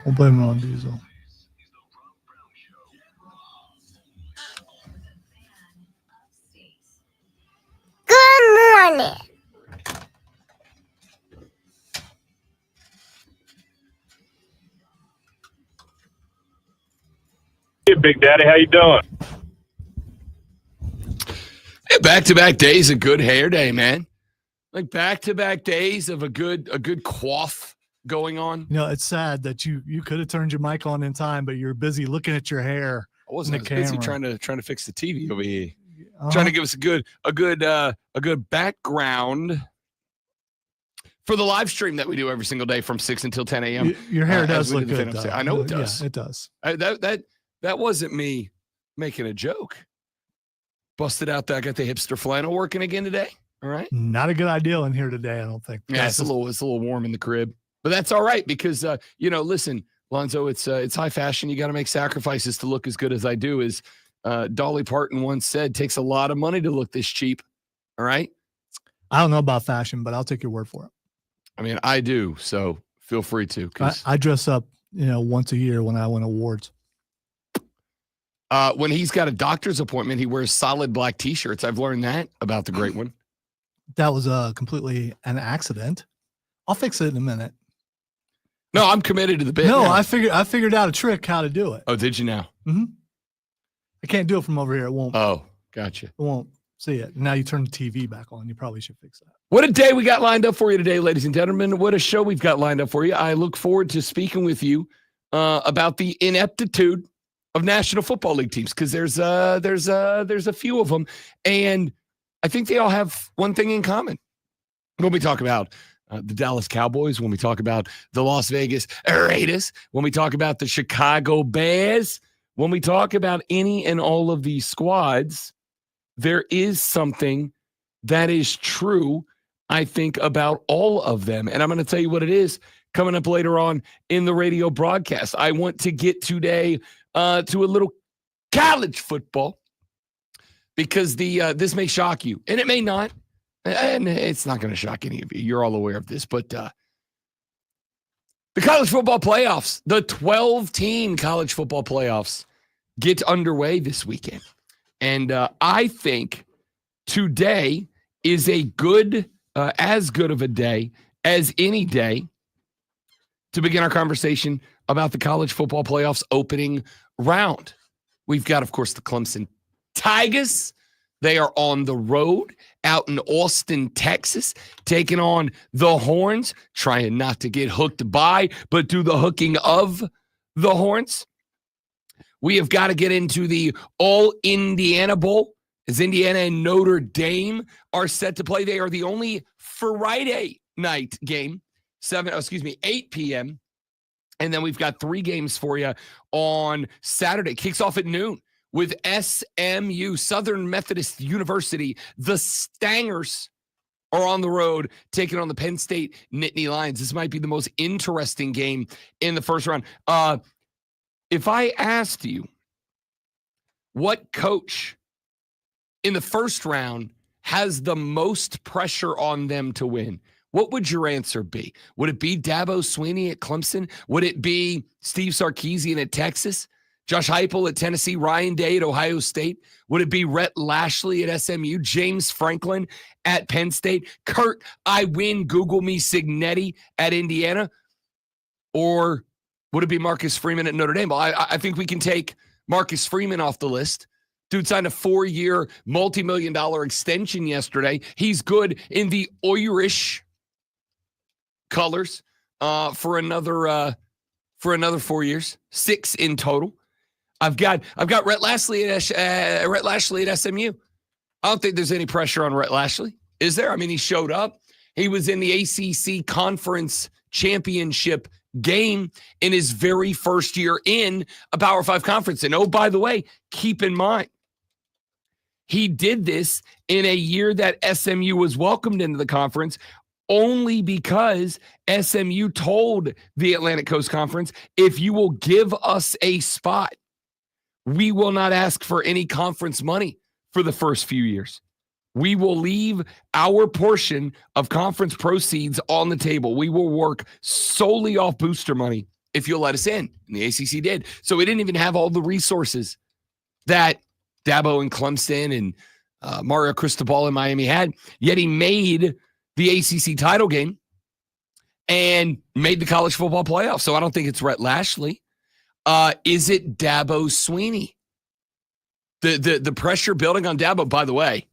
We'll blame it on Diesel. Good morning. Hey, Big Daddy, how you doing? Hey, back-to-back days of good hair day, man. Like back-to-back days of a good quaff going on. You know, it's sad that you could have turned your mic on in time, but you're busy looking at your hair. I wasn't. in the I was busy camera. trying to fix the TV over here. Uh-huh. Trying to give us a good background for the live stream that we do every single day from 6 until 10 a.m. Your hair does as we look do the good. Phantom Though. State. I know it does. Yeah, it does. That wasn't me making a joke. Busted out that I got the hipster flannel working again today. All right. Not a good idea in here today, I don't think. Yeah, it's a little warm in the crib, but that's all right because listen, Lonzo, it's high fashion. You got to make sacrifices to look as good as I do. As Dolly Parton once said, takes a lot of money to look this cheap. All right. I don't know about fashion, but I'll take your word for it. I mean, I do. So feel free to. I dress up, once a year when I win awards. When he's got a doctor's appointment, he wears solid black T-shirts. I've learned that about the great one. That was completely an accident. I'll fix it in a minute. No, I'm committed to the bit. No, now. I figured out a trick how to do it. Oh, did you now? Mm-hmm. I can't do it from over here. It won't. Oh, gotcha. It won't see it. Now you turn the TV back on. You probably should fix that. What a day we got lined up for you today, ladies and gentlemen. What a show we've got lined up for you. I look forward to speaking with you about the ineptitude of National Football League teams because there's a few of them, and I think they all have one thing in common. When we talk about the Dallas Cowboys, when we talk about the Las Vegas Raiders, when we talk about the Chicago Bears, when we talk about any and all of these squads, there is something that is true, I think, about all of them. And I'm going to tell you what it is coming up later on in the radio broadcast. I want to get today to a little college football because this may shock you, and it may not, and it's not going to shock any of you. You're all aware of this, but the college football playoffs, the 12-team college football playoffs get underway this weekend. And I think today is a as good of a day as any day to begin our conversation about the college football playoffs opening round. We've got, of course, the Clemson Tigers. They are on the road out in Austin, Texas, taking on the Horns, trying not to get hooked by, but do the hooking of the Horns. We have got to get into the All-Indiana Bowl as Indiana and Notre Dame are set to play. They are the only Friday night game, 8 p.m., and then we've got 3 games for you on Saturday. Kicks off at noon with SMU, Southern Methodist University. The Stangers are on the road taking on the Penn State Nittany Lions. This might be the most interesting game in the first round. If I asked you what coach in the first round has the most pressure on them to win, what would your answer be? Would it be Dabo Swinney at Clemson? Would it be Steve Sarkisian at Texas? Josh Heupel at Tennessee? Ryan Day at Ohio State? Would it be Rhett Lashley at SMU? James Franklin at Penn State? Kurt, I win, Google me, Signetti at Indiana? Or would it be Marcus Freeman at Notre Dame? Well, I think we can take Marcus Freeman off the list. Dude signed a 4-year, multi-million-dollar extension yesterday. He's good in the Irish colors for another 4 years, 6 in total. I've got Rhett Lashley at SMU. I don't think there's any pressure on Rhett Lashley, is there? I mean, he showed up. He was in the ACC Conference Championship game in his very first year in a Power 5 conference. And oh, by the way, keep in mind, he did this in a year that SMU was welcomed into the conference only because SMU told the Atlantic Coast Conference, if you will give us a spot, we will not ask for any conference money for the first few years. We will leave our portion of conference proceeds on the table. We will work solely off booster money if you'll let us in. And the ACC did. So we didn't even have all the resources that Dabo and Clemson and Mario Cristobal in Miami had, yet he made the ACC title game and made the college football playoff. So I don't think it's Rhett Lashley. Is it Dabo Swinney? The pressure building on Dabo, by the way,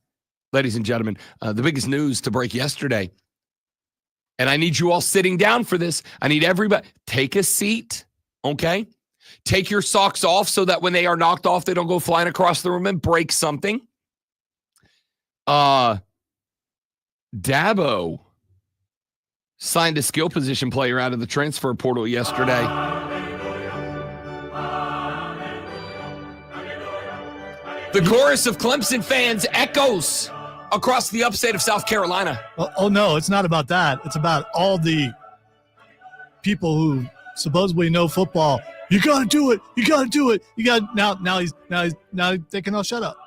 ladies and gentlemen, the biggest news to break yesterday, and I need you all sitting down for this. I need everybody, take a seat, okay? Take your socks off so that when they are knocked off, they don't go flying across the room and break something. Dabo signed a skill position player out of the transfer portal yesterday. The chorus of Clemson fans echoes across the upstate of South Carolina. Oh, no, it's not about that. It's about all the people who supposedly know football. You got to do it. You got to do it. You got now he's thinking, "Oh, shut up.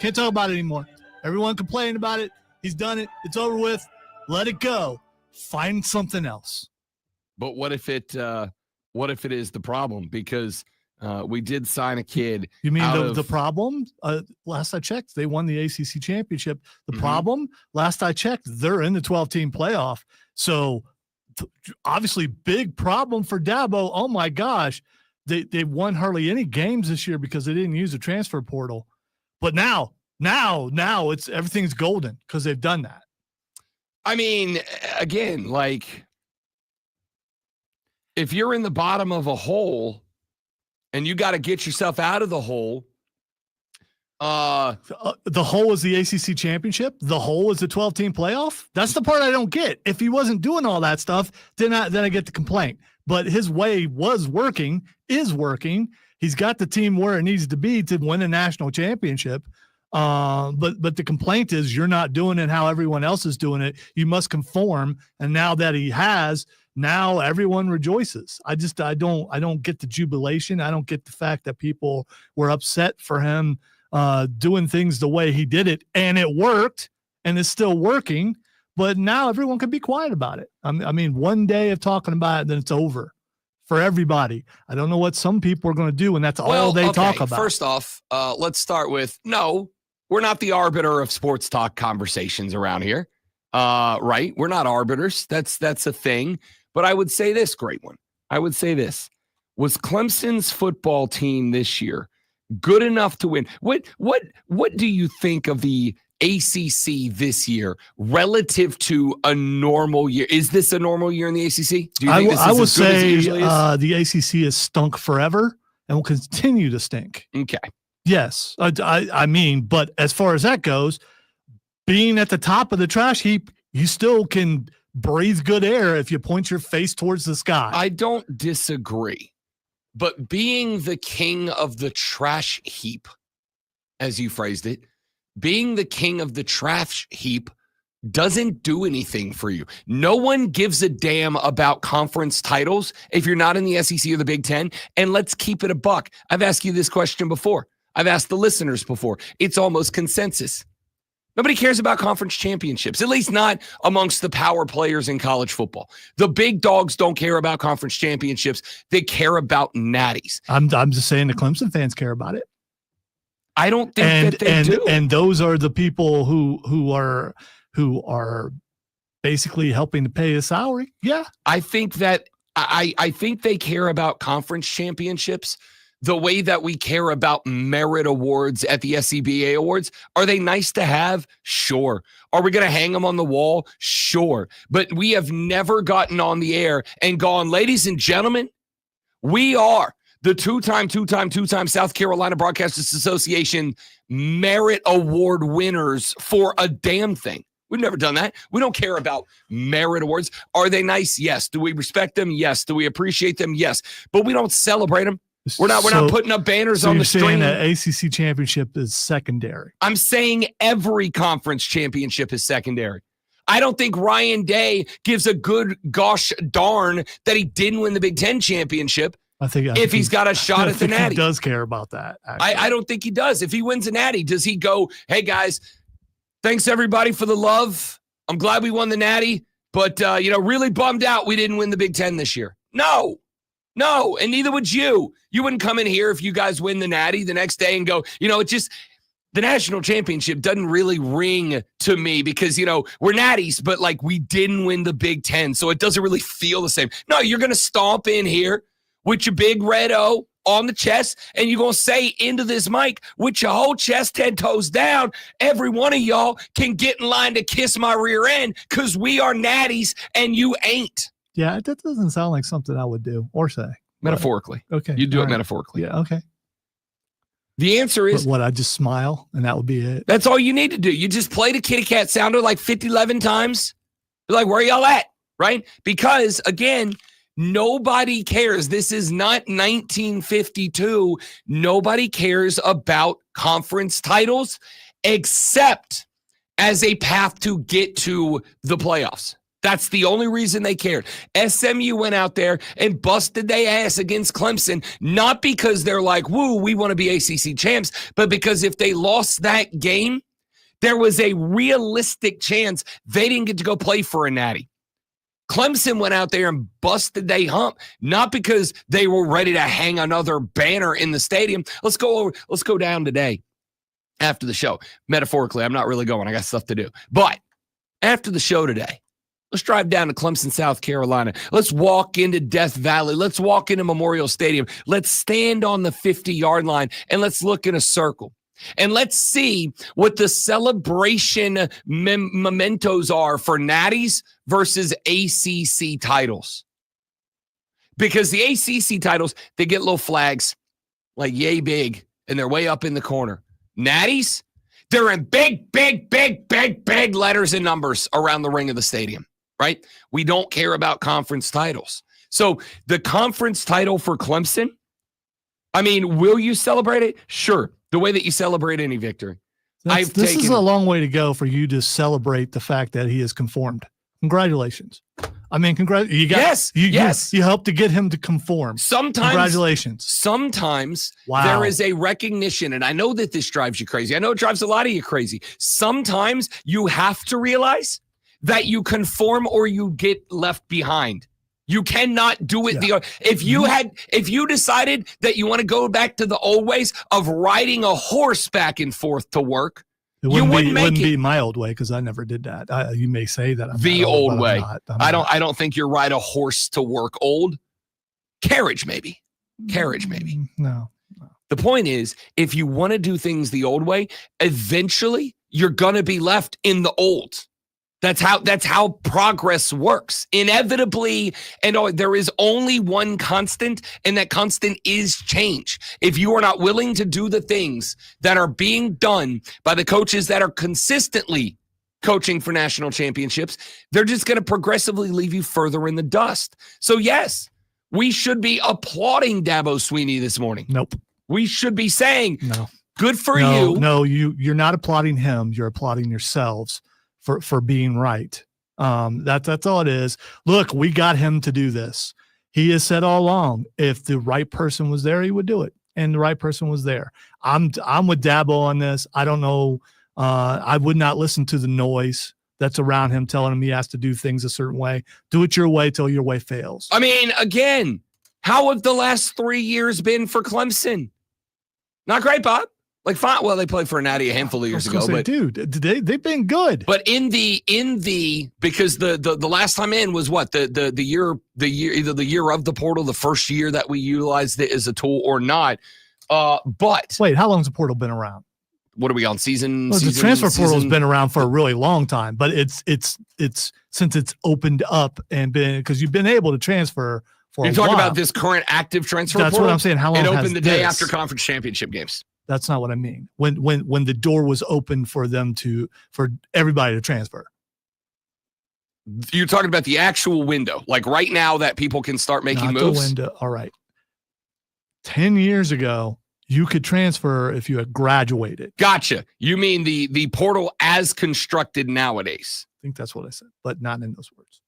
Can't talk about it anymore. Everyone complaining about it. He's done it. It's over with. Let it go. Find something else." But what if it is the problem? Because we did sign a kid. You mean the problem? Last I checked, they won the ACC championship. The problem, last I checked, they're in the 12-team playoff. So obviously big problem for Dabo. Oh my gosh. They won hardly any games this year because they didn't use the transfer portal. But now it's everything's golden because they've done that. I mean, again, like if you're in the bottom of a hole and you got to get yourself out of the hole. The hole is the ACC championship. The hole is the 12-team playoff. That's the part I don't get. If he wasn't doing all that stuff, then I get the complaint. But his way is working. He's got the team where it needs to be to win a national championship. But the complaint is you're not doing it how everyone else is doing it. You must conform. And now that he has, now everyone rejoices. I don't get the jubilation. I don't get the fact that people were upset for him doing things the way he did it, and it worked, and it's still working. But now everyone can be quiet about it. I mean, one day of talking about it, then it's over for everybody. I don't know what some people are going to do, and that's all they talk about. First off, let's start with no. We're not the arbiter of sports talk conversations around here, right? We're not arbiters. That's a thing. But I would say this, great one. I would say this. Was Clemson's football team this year good enough to win? What do you think of the ACC this year relative to a normal year? Is this a normal year in the ACC? Do you think this is I would as good as it say usually is? the ACC has stunk forever and will continue to stink. Okay. Yes, I mean, but as far as that goes, being at the top of the trash heap, you still can breathe good air if you point your face towards the sky. I don't disagree, but being the king of the trash heap, as you phrased it, being the king of the trash heap doesn't do anything for you. No one gives a damn about conference titles if you're not in the SEC or the Big Ten. And let's keep it a buck. I've asked you this question before. I've asked the listeners before. It's almost consensus. Nobody cares about conference championships, at least not amongst the power players in college football. The big dogs don't care about conference championships. They care about natties. I'm just saying the Clemson fans care about it. I don't think that they do. And those are the people who are basically helping to pay a salary. Yeah. I think that I think they care about conference championships the way that we care about merit awards at the SCBA awards. Are they nice to have? Sure. Are we going to hang them on the wall? Sure. But we have never gotten on the air and gone, ladies and gentlemen, we are the two-time South Carolina Broadcasters Association merit award winners for a damn thing. We've never done that. We don't care about merit awards. Are they nice? Yes. Do we respect them? Yes. Do we appreciate them? Yes. But we don't celebrate them. We're not putting up banners on the street. Saying that ACC championship is secondary. I'm saying every conference championship is secondary. I don't think Ryan Day gives a good gosh darn that he didn't win the Big Ten championship. I think if he's got a shot at the Natty. He does care about that. I don't think he does. If he wins a Natty, does he go, hey guys, thanks everybody for the love. I'm glad we won the Natty, but really bummed out we didn't win the Big Ten this year. No. No, and neither would you. You wouldn't come in here if you guys win the Natty the next day and go, it just the national championship doesn't really ring to me because, we're Natties, but like we didn't win the Big Ten, so it doesn't really feel the same. No, you're going to stomp in here with your big red O on the chest, and you're going to say into this mic with your whole chest, 10 toes down, every one of y'all can get in line to kiss my rear end because we are Natties and you ain't. Yeah, that doesn't sound like something I would do or say. Metaphorically. Okay. You do all it right. metaphorically. Yeah, okay. The answer is, What, I just smile and that would be it? that's all you need to do. You just play the kitty cat sounder like 11 times. You're like, where y'all at? Right? Because, again, nobody cares. This is not 1952. Nobody cares about conference titles except as a path to get to the playoffs. That's the only reason they cared. SMU went out there and busted their ass against Clemson, not because they're like, woo, we want to be ACC champs, but because if they lost that game, there was a realistic chance they didn't get to go play for a Natty. Clemson went out there and busted they hump, not because they were ready to hang another banner in the stadium. Let's go down today after the show. Metaphorically, I'm not really going. I got stuff to do. But after the show today, let's drive down to Clemson, South Carolina. Let's walk into Death Valley. Let's walk into Memorial Stadium. Let's stand on the 50-yard line, and let's look in a circle. And let's see what the celebration mementos are for Natties versus ACC titles. Because the ACC titles, they get little flags like yay big, and they're way up in the corner. Natties, they're in big letters and numbers around the ring of the stadium. Right? We don't care about conference titles. So the conference title for Clemson, I mean, will you celebrate it? Sure. The way that you celebrate any victory. This is a long way to go for you to celebrate the fact that he has conformed. Congratulations. I mean, yes. You helped to get him to conform. Congratulations. Sometimes there is a recognition, and I know that this drives you crazy. I know it drives a lot of you crazy. Sometimes you have to realize that you conform or you get left behind. You cannot do it. Yeah. If you decided that you want to go back to the old ways of riding a horse back and forth to work, it wouldn't be my old way because I never did that. You may say that I'm the old way. I don't think you ride a horse to work old. Carriage maybe. No. The point is, if you want to do things the old way, eventually you're gonna be left in the old. That's how progress works. Inevitably, and there is only one constant, and that constant is change. If you are not willing to do the things that are being done by the coaches that are consistently coaching for national championships, they're just going to progressively leave you further in the dust. So yes, we should be applauding Dabo Swinney this morning. Nope. We should be saying, no, good for you. No, you're not applauding him. You're applauding yourselves for being right. That's all it is. Look, we got him to do this. He has said all along, if the right person was there, he would do it. And the right person was there. I'm with Dabo on this. I don't know. I would not listen to the noise that's around him telling him he has to do things a certain way. Do it your way till your way fails. I mean, again, how have the last 3 years been for Clemson? Not great, Bob. Like, fine. Well, they played for a Natty a handful of years ago, but dude, they've been good. But because the last time in was what the year either the year of the portal, the first year that we utilized it as a tool or not. But wait, how long's the portal been around? What are we on season? The transfer portal has been around for a really long time, but it's since it's opened up and been because you've been able to transfer for. You're talking about this current active transfer portal? That's what I'm saying. How long it has opened the day after conference championship games? That's not what I mean. When the door was open for everybody to transfer. You're talking about the actual window, like right now that people can start making moves. The window. All right. 10 years ago, you could transfer if you had graduated. Gotcha. You mean the portal as constructed nowadays? I think that's what I said, but not in those words.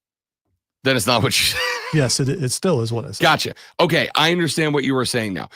Then it's not what you said. Yes, it still is what I said. Gotcha. Okay, I understand what you were saying now.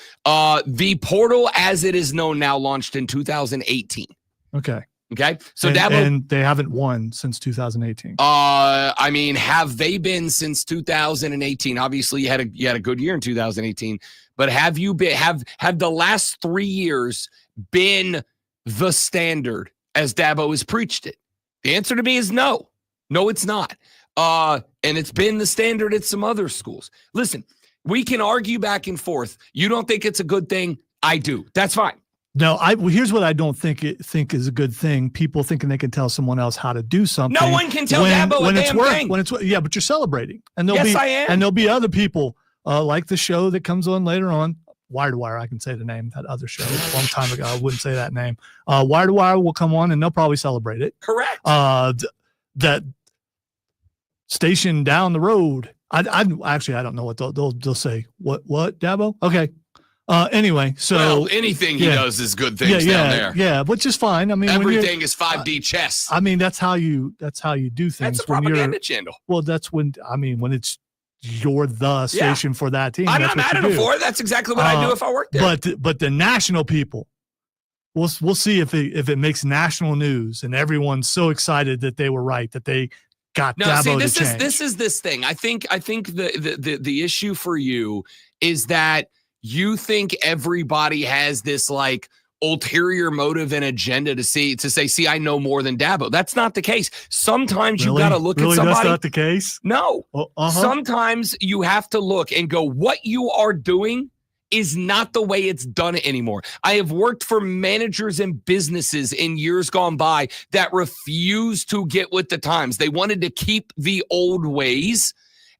The portal as it is known now launched in 2018. Okay. Okay. So and, Dabo, and they haven't won since 2018. I mean, have they been since 2018? Obviously, you had a good year in 2018, but have you been have the last 3 years been the standard as Dabo has preached it? The answer to me is no. No, it's not. And it's been the standard at some other schools. Listen, we can argue back and forth. You don't think it's a good thing? I do. That's fine. No, here's what I don't think is a good thing. People thinking they can tell someone else how to do something. No one can tell Dabo a damn thing. Yeah, but you're celebrating, and I am. And there'll be other people like the show that comes on later on. Wire to Wire, I can say the name. That other show a long time ago, I wouldn't say that name. Wire to Wire will come on, and they'll probably celebrate it. Correct. That station down the road. I don't know what they'll say. What Dabo? Okay. Anyway, so well, anything he does is good things down there. Yeah, which is fine. I mean, everything is 5D chess. I mean, that's how you do things. That's a propaganda channel. Well, that's when it's you're the station for that team. I'm not mad at him for it. That's exactly what I do if I worked there. But the national people, we'll see if it makes national news and everyone's so excited that they were right, that they got Dabo to change. This is this thing. I think the issue for you is that you think everybody has this like ulterior motive and agenda to say, I know more than Dabo. That's not the case. Sometimes you got to look at somebody. That's not the case? No. Sometimes you have to look and go, what you are doing is not the way it's done anymore. I have worked for managers and businesses in years gone by that refused to get with the times. They wanted to keep the old ways.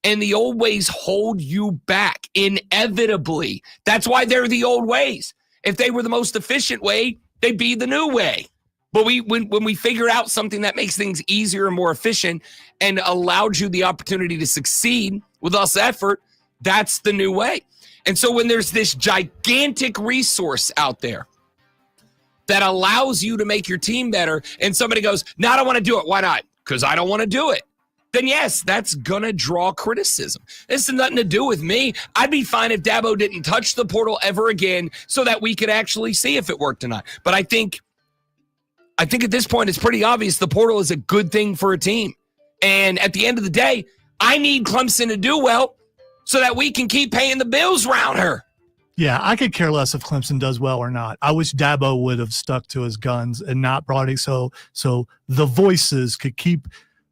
And the old ways hold you back inevitably. That's why they're the old ways. If they were the most efficient way, they'd be the new way. But when we figure out something that makes things easier and more efficient and allowed you the opportunity to succeed with less effort, that's the new way. And so when there's this gigantic resource out there that allows you to make your team better, and somebody goes, no, I don't want to do it. Why not? Because I don't want to do it. Then yes, that's going to draw criticism. This has nothing to do with me. I'd be fine if Dabo didn't touch the portal ever again so that we could actually see if it worked or not. But I think at this point, it's pretty obvious the portal is a good thing for a team. And at the end of the day, I need Clemson to do well so that we can keep paying the bills around her. Yeah, I could care less if Clemson does well or not. I wish Dabo would have stuck to his guns and not brought it so the voices could keep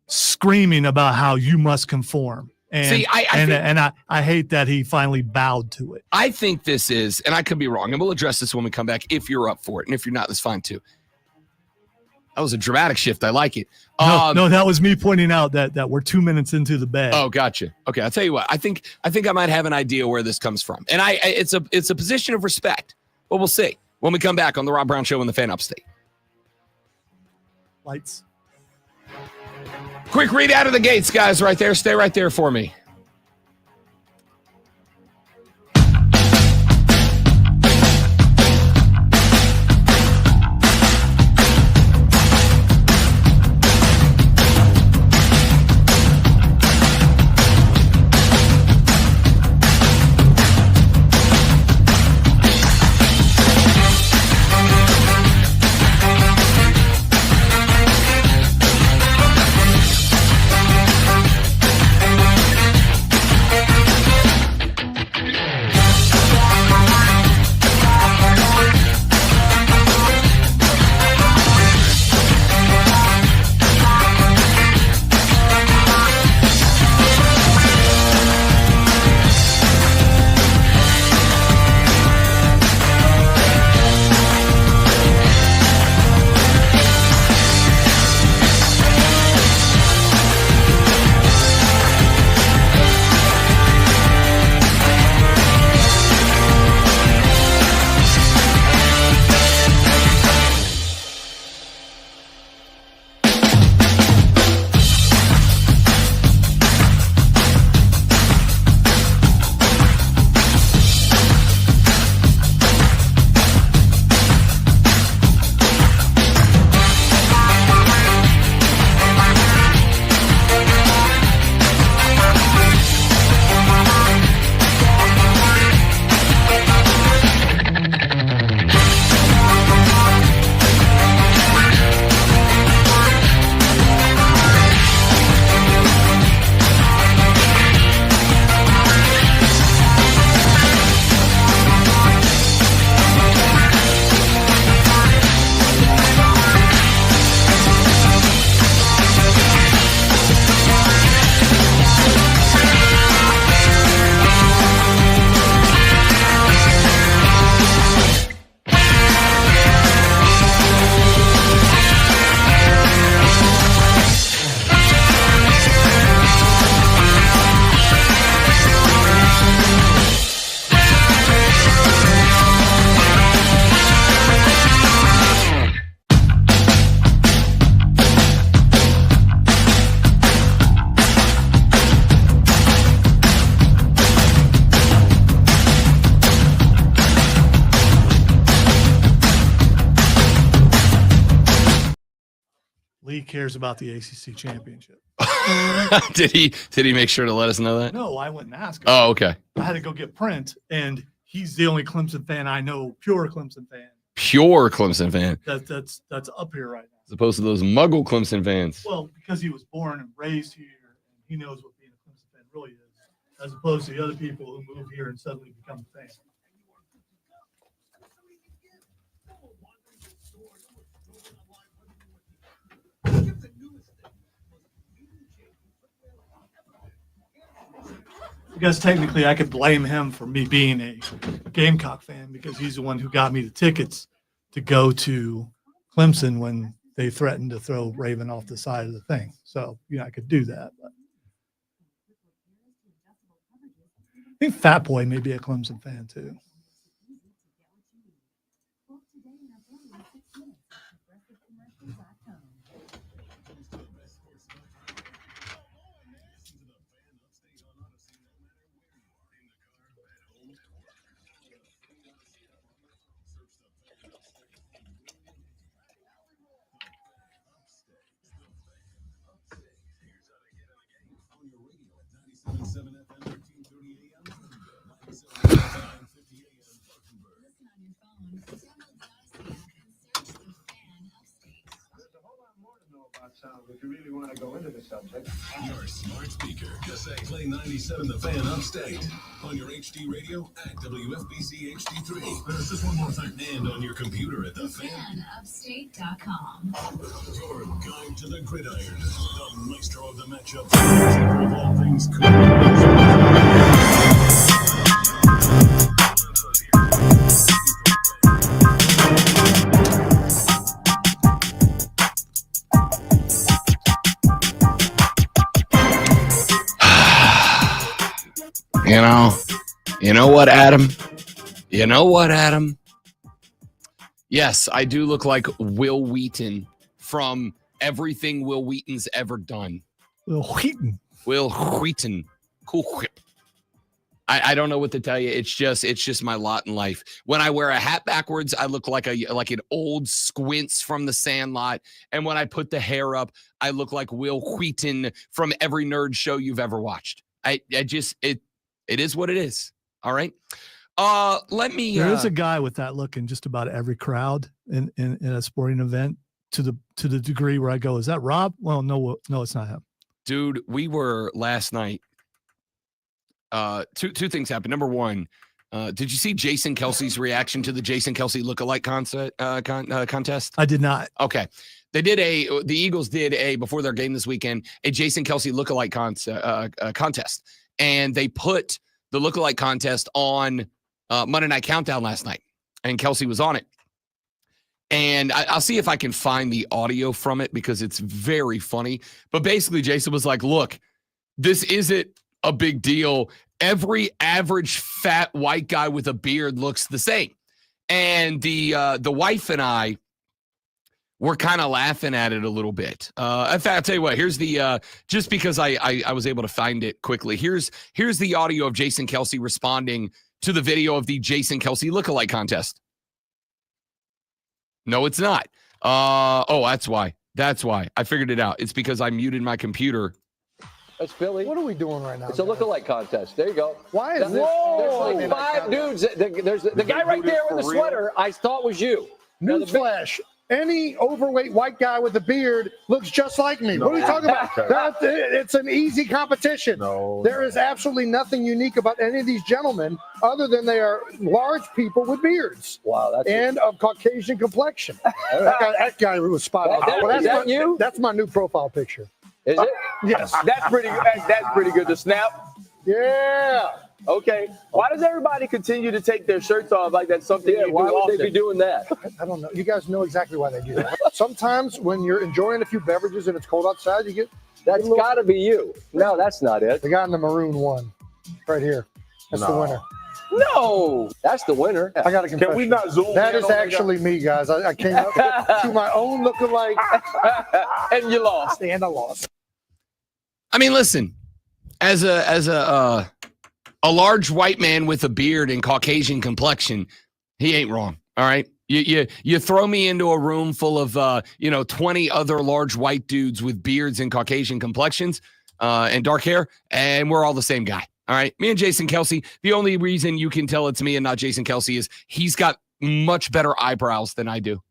screaming about how you must conform. And I hate that he finally bowed to it. I think this is, and I could be wrong, and we'll address this when we come back if you're up for it. And if you're not, that's fine too. That was a dramatic shift. I like it. No, that was me pointing out that we're 2 minutes into the bed. Oh, gotcha. Okay, I'll tell you what. I think I might have an idea where this comes from. And it's a position of respect. But we'll see when we come back on the Rob Brown Show in the Fan Upstate. Lights. Quick read out of the gates, guys, right there. Stay right there for me. cares about the ACC championship. Did he make sure to let us know that? No, I went and asked him. Oh, okay. I had to go get print, and he's the only Clemson fan I know, pure Clemson fan. Pure Clemson fan, That's up here right now. as opposed to those Muggle Clemson fans. Well, because he was born and raised here, and he knows what being a Clemson fan really is, as opposed to the other people who move here and suddenly become fans. Because technically I could blame him for me being a Gamecock fan because he's the one who got me the tickets to go to Clemson when they threatened to throw Raven off the side of the thing. So, I could do that. But I think Fat Boy may be a Clemson fan too. If you really want to go into the subject. Your smart speaker. Just say play 97 The Fan Upstate. On your HD radio at WFBC HD3. There's just one more thing. And on your computer at TheFanUpstate.com. Your guide to the gridiron. The maestro of the matchup. Of all things You know what, Adam? You know what, Adam? Yes, I do look like Will Wheaton from everything Will Wheaton's ever done. Will Wheaton. Will Wheaton. Cool whip. I don't know what to tell you. It's just my lot in life. When I wear a hat backwards, I look like an old Squints from the Sandlot. And when I put the hair up, I look like Will Wheaton from every nerd show you've ever watched. It is what it is. All right. Let me. There is a guy with that look in just about every crowd in a sporting event to the degree where I go, is that Rob? Well, no, it's not him. Dude, we were last night. Two things happened. Number one, did you see Jason Kelsey's reaction to the Jason Kelsey lookalike contest? I did not. Okay. The Eagles did before their game this weekend, a Jason Kelsey lookalike contest. And they put the lookalike contest on Monday Night Countdown last night. And Kelsey was on it. And I'll see if I can find the audio from it because it's very funny. But basically, Jason was like, look, this isn't a big deal. Every average fat white guy with a beard looks the same. And the wife and I were kind of laughing at it a little bit. In fact, I'll tell you what, here's the just because I was able to find it quickly. Here's the audio of Jason Kelsey responding to the video of the Jason Kelsey lookalike contest. No, it's not. That's why. That's why. I figured it out. It's because I muted my computer. That's Philly. What are we doing right now? It's a lookalike contest. There you go. Why is this? Whoa! There's Five dudes. There's the guy right there with the sweater. I thought was you. Now, the Newsflash. Any overweight white guy with a beard looks just like me. What are you talking about? It's an easy competition. There is absolutely nothing unique about any of these gentlemen other than they are large people with beards. Wow, and of Caucasian complexion. that guy was spot on. Is that you? That's my new profile picture. Is it? Yes. That's pretty good. That's pretty good to snap. Yeah. Okay. Why does everybody continue to take their shirts off like that's something you do why would often? they be doing that? I don't know. You guys know exactly why they do that. Sometimes when you're enjoying a few beverages and it's cold outside, you get That's got to be you. No, that's not it. the guy in the maroon one right here. That's the winner. No, that's the winner. I got a confession. Can we not zoom That in is on that actually me, guys. I came up to my own lookalike, and you lost. and I lost. I mean, listen, as a large white man with a beard and Caucasian complexion, he ain't wrong. All right. You throw me into a room full of 20 other large white dudes with beards and Caucasian complexions and dark hair, and we're all the same guy. All right. Me and Jason Kelce, the only reason you can tell it's me and not Jason Kelce is he's got much better eyebrows than I do.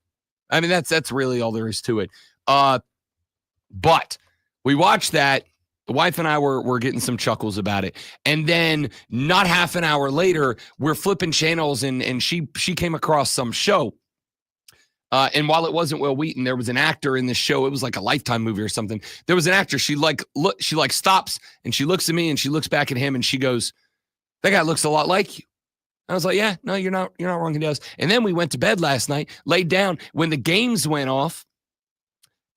I mean, that's really all there is to it. But we watched that. The wife and I were getting some chuckles about it. And then not half an hour later, we're flipping channels and she came across some show. And while it wasn't Will Wheaton, there was an actor in this show. It was like a Lifetime movie or something. There was an actor. She stops and she looks at me and she looks back at him and she goes, "That guy looks a lot like you." I was like, "Yeah, no, you're not wrong. He does." And then we went to bed last night, laid down. When the games went off,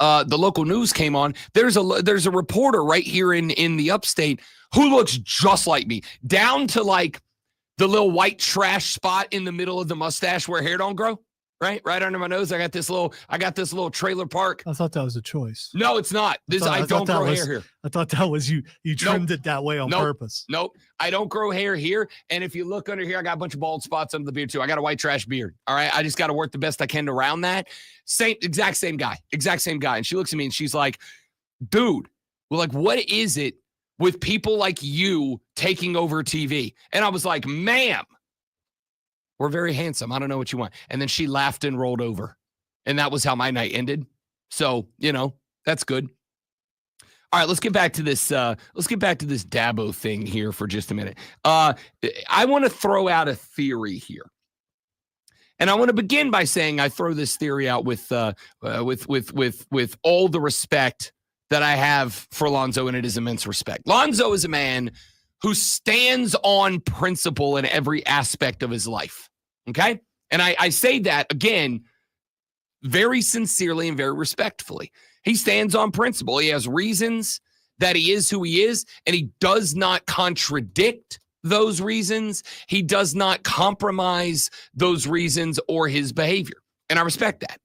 the local news came on. There's a reporter right here in the upstate who looks just like me, down to like the little white trash spot in the middle of the mustache where hair don't grow. Right under my nose. I got this little trailer park. I thought that was a choice. No, it's not. I don't grow hair here. I thought that was you trimmed it that way on purpose. Nope. I don't grow hair here. And if you look under here, I got a bunch of bald spots under the beard too. I got a white trash beard. All right. I just got to work the best I can around that. Exact same guy. And she looks at me and she's like, "Dude, well, like, what is it with people like you taking over TV?" And I was like, "Ma'am, we're very handsome. I don't know what you want." And then she laughed and rolled over. And that was how my night ended. So, that's good. All right, let's get back to this. Let's get back to this Dabo thing here for just a minute. I want to throw out a theory here. And I want to begin by saying I throw this theory out with all the respect that I have for Lonzo, and it is immense respect. Lonzo is a man who stands on principle in every aspect of his life. Okay? And I say that, again, very sincerely and very respectfully. He stands on principle. He has reasons that he is who he is, and he does not contradict those reasons. He does not compromise those reasons or his behavior. And I respect that.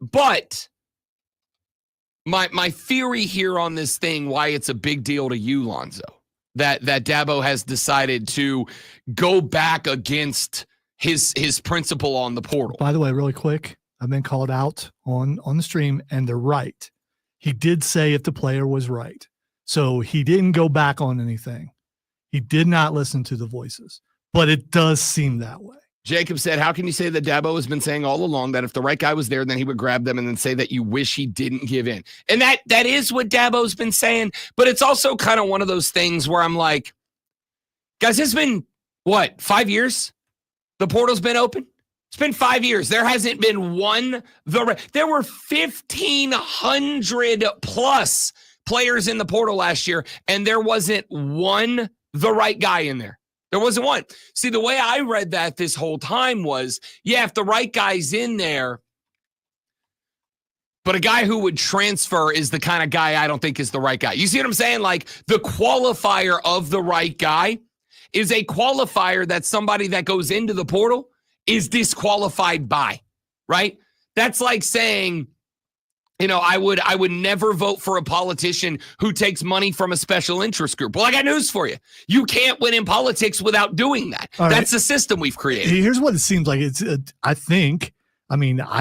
But my theory here on this thing, why it's a big deal to you, Lonzo, that Dabo has decided to go back against his principle on the portal. By the way, really quick, I've been called out on the stream, and they're right. He did say if the player was right. So he didn't go back on anything. He did not listen to the voices, but it does seem that way. Jacob said, "How can you say that Dabo has been saying all along that if the right guy was there, then he would grab them and then say that you wish he didn't give in?" And that is what Dabo's been saying, but it's also kind of one of those things where I'm like, guys, it's been, 5 years? The portal's been open? It's been 5 years. There hasn't been one. There were 1,500 plus players in the portal last year, and there wasn't one the right guy in there. There wasn't one. See, the way I read that this whole time was, if the right guy's in there, but a guy who would transfer is the kind of guy I don't think is the right guy. You see what I'm saying? Like, the qualifier of the right guy is a qualifier that somebody that goes into the portal is disqualified by, right? That's like saying, I would never vote for a politician who takes money from a special interest group. Well, I got news for you. You can't win in politics without doing that. That's the system we've created. Here's what it seems like. I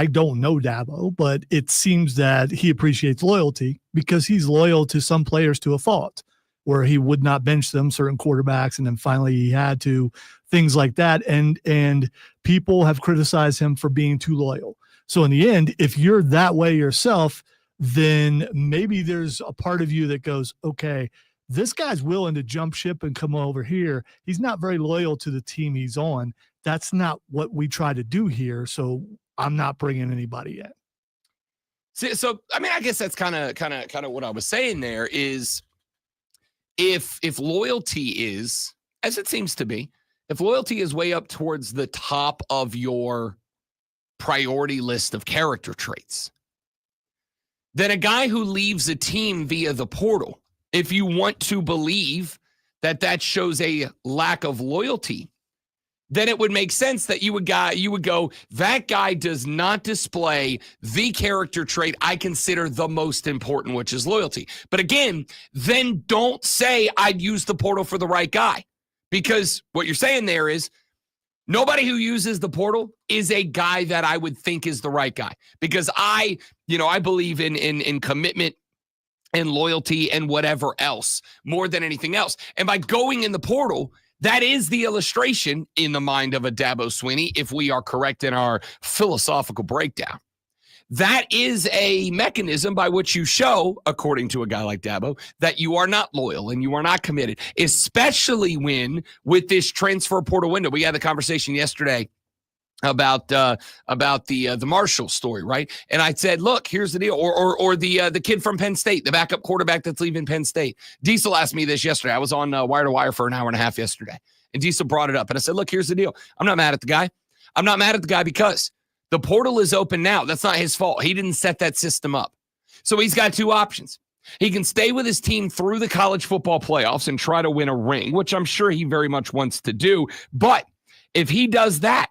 don't know Dabo, but it seems that he appreciates loyalty because he's loyal to some players to a fault, where he would not bench them, certain quarterbacks, and then finally he had to, things like that. And people have criticized him for being too loyal. So in the end, if you're that way yourself, then maybe there's a part of you that goes, okay, this guy's willing to jump ship and come over here. He's not very loyal to the team he's on. That's not what we try to do here. So I'm not bringing anybody in. So, I guess that's kind of what I was saying there is if loyalty is, as it seems to be, if loyalty is way up towards the top of your priority list of character traits, then a guy who leaves a team via the portal, if you want to believe that shows a lack of loyalty, then it would make sense that you would go, that guy does not display the character trait I consider the most important, which is loyalty. But again, then don't say I'd use the portal for the right guy, because what you're saying there is Nobody who uses the portal is a guy that I would think is the right guy, because I believe in commitment and loyalty and whatever else more than anything else. And by going in the portal, that is the illustration in the mind of a Dabo Swinney, if we are correct in our philosophical breakdown. That is a mechanism by which you show, according to a guy like Dabo, that you are not loyal and you are not committed, especially when with this transfer portal window. We had the conversation yesterday about the Marshall story, right? And I said, look, here's the deal. Or the kid from Penn State, the backup quarterback that's leaving Penn State. Diesel asked me this yesterday. I was on Wire to Wire for an hour and a half yesterday, and Diesel brought it up. And I said, look, here's the deal. I'm not mad at the guy. I'm not mad at the guy because the portal is open now. That's not his fault. He didn't set that system up. So he's got two options. He can stay with his team through the college football playoffs and try to win a ring, which I'm sure he very much wants to do. But if he does that,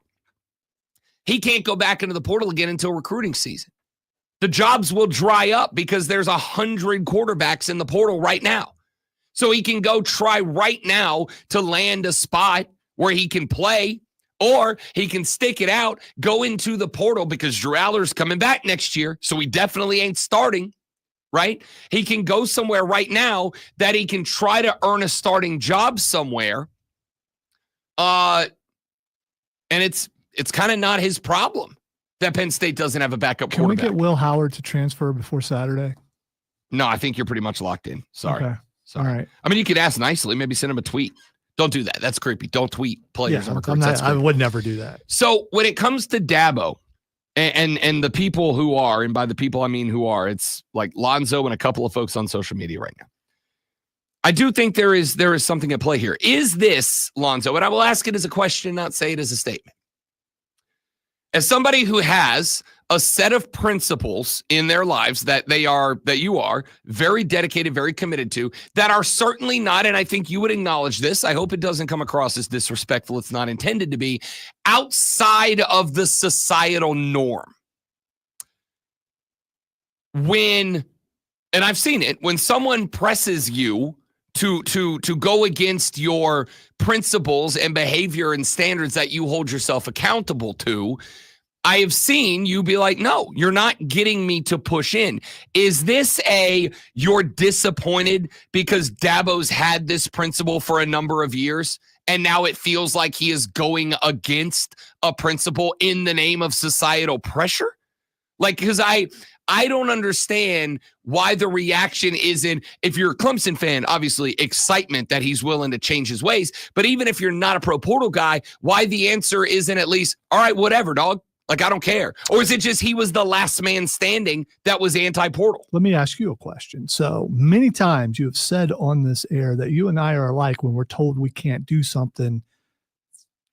he can't go back into the portal again until recruiting season. The jobs will dry up because there's 100 quarterbacks in the portal right now. So he can go try right now to land a spot where he can play, or he can stick it out, go into the portal because Drew Aller's coming back next year, so he definitely ain't starting, right? He can go somewhere right now that he can try to earn a starting job somewhere. And it's kind of not his problem that Penn State doesn't have a backup quarterback. Can we get Will Howard to transfer before Saturday? No, I think you're pretty much locked in. Sorry. Okay. Sorry. All right. I mean, you could ask nicely, maybe send him a tweet. Don't do that. That's creepy. Don't tweet players and recruits. I would never do that. So when it comes to Dabo and the people who are, and by the people I mean who are, it's like Lonzo and a couple of folks on social media right now. I do think there is something at play here. Is this, Lonzo, and I will ask it as a question, not say it as a statement. As somebody who has a set of principles in their lives that you are very dedicated, very committed to, that are certainly not, and I think you would acknowledge this, I hope it doesn't come across as disrespectful, it's not intended to be, outside of the societal norm. And I've seen it, when someone presses you to go against your principles and behavior and standards that you hold yourself accountable to, I have seen you be like, no, you're not getting me to push in. Is this you're disappointed because Dabo's had this principle for a number of years and now it feels like he is going against a principle in the name of societal pressure? Like, because I don't understand why the reaction isn't, if you're a Clemson fan, obviously excitement that he's willing to change his ways. But even if you're not a pro portal guy, why the answer isn't at least, all right, whatever, dog. Like, I don't care. Or is it just he was the last man standing that was anti-portal? Let me ask you a question. So many times you have said on this air that you and I are alike. When we're told we can't do something,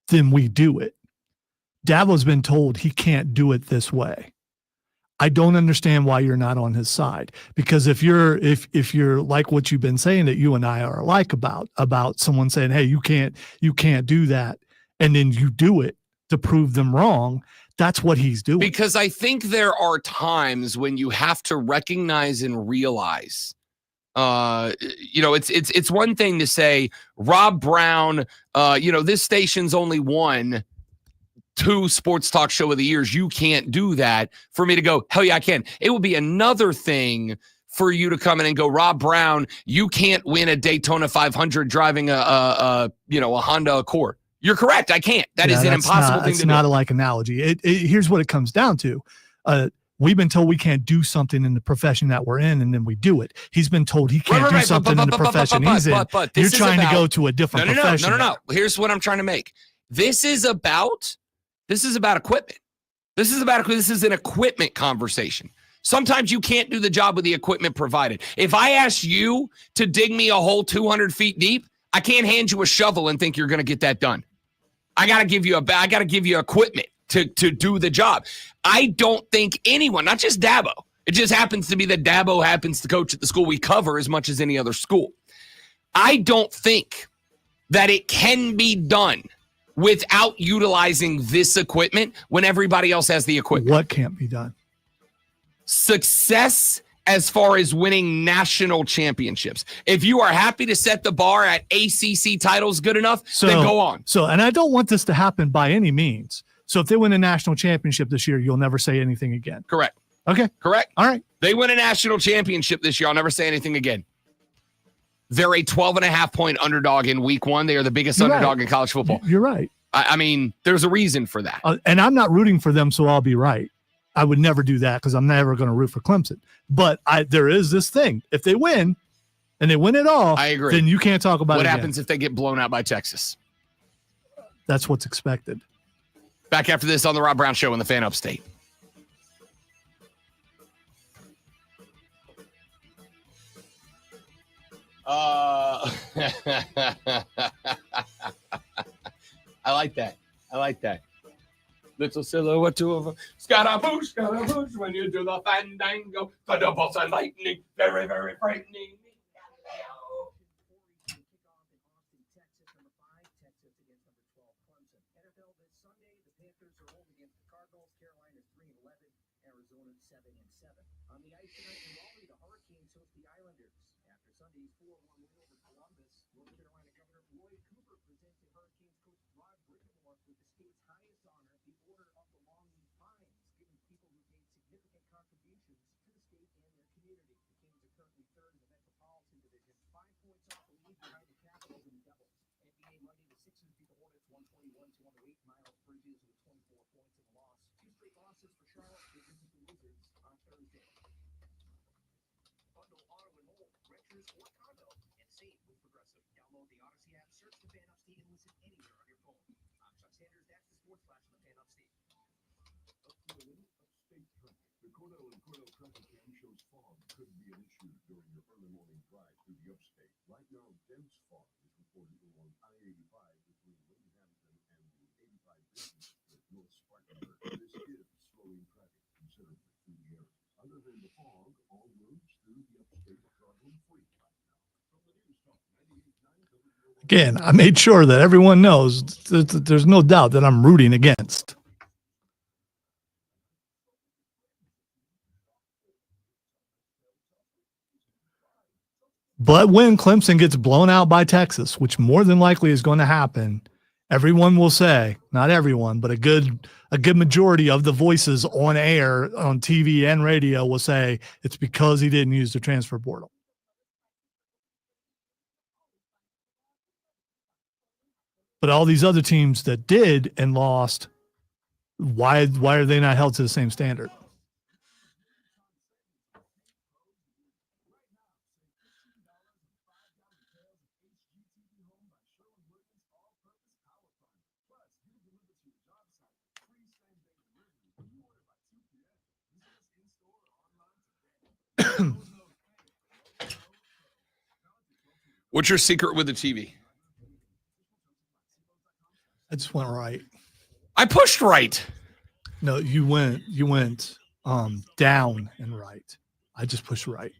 then we do it. Dabo's been told he can't do it this way. I don't understand why you're not on his side, because if you're like what you've been saying that you and I are alike about someone saying, hey, you can't do that, and then you do it to prove them wrong, that's what he's doing. Because I think there are times when you have to recognize and realize, it's one thing to say, Rob Brown, this station's only won 2 sports talk show of the years. You can't do that. For me to go, hell yeah, I can. It would be another thing for you to come in and go, Rob Brown, you can't win a Daytona 500 driving a Honda Accord. You're correct. I can't. That is an impossible thing to do. It's not a like analogy. Here's what it comes down to. We've been told we can't do something in the profession that we're in, and then we do it. He's been told he can't do something in the profession he's in. You're trying to go to a different profession. No. Here's what I'm trying to make. This is about equipment. This is an equipment conversation. Sometimes you can't do the job with the equipment provided. If I ask you to dig me a hole 200 feet deep, I can't hand you a shovel and think you're going to get that done. I got to give you equipment to do the job. I don't think anyone, not just Dabo, it just happens to be that Dabo happens to coach at the school we cover as much as any other school. I don't think that it can be done without utilizing this equipment when everybody else has the equipment. What can't be done? Success as far as winning national championships. If you are happy to set the bar at ACC titles good enough, then go on. So, and I don't want this to happen by any means. So if they win a national championship this year, you'll never say anything again. Correct. Okay. Correct. All right. They win a national championship this year. I'll never say anything again. They're a 12.5-point underdog in week 1. They are the biggest You're underdog right. in college football. You're right. I mean, there's a reason for that. And I'm not rooting for them, so I'll be right. I would never do that because I'm never going to root for Clemson. But there is this thing. If they win and they win it all, I agree. then you can't talk about What it happens again. if they get blown out by Texas? That's what's expected. Back after this on the Rob Brown Show in the Fan Upstate. I like that. I like that. Little silhouette of a Scaramouche, when you do the fandango, thunderbolts and lightning, very, very frightening. Again, I made sure that everyone knows there's no doubt that I'm rooting against. But when Clemson gets blown out by Texas, which more than likely is going to happen, everyone will say, not everyone, but a good majority of the voices on air, on TV and radio will say it's because he didn't use the transfer portal. But all these other teams that did and lost, why are they not held to the same standard? What's your secret with the TV? I just went right. I pushed right. No, you went down and right. I just pushed right.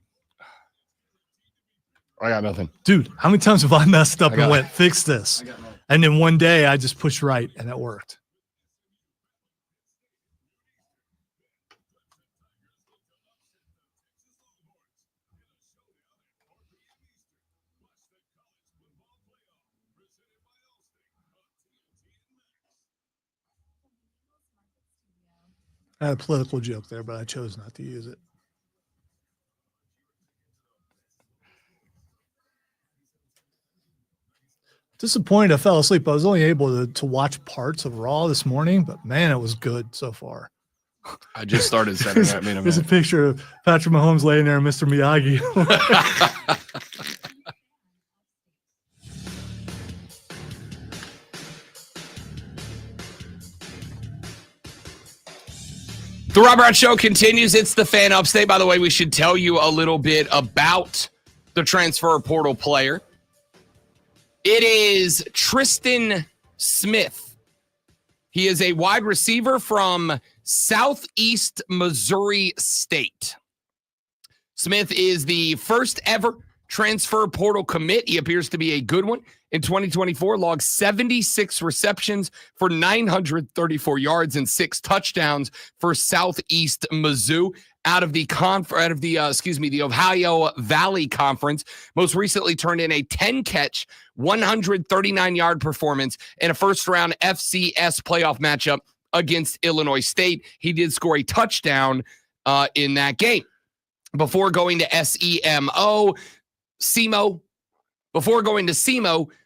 I got nothing. Dude, how many times have I messed up I got- and went, fix this? And then one day I just pushed right and it worked. I had a political joke there, but I chose not to use it. Disappointed I fell asleep. I was only able to watch parts of Raw this morning, but man, it was good so far. I just started sending that. There's a picture of Patrick Mahomes laying there and Mr. Miyagi. The Rob Brown Show continues. It's the Fan Upstate. By the way, we should tell you a little bit about the transfer portal player. It is Tristan Smith. He is a wide receiver from Southeast Missouri State. Smith is the first ever transfer portal commit. He appears to be a good one. In 2024, logged 76 receptions for 934 yards and 6 touchdowns for Southeast Mizzou out of the the Ohio Valley Conference. Most recently turned in a 10-catch, 139-yard performance in a first-round FCS playoff matchup against Illinois State. He did score a touchdown in that game. Before going to SEMO,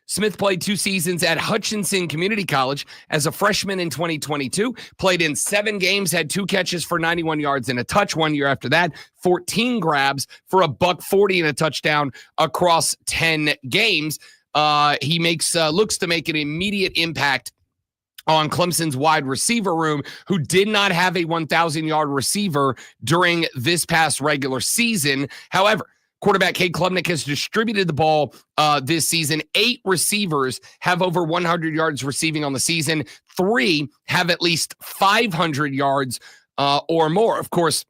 Smith played 2 seasons at Hutchinson Community College as a freshman in 2022, played in 7 games, had 2 catches for 91 yards and a touch. 1 year after that, 14 grabs for $140 and a touchdown across 10 games. He looks to make an immediate impact on Clemson's wide receiver room, who did not have a 1,000-yard receiver during this past regular season. However, quarterback Cade Klubnik has distributed the ball this season. 8 receivers have over 100 yards receiving on the season. 3 have at least 500 yards or more. Of course,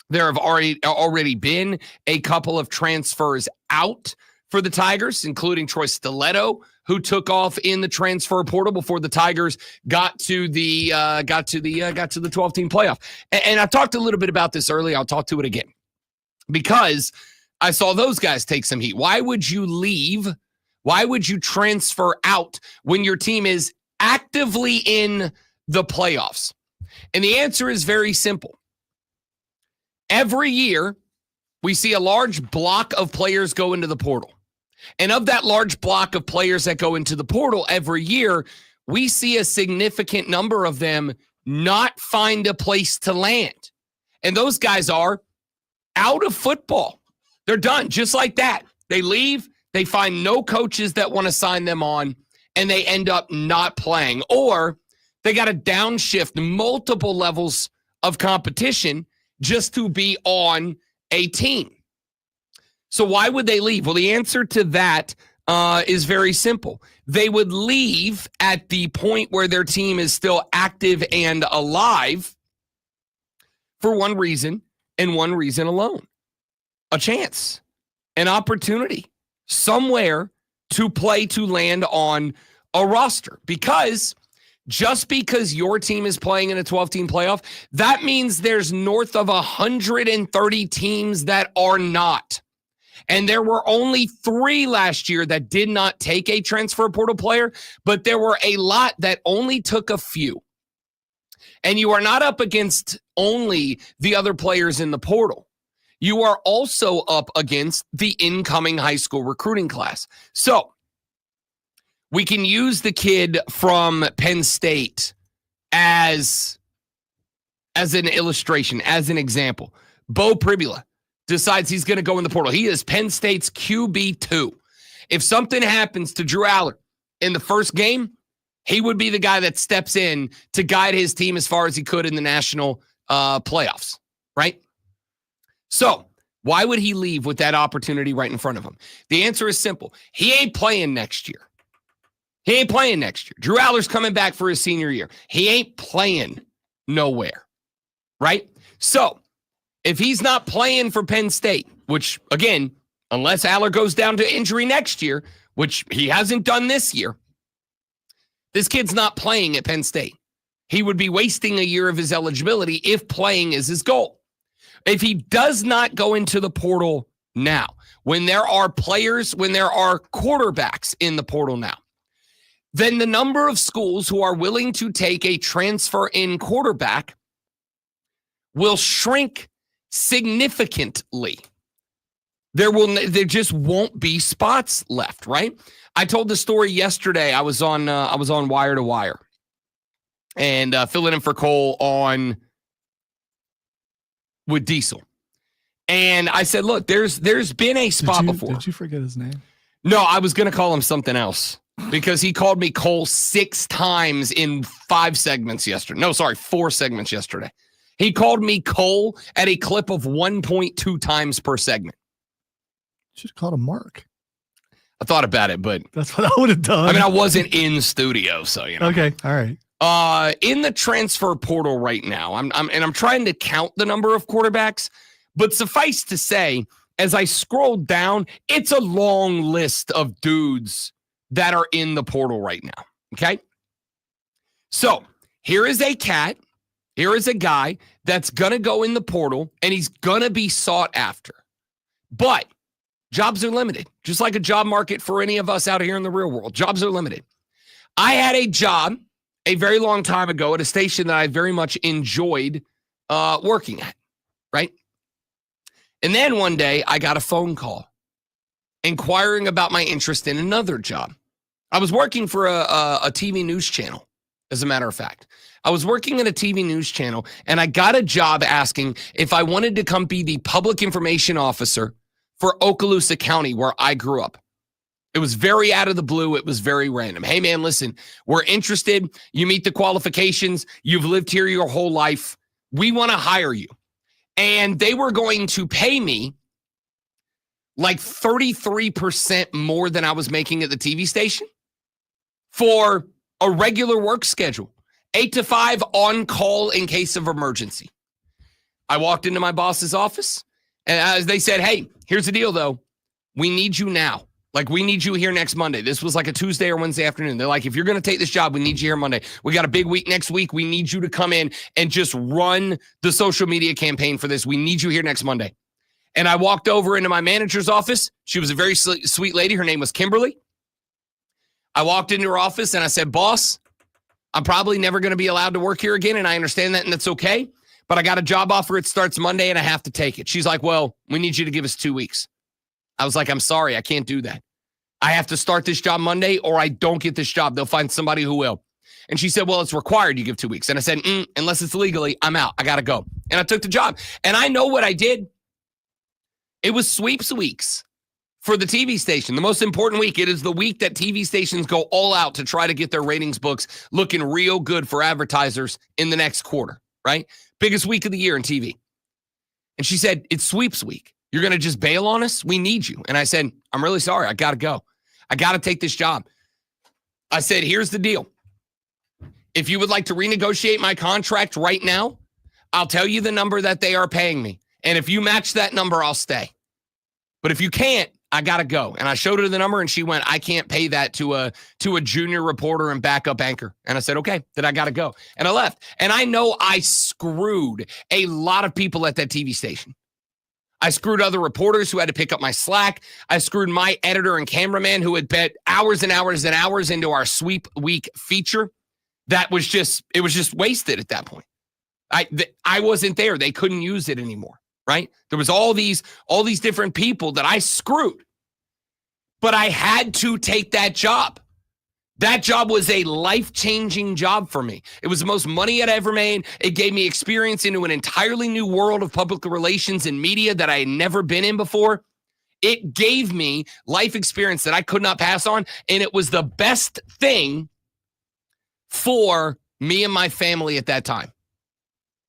there have already been a couple of transfers out for the Tigers, including Troy Stiletto, who took off in the transfer portal before the Tigers got to the 12-team playoff. And I talked a little bit about this earlier. I'll talk to it again because I saw those guys take some heat. Why would you leave? Why would you transfer out when your team is actively in the playoffs? And the answer is very simple. Every year, we see a large block of players go into the portal. And of that large block of players that go into the portal every year, we see a significant number of them not find a place to land. And those guys are out of football. They're done just like that. They leave, they find no coaches that want to sign them on, and they end up not playing. Or they got to downshift multiple levels of competition just to be on a team. So why would they leave? Well, the answer to that is very simple. They would leave at the point where their team is still active and alive for one reason and one reason alone. A chance, an opportunity, somewhere to play, to land on a roster. Because just because your team is playing in a 12-team playoff, that means there's north of 130 teams that are not. And there were only 3 last year that did not take a transfer portal player, but there were a lot that only took a few. And you are not up against only the other players in the portal. You are also up against the incoming high school recruiting class. So we can use the kid from Penn State as an illustration, as an example. Bo Pribula decides he's going to go in the portal. He is Penn State's QB2. If something happens to Drew Aller in the first game, he would be the guy that steps in to guide his team as far as he could in the national playoffs, right? So why would he leave with that opportunity right in front of him? The answer is simple. He ain't playing next year. He ain't playing next year. Drew Aller's coming back for his senior year. He ain't playing nowhere, right? So if he's not playing for Penn State, which, again, unless Aller goes down to injury next year, which he hasn't done this year, this kid's not playing at Penn State. He would be wasting a year of his eligibility if playing is his goal. If he does not go into the portal now, when there are players, when there are quarterbacks in the portal now, then the number of schools who are willing to take a transfer in quarterback will shrink significantly. There just won't be spots left, right? I told the story yesterday. I was on Wire to Wire and filling in for Cole with Diesel. And I said, look, there's been a spot before. Did you forget his name? No, I was going to call him something else because he called me Cole 6 times in 5 segments yesterday. No, sorry, 4 segments yesterday. He called me Cole at a clip of 1.2 times per segment. You should have called him Mark. I thought about it, but that's what I would have done. I mean, I wasn't in studio, so you know. Okay, all right. In the transfer portal right now, I'm trying to count the number of quarterbacks, but suffice to say, as I scrolled down, it's a long list of dudes that are in the portal right now. Okay. So here is a cat. Here is a guy that's going to go in the portal and he's going to be sought after. But jobs are limited, just like a job market for any of us out here in the real world. Jobs are limited. I had a job a very long time ago at a station that I very much enjoyed working at, right? And then one day I got a phone call inquiring about my interest in another job. I was working for a TV news channel, as a matter of fact. I was working at a TV news channel, and I got a job asking if I wanted to come be the public information officer for Okaloosa County, where I grew up. It was very out of the blue. It was very random. Hey, man, listen, we're interested. You meet the qualifications. You've lived here your whole life. We want to hire you. And they were going to pay me like 33% more than I was making at the TV station for a regular work schedule, 8 to 5 on call in case of emergency. I walked into my boss's office and as they said, hey, here's the deal though. We need you now. Like, we need you here next Monday. This was like a Tuesday or Wednesday afternoon. They're like, if you're going to take this job, we need you here Monday. We got a big week next week. We need you to come in and just run the social media campaign for this. We need you here next Monday. And I walked over into my manager's office. She was a very sweet lady. Her name was Kimberly. I walked into her office and I said, boss, I'm probably never going to be allowed to work here again. And I understand that, and that's okay. But I got a job offer. It starts Monday and I have to take it. She's like, well, we need you to give us 2 weeks. I was like, I'm sorry, I can't do that. I have to start this job Monday or I don't get this job. They'll find somebody who will. And she said, well, it's required you give 2 weeks. And I said, unless it's legally, I'm out. I got to go. And I took the job. And I know what I did. It was sweeps weeks for the TV station. The most important week. It is the week that TV stations go all out to try to get their ratings books looking real good for advertisers in the next quarter, right? Biggest week of the year in TV. And she said, it's sweeps week. You're going to just bail on us? We need you. And I said, I'm really sorry. I got to go. I got to take this job. I said, here's the deal. If you would like to renegotiate my contract right now, I'll tell you the number that they are paying me. And if you match that number, I'll stay. But if you can't, I got to go. And I showed her the number and she went, I can't pay that to a junior reporter and backup anchor. And I said, okay, then I got to go. And I left. And I know I screwed a lot of people at that TV station. I screwed other reporters who had to pick up my slack. I screwed my editor and cameraman who had bet hours and hours and hours into our sweep week feature. It was just wasted at that point. I wasn't there. They couldn't use it anymore, right? There was all these different people that I screwed. But I had to take that job. That job was a life-changing job for me. It was the most money I'd ever made. It gave me experience into an entirely new world of public relations and media that I had never been in before. It gave me life experience that I could not pass on, and it was the best thing for me and my family at that time.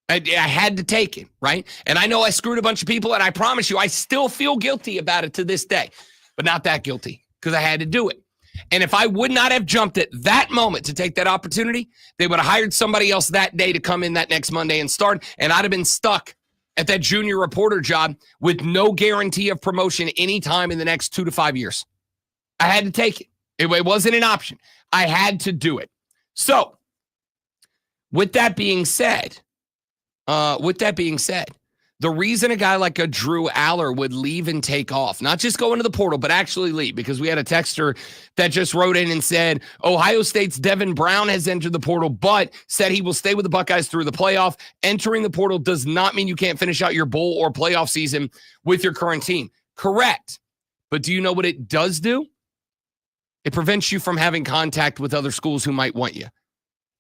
I had to take it, right? And I know I screwed a bunch of people, and I promise you, I still feel guilty about it to this day, but not that guilty because I had to do it. And if I would not have jumped at that moment to take that opportunity, they would have hired somebody else that day to come in that next Monday and start, and I'd have been stuck at that junior reporter job with no guarantee of promotion anytime in the next 2 to 5 years. I had to take it. It wasn't an option. I had to do it. So, with that being said, the reason a guy like a Drew Aller would leave and take off, not just go into the portal, but actually leave, because we had a texter that just wrote in and said, Ohio State's Devin Brown has entered the portal, but said he will stay with the Buckeyes through the playoff. Entering the portal does not mean you can't finish out your bowl or playoff season with your current team. Correct. But do you know what it does do? It prevents you from having contact with other schools who might want you.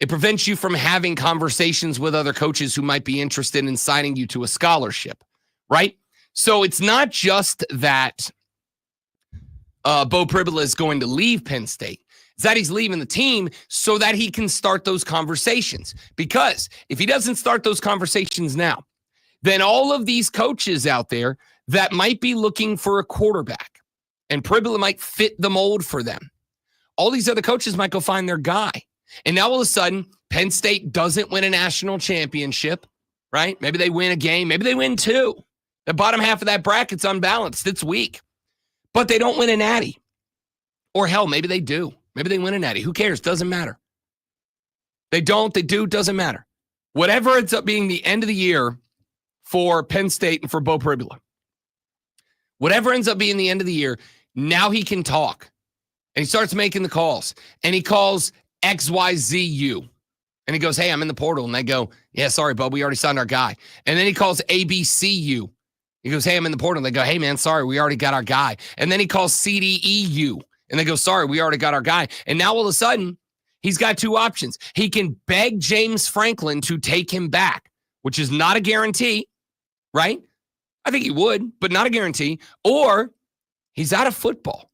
It prevents you from having conversations with other coaches who might be interested in signing you to a scholarship, right? So it's not just that Beau Pribula is going to leave Penn State. It's that he's leaving the team so that he can start those conversations. Because if he doesn't start those conversations now, then all of these coaches out there that might be looking for a quarterback, and Pribula might fit the mold for them, all these other coaches might go find their guy. And now all of a sudden, Penn State doesn't win a national championship, right? Maybe they win a game. Maybe they win 2. The bottom half of that bracket's unbalanced. It's weak. But they don't win a natty. Or hell, maybe they do. Maybe they win a natty. Who cares? Doesn't matter. They don't, they do, doesn't matter. Whatever ends up being the end of the year for Penn State and for Beau Pribula, whatever ends up being the end of the year, now he can talk. And he starts making the calls. And he calls XYZU. And he goes, hey, I'm in the portal. And they go, yeah, sorry, bub, we already signed our guy. And then he calls ABCU. He goes, hey, I'm in the portal. And they go, hey, man, sorry, we already got our guy. And then he calls CDEU. And they go, sorry, we already got our guy. And now all of a sudden, he's got two options. He can beg James Franklin to take him back, which is not a guarantee, right? I think he would, but not a guarantee. Or he's out of football,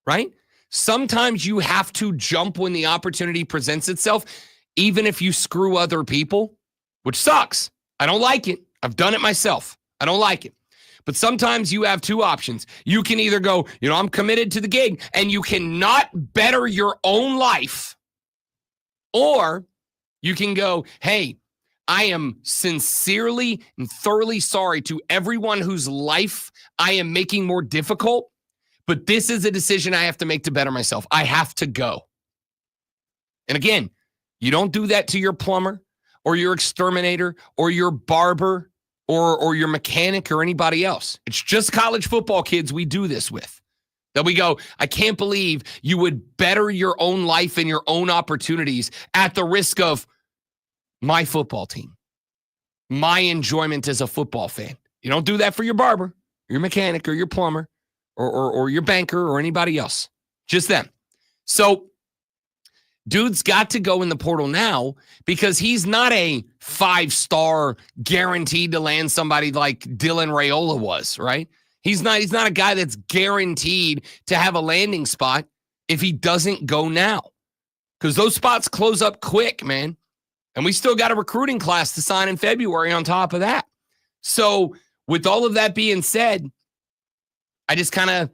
right? Sometimes you have to jump when the opportunity presents itself, even if you screw other people, which sucks. I don't like it. I've done it myself. I don't like it. But sometimes you have two options. You can either go, I'm committed to the gig, and you cannot better your own life. Or you can go, hey, I am sincerely and thoroughly sorry to everyone whose life I am making more difficult, but this is a decision I have to make to better myself. I have to go. And again, you don't do that to your plumber or your exterminator or your barber or your mechanic or anybody else. It's just college football kids we do this with. That we go, I can't believe you would better your own life and your own opportunities at the risk of my football team, my enjoyment as a football fan. You don't do that for your barber, your mechanic, or your plumber, or your banker, or anybody else. Just them. So dude's got to go in the portal now because he's not a 5-star guaranteed to land somebody like Dylan Raiola was, right? He's not a guy that's guaranteed to have a landing spot if he doesn't go now. Because those spots close up quick, man. And we still got a recruiting class to sign in February on top of that. So with all of that being said, I kind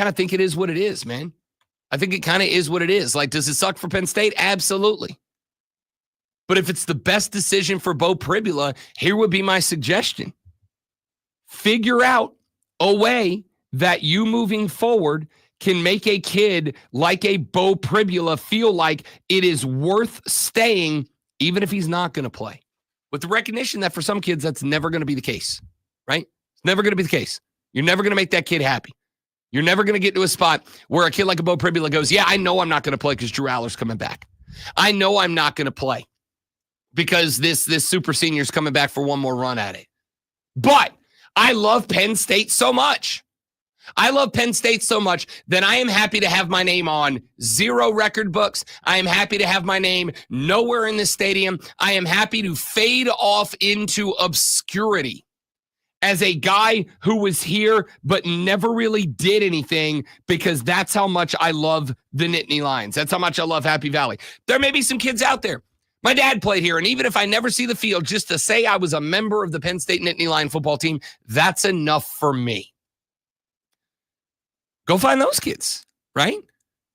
of think it is what it is, man. I think it kind of is what it is. Like, does it suck for Penn State? Absolutely. But if it's the best decision for Beau Pribula, here would be my suggestion. Figure out a way that you moving forward can make a kid like a Beau Pribula feel like it is worth staying, even if he's not going to play. With the recognition that for some kids, that's never going to be the case, right? It's never going to be the case. You're never going to make that kid happy. You're never going to get to a spot where a kid like a Beau Pribula goes, yeah, I know I'm not going to play because Drew Aller's coming back. I know I'm not going to play because this super senior's coming back for one more run at it. But I love Penn State so much. I love Penn State so much that I am happy to have my name on 0 record books. I am happy to have my name nowhere in the stadium. I am happy to fade off into obscurity as a guy who was here but never really did anything, because that's how much I love the Nittany Lions. That's how much I love Happy Valley. There may be some kids out there. My dad played here, and even if I never see the field, just to say I was a member of the Penn State Nittany Lion football team, that's enough for me. Go find those kids, right?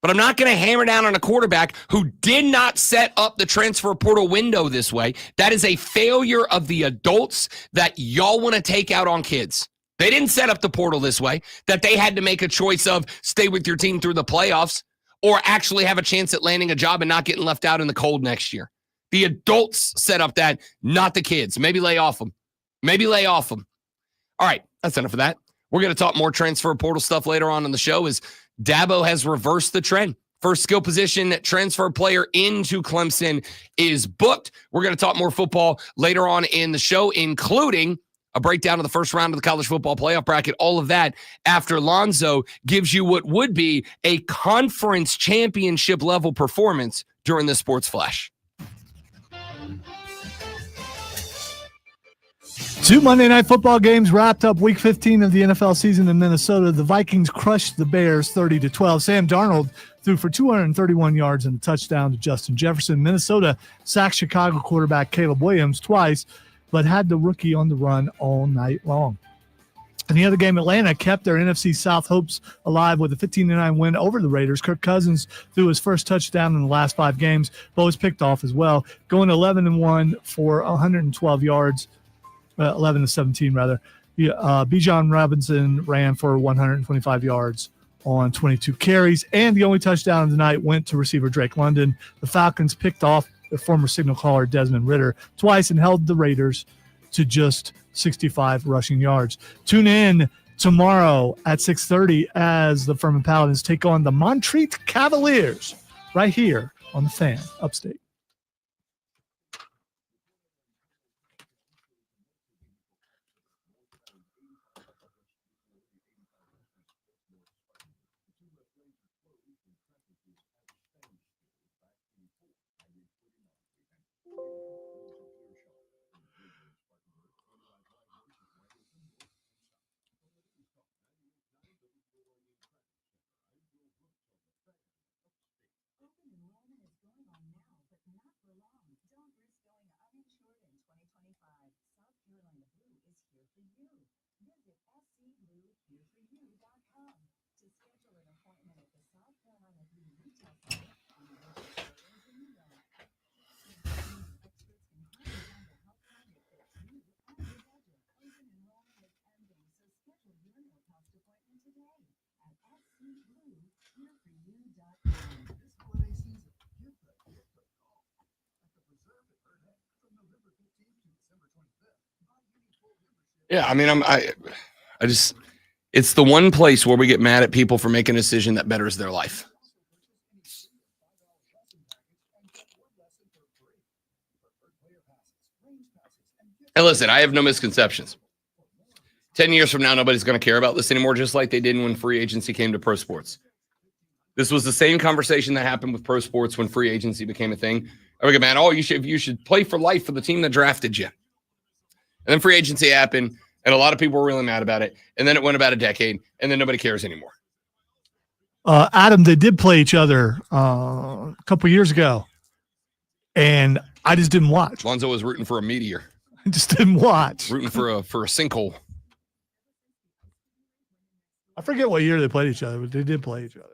But I'm not going to hammer down on a quarterback who did not set up the transfer portal window this way. That is a failure of the adults that y'all want to take out on kids. They didn't set up the portal this way, that they had to make a choice of stay with your team through the playoffs or actually have a chance at landing a job and not getting left out in the cold next year. The adults set up that, not the kids. Maybe lay off them. All right, that's enough of that. We're going to talk more transfer portal stuff later on in the show as Dabo has reversed the trend. First skill position transfer player into Clemson is booked. We're going to talk more football later on in the show, including a breakdown of the first round of the college football playoff bracket. All of that after Lonzo gives you what would be a conference championship level performance during the Sports Flash. 2 Monday Night Football games wrapped up Week 15 of the NFL season in Minnesota. The Vikings crushed the Bears 30-12. Sam Darnold threw for 231 yards and a touchdown to Justin Jefferson. Minnesota sacked Chicago quarterback Caleb Williams twice, but had the rookie on the run all night long. In the other game, Atlanta kept their NFC South hopes alive with a 15-9 win over the Raiders. Kirk Cousins threw his first touchdown in the last 5 games, but was picked off as well, going 11-1 for 112 yards. 11-17 rather, Bijan Robinson ran for 125 yards on 22 carries, and the only touchdown of the night went to receiver Drake London. The Falcons picked off their former signal caller Desmond Ridder twice and held the Raiders to just 65 rushing yards. Tune in tomorrow at 6:30 as the Furman Paladins take on the Montreat Cavaliers right here on the Fan Upstate. Yeah, I mean, it's the one place where we get mad at people for making a decision that betters their life. And listen, I have no misconceptions. 10 years from now, nobody's going to care about this anymore, just like they didn't when free agency came to pro sports. This was the same conversation that happened with pro sports when free agency became a thing. I would go, man, you should play for life for the team that drafted you. And then free agency happened, and a lot of people were really mad about it. And then it went about a decade, and then nobody cares anymore. Adam, they did play each other a couple years ago, and I just didn't watch. Lonzo was rooting for a meteor. I just didn't watch. Rooting for a sinkhole. I forget what year they played each other, but they did play each other.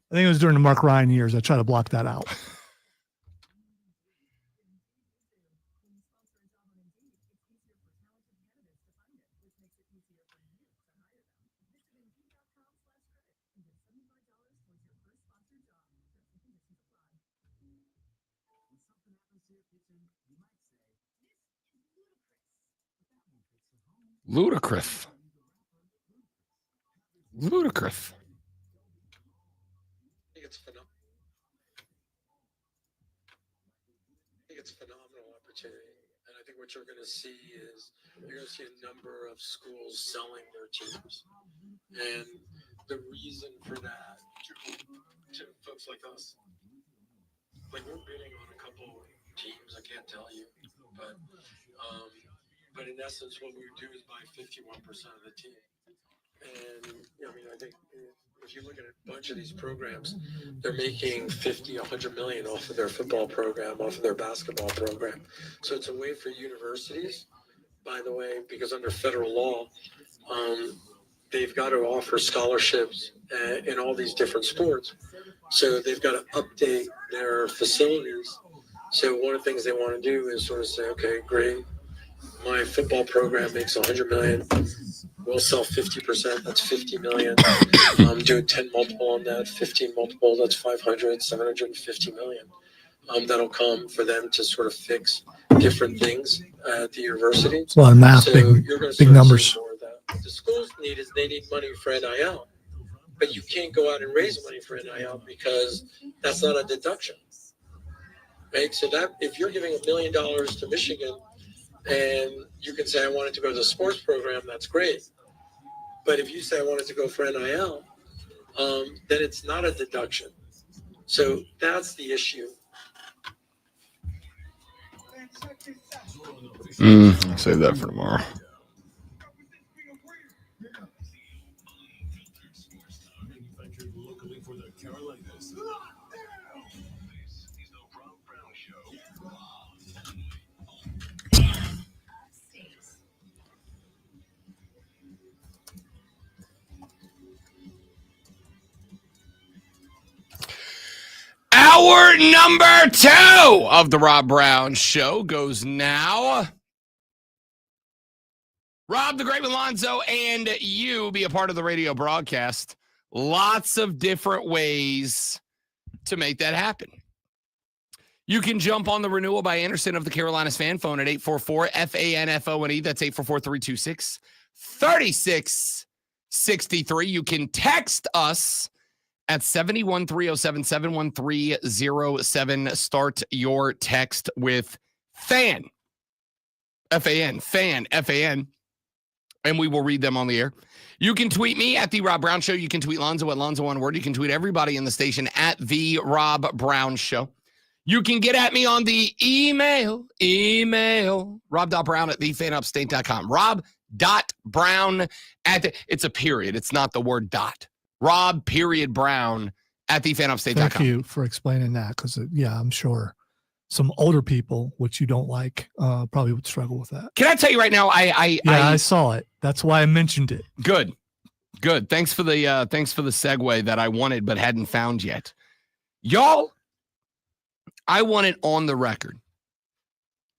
I think it was during the Mark Ryan years. I try to block that out. Ludicrous. Ludicrous. I think it's a phenomenal opportunity. And I think what you're going to see is you're going to see a number of schools selling their teams. And the reason for that, to folks like us, like we're bidding on a couple teams, I can't tell you, but in essence, what we would do is buy 51% of the team. And I mean, I think if you look at a bunch of these programs, they're making 50, 100 million off of their football program, off of their basketball program. So it's a way for universities, by the way, because under federal law, they've got to offer scholarships in all these different sports. So they've got to update their facilities. So one of the things they want to do is sort of say, okay, great. My football program makes 100 million. We'll sell 50%. That's 50 million. Do a 10 multiple on that, 15 multiple. That's 500, 750 million. That'll come for them to sort of fix different things at the university. It's a lot of math, So big you're going to big start numbers. seeing more of that. What the schools need is they need money for NIL, but you can't go out and raise money for NIL because that's not a deduction, right? So that if you're giving $1 million to Michigan, and you can say, I wanted to go to the sports program, that's great. But if you say I wanted to go for NIL, then it's not a deduction. So that's the issue. Save that for tomorrow. Manufactured locally for the Carolinas. Hour number 2 of the Rob Brown Show goes now. Rob the Great Alonzo and you be a part of the radio broadcast. Lots of different ways to make that happen. You can jump on the renewal by Anderson of the Carolinas fan phone at 844-FANFONE. That's 844-326-3663. You can text us at 71307, Start your text with FAN, F-A-N, FAN, F-A-N, and we will read them on the air. You can tweet me at The Rob Brown Show. You can tweet Lonzo at Lonzo one word. You can tweet everybody in the station at The Rob Brown Show. You can get at me on the email, rob.brown at thefanupstate.com. Rob.brown it's a period. It's not the word dot. Rob.brown at thefanupstate.com. Thank you for explaining that because, I'm sure some older people, which you don't like, probably would struggle with that. Can I tell you right now? I saw it. That's why I mentioned it. Good. Thanks for the segue that I wanted but hadn't found yet. Y'all, I want it on the record.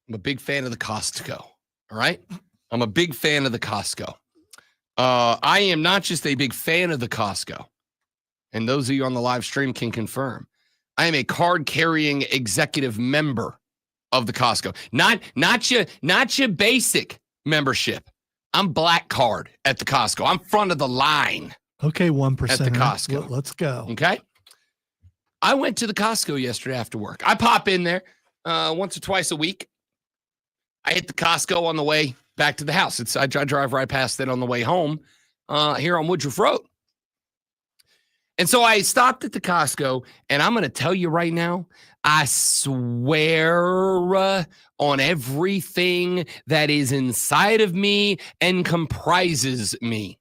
I'm a big fan of the Costco. All right? I'm a big fan of the Costco. I am not just a big fan of the Costco, and those of you on the live stream can confirm. I am a card-carrying executive member of the Costco. Not your basic membership. I'm black card at the Costco. I'm front of the line. Okay, 1%. At the Costco. Let's go. Okay. I went to the Costco yesterday after work. I pop in there once or twice a week. I hit the Costco on the way back to the house. I drive right past it on the way home here on Woodruff Road. And so I stopped at the Costco, and I'm going to tell you right now, I swear on everything that is inside of me and comprises me.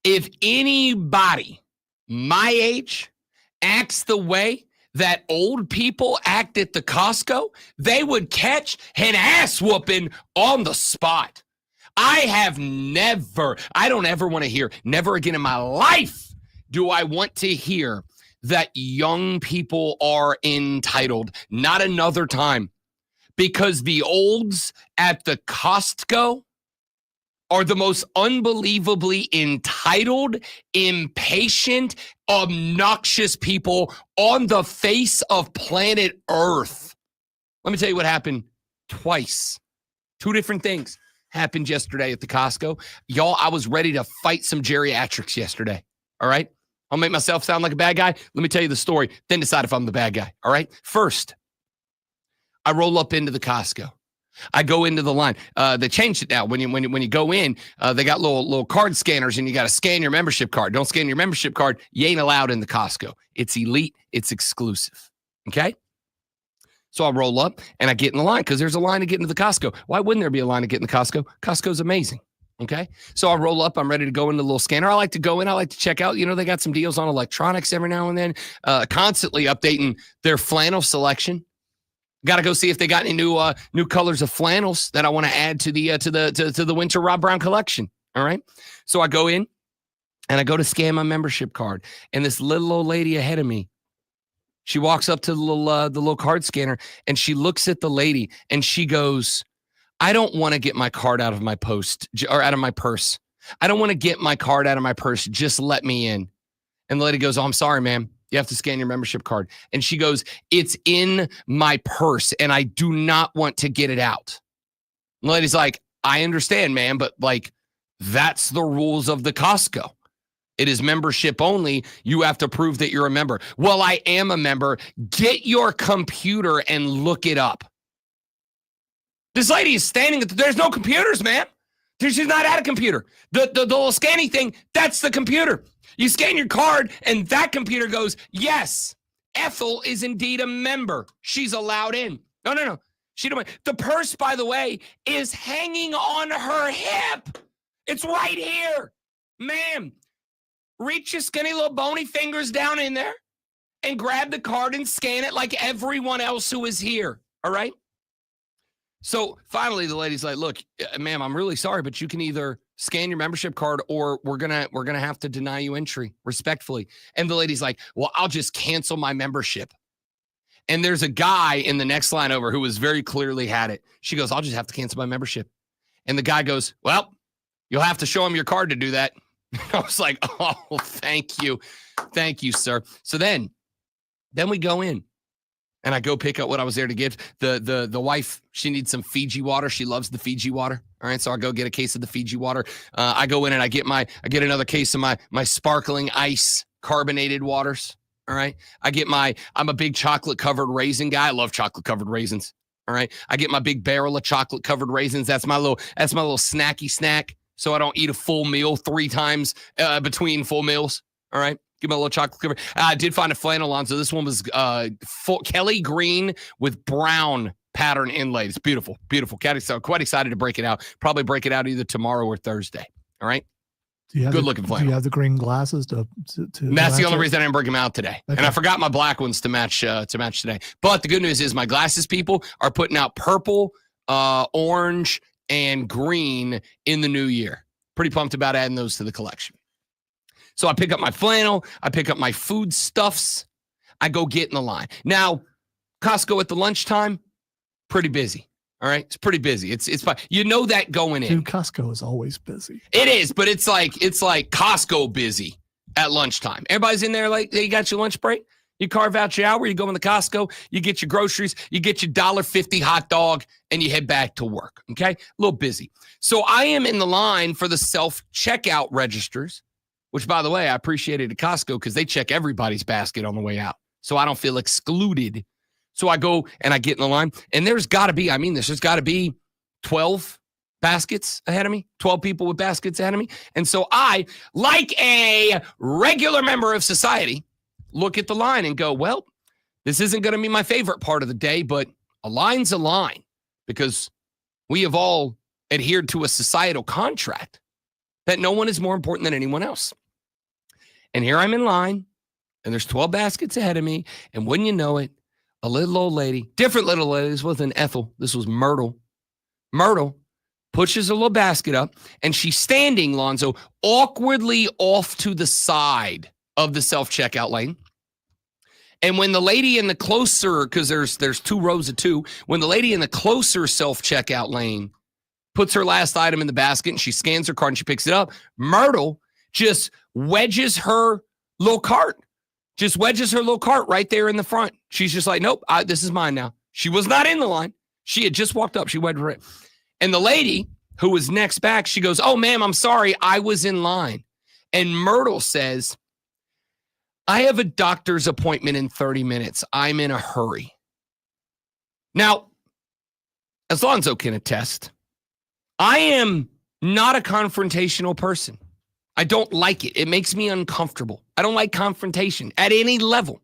If anybody my age acts the way that old people act at the Costco, they would catch an ass whooping on the spot. I don't ever want to hear, never again in my life do I want to hear that young people are entitled. Not another time. Because the olds at the Costco are the most unbelievably entitled, impatient, obnoxious people on the face of planet Earth. Let me tell you what happened twice. Two different things happened yesterday at the Costco. Y'all, I was ready to fight some geriatrics yesterday. All right? I'll make myself sound like a bad guy. Let me tell you the story, then decide if I'm the bad guy. All right? First, I roll up into the Costco. I go into the line. They changed it now. When you go in, they got little card scanners, and you got to scan your membership card. Don't scan your membership card. You ain't allowed in the Costco. It's elite. It's exclusive. Okay? So I roll up, and I get in the line because there's a line to get into the Costco. Why wouldn't there be a line to get in the Costco? Costco's amazing. Okay? So I roll up. I'm ready to go into the little scanner. I like to go in. I like to check out. You know, they got some deals on electronics every now and then, constantly updating their flannel selection. Got to go see if they got any new colors of flannels that I want to add to the winter Rob Brown collection. All right. So I go in and I go to scan my membership card, and this little old lady ahead of me, she walks up to the little card scanner, and she looks at the lady and she goes, "I don't want to get my card out of my out of my purse. I don't want to get my card out of my purse. Just let me in." And the lady goes, "Oh, I'm sorry, ma'am. You have to scan your membership card." And she goes, "It's in my purse, and I do not want to get it out." And the lady's like, "I understand, ma'am, but that's the rules of the Costco. It is membership only. You have to prove that you're a member." "Well, I am a member." "Get your computer and look it up." This lady is standing there's no computers, ma'am. She's not at a computer. The little scanning thing, that's the computer. You scan your card, and that computer goes, "Yes, Ethel is indeed a member. She's allowed in." No. She don't. The purse, by the way, is hanging on her hip. It's right here. Ma'am, reach your skinny little bony fingers down in there and grab the card and scan it like everyone else who is here. All right? So finally, the lady's like, "Look, ma'am, I'm really sorry, but you can either scan your membership card or we're gonna have to deny you entry respectfully." And the lady's like, "Well, I'll just cancel my membership." And there's a guy in the next line over who was very clearly had it. She goes, "I'll just have to cancel my membership." And the guy goes, well, you'll have to show him your card to do that. I was like, oh, thank you. Thank you, sir. So then we go in. And I go pick up what I was there to give. The wife, she needs some Fiji water. She loves the Fiji water. All right, so I go get a case of the Fiji water. I go in and I get another case of my sparkling ice carbonated waters. All right, I'm a big chocolate covered raisin guy. I love chocolate covered raisins. All right, I get my big barrel of chocolate covered raisins. That's my little snacky snack. So I don't eat a full meal 3 times between full meals. All right. Give me a little chocolate cover. I did find a flannel on. So this one was Kelly green with brown pattern inlaid. It's beautiful, beautiful. So quite excited to break it out. Probably break it out either tomorrow or Thursday. All right. Good looking flannel. Do you have the green glasses to that's the only reason I didn't break them out today. Okay. And I forgot my black ones to match today. But the good news is my glasses people are putting out purple, orange, and green in the new year. Pretty pumped about adding those to the collection. So I pick up my flannel. I pick up my foodstuffs. I go get in the line. Now, Costco at the lunchtime, pretty busy. All right, it's pretty busy. It's fine. You know that going in. Dude, Costco is always busy. It is, but it's like Costco busy at lunchtime. Everybody's in there like, hey, you got your lunch break. You carve out your hour. You go in the Costco. You get your groceries. You get your $1.50 hot dog, and you head back to work. Okay, a little busy. So I am in the line for the self-checkout registers. Which, by the way, I appreciated at Costco because they check everybody's basket on the way out. So I don't feel excluded. So I go and I get in the line. And there's got to be 12 baskets ahead of me, 12 people with baskets ahead of me. And so I, like a regular member of society, look at the line and go, well, this isn't going to be my favorite part of the day, but a line's a line because we have all adhered to a societal contract that no one is more important than anyone else. And here I'm in line, and there's 12 baskets ahead of me, and wouldn't you know it, a little old lady, different little lady, this wasn't Ethel, this was Myrtle. Myrtle pushes a little basket up, and she's standing, Lonzo, awkwardly off to the side of the self-checkout lane. And when the lady in the closer, because there's 2 rows of 2, when the lady in the closer self-checkout lane puts her last item in the basket and she scans her card and she picks it up, Myrtle just wedges her little cart right there in the front. She's just like, nope, this is mine now. She was not in the line. She had just walked up. She wedged her. And the lady who was next back, she goes, oh, ma'am, I'm sorry. I was in line. And Myrtle says, I have a doctor's appointment in 30 minutes. I'm in a hurry. Now, as Lonzo can attest, I am not a confrontational person. I don't like it. It makes me uncomfortable. I don't like confrontation at any level.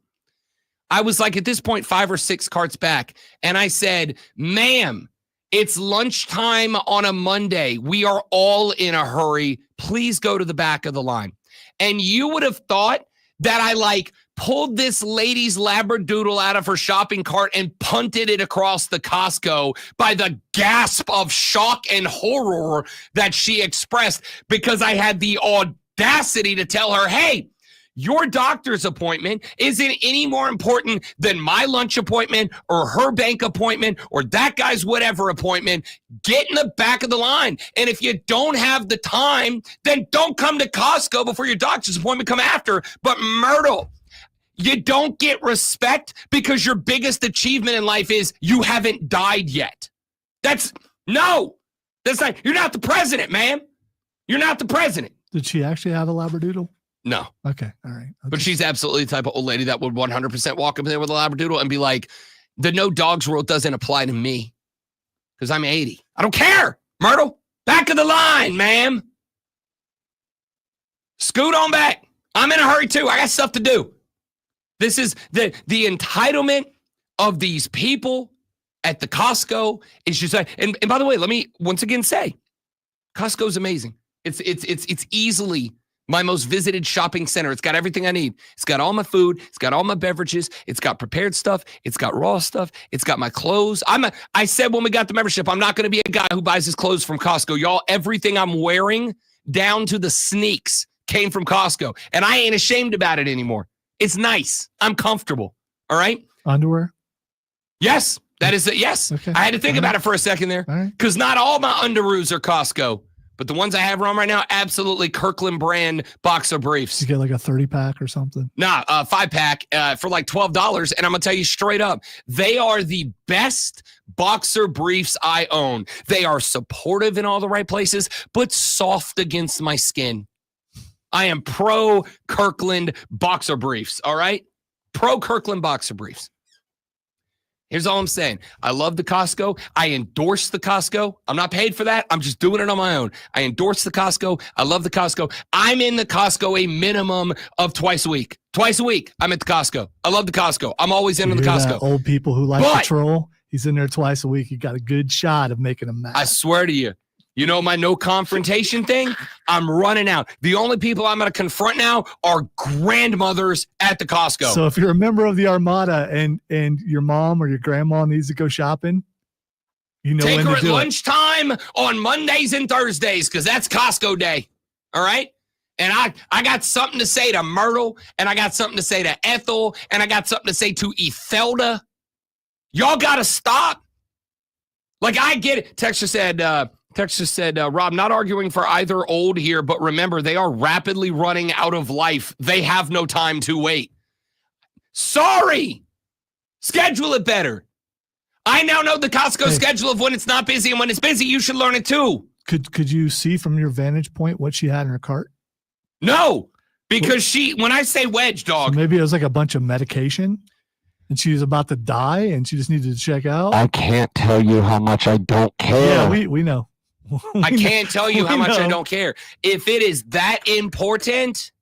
I was like at this point 5 or 6 carts back, and I said, ma'am, it's lunchtime on a Monday. We are all in a hurry. Please go to the back of the line. And you would have thought that I pulled this lady's Labradoodle out of her shopping cart and punted it across the Costco by the gasp of shock and horror that she expressed because I had the audacity to tell her, hey, your doctor's appointment isn't any more important than my lunch appointment or her bank appointment or that guy's whatever appointment. Get in the back of the line. And if you don't have the time, then don't come to Costco before your doctor's appointment. Come after. But Myrtle, you don't get respect because your biggest achievement in life is you haven't died yet. That's not, you're not the president, man. You're not the president. Did she actually have a Labradoodle? No. Okay. All right. But she's absolutely the type of old lady that would 100% walk up there with a Labradoodle and be like, the no dogs rule doesn't apply to me because I'm 80. I don't care. Myrtle, back of the line, ma'am. Scoot on back. I'm in a hurry too. I got stuff to do. This is the entitlement of these people at the Costco. Is just and by the way, let me once again say, Costco's amazing. It's easily my most visited shopping center. It's got everything I need. It's got all my food. It's got all my beverages. It's got prepared stuff. It's got raw stuff. It's got my clothes. I said when we got the membership, I'm not going to be a guy who buys his clothes from Costco. Y'all, everything I'm wearing down to the sneaks came from Costco. And I ain't ashamed about it anymore. It's nice. I'm comfortable. All right? Underwear? Yes. That is it. Yes. Okay. I had to think All about right. it for a second there All right. because not all my underoos are Costco, but the ones I have on right now, absolutely Kirkland brand boxer briefs. You get like a 30-pack or something. Nah, 5-pack for like $12. And I'm going to tell you straight up, they are the best boxer briefs I own. They are supportive in all the right places, but soft against my skin. I am pro Kirkland boxer briefs, all right? Pro Kirkland boxer briefs. Here's all I'm saying. I love the Costco. I endorse the Costco. I'm not paid for that. I'm just doing it on my own. I endorse the Costco. I love the Costco. I'm in the Costco a minimum of twice a week. Twice a week, I'm at the Costco. I love the Costco. I'm always into the You hear that? Costco. Old people who like But- to troll. He's in there twice a week. You got a good shot of making them mad. I swear to you. You know my no confrontation thing? I'm running out. The only people I'm going to confront now are grandmothers at the Costco. So if you're a member of the Armada and your mom or your grandma needs to go shopping, you know Take when her to at do it. lunchtime on Mondays and Thursdays because that's Costco day. All right? And I got something to say to Myrtle, and I got something to say to Ethel, and I got something to say to Ethelda. Y'all got to stop. Like, I get it. Texture said, Rob, not arguing for either old here, but remember, they are rapidly running out of life. They have no time to wait. Sorry. Schedule it better. I now know the Costco Hey. schedule of when it's not busy, and when it's busy, you should learn it too. Could you see from your vantage point what she had in her cart? No, because when I say wedge, So dog, maybe it was like a bunch of medication and she was about to die and she just needed to check out. I can't tell you how much I don't care. Yeah, we know. I can't tell you how We much I know. don't care. If it is that important,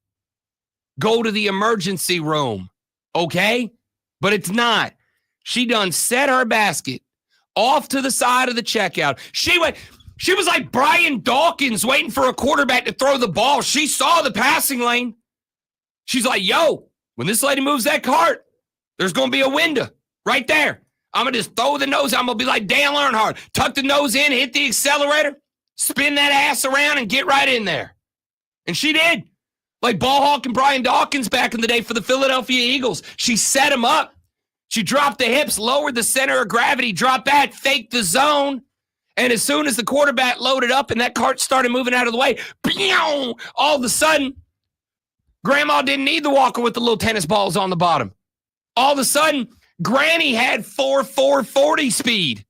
go to the emergency room, okay? But it's not. She done set her basket off to the side of the checkout. She was like Brian Dawkins waiting for a quarterback to throw the ball. She saw the passing lane. She's like, yo, when this lady moves that cart, there's going to be a window right there. I'm going to just throw the nose. I'm going to be like Dale Earnhardt. Tuck the nose in, hit the accelerator, spin that ass around, and get right in there. And she did. Like Ball Hawk and Brian Dawkins back in the day for the Philadelphia Eagles. She set him up. She dropped the hips, lowered the center of gravity, dropped back, faked the zone. And as soon as the quarterback loaded up and that cart started moving out of the way, all of a sudden, Grandma didn't need the walker with the little tennis balls on the bottom. All of a sudden, Granny had 4.40 speed.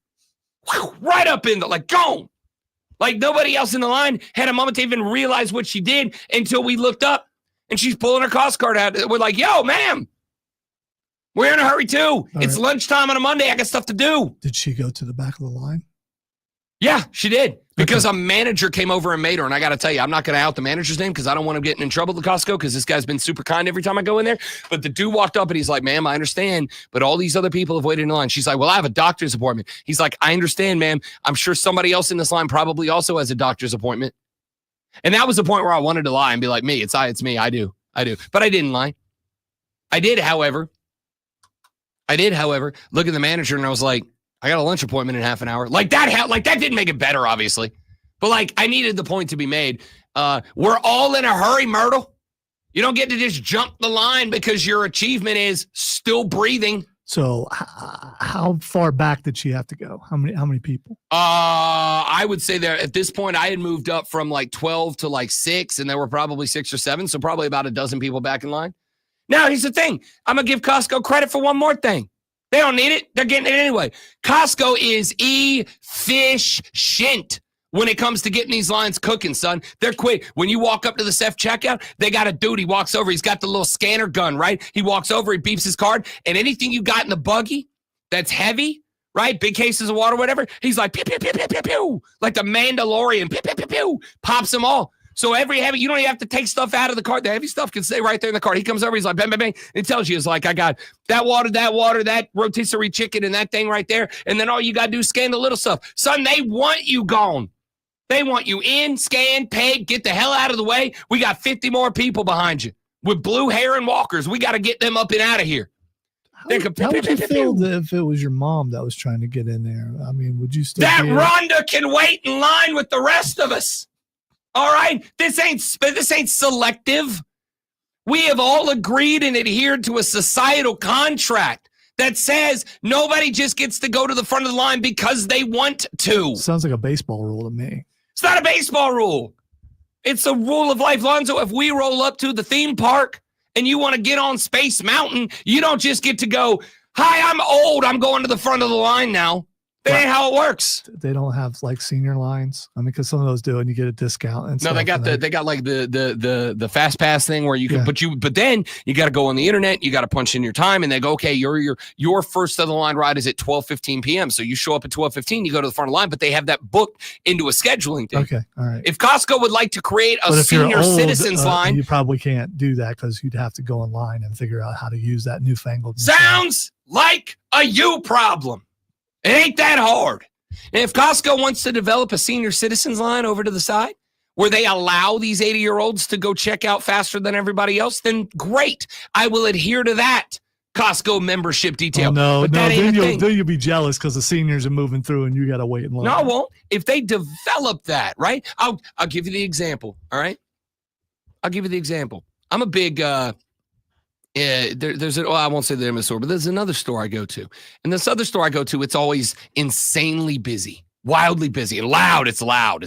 Right up in the, like, gone. Like nobody else in the line had a moment to even realize what she did until we looked up and she's pulling her cost card out. We're like, yo, ma'am, we're in a hurry too. It's right. lunchtime on a Monday. I got stuff to do. Did she go to the back of the line? Yeah, she did. Because a manager came over and made her. And I got to tell you, I'm not going to out the manager's name because I don't want him getting in trouble at Costco because this guy's been super kind every time I go in there. But the dude walked up and he's like, ma'am, I understand, but all these other people have waited in line. She's like, well, I have a doctor's appointment. He's like, I understand, ma'am. I'm sure somebody else in this line probably also has a doctor's appointment. And that was the point where I wanted to lie and be like, me, it's me. I do. But I didn't lie. I did, however, look at the manager and I was like, I got a lunch appointment in half an hour. Like that didn't make it better, obviously. But like I needed the point to be made. We're all in a hurry, Myrtle. You don't get to just jump the line because your achievement is still breathing. So how far back did she have to go? How many people? I would say there at this point I had moved up from like 12 to like 6, and there were probably 6 or 7, so probably about a dozen people back in line. Now here's the thing. I'm gonna give Costco credit for one more thing. They don't need it. They're getting it anyway. Costco is efficient when it comes to getting these lines cooking, son. They're quick. When you walk up to the self-checkout, they got a dude. He walks over. He's got the little scanner gun, right? He walks over. He beeps his card. And anything you got in the buggy that's heavy, right? Big cases of water, whatever. He's like, pew, pew, pew, pew, pew, pew. Like the Mandalorian. Pew, pew, pew, pew. Pops them all. So every heavy, you don't even have to take stuff out of the cart. The heavy stuff can stay right there in the cart. He comes over, he's like, bang, bang, bang. It tells you, it's like, I got that water, that rotisserie chicken, and that thing right there. And then all you got to do is scan the little stuff. Son, they want you gone. They want you in, scan, pay, get the hell out of the way. We got 50 more people behind you with blue hair and walkers. We got to get them up and out of here. How would you feel if it was your mom that was trying to get in there? I mean, would you still That be Rhonda can wait in line with the rest of us. All right? This ain't selective. We have all agreed and adhered to a societal contract that says nobody just gets to go to the front of the line because they want to. Sounds like a baseball rule to me. It's not a baseball rule. It's a rule of life, Lonzo. If we roll up to the theme park and you want to get on Space Mountain, you don't just get to go, hi, I'm old, I'm going to the front of the line now. That ain't how it works. They don't have like senior lines. I mean, because some of those do, and you get a discount. And no, they got like the fast pass thing where you can, but then you got to go on the internet. You got to punch in your time, and they go, okay, your first of the line ride is at 12:15 p.m. So you show up at 12:15, you go to the front of the line, but they have that booked into a scheduling thing. Okay, all right. If Costco would like to create a senior citizens line, you probably can't do that because you'd have to go online and figure out how to use that newfangled. Sounds like a you problem. It ain't that hard. And if Costco wants to develop a senior citizens line over to the side where they allow these 80-year-olds to go check out faster than everybody else, then great. I will adhere to that Costco membership detail. Oh, then you'll be jealous because the seniors are moving through and you got to wait in line. No, I won't. If they develop that, right? I'll give you the example, all right? I'll give you the example. I'm a big I won't say the name of the store, but there's another store I go to. And this other store I go to, it's always insanely busy, wildly busy, and loud. It's loud.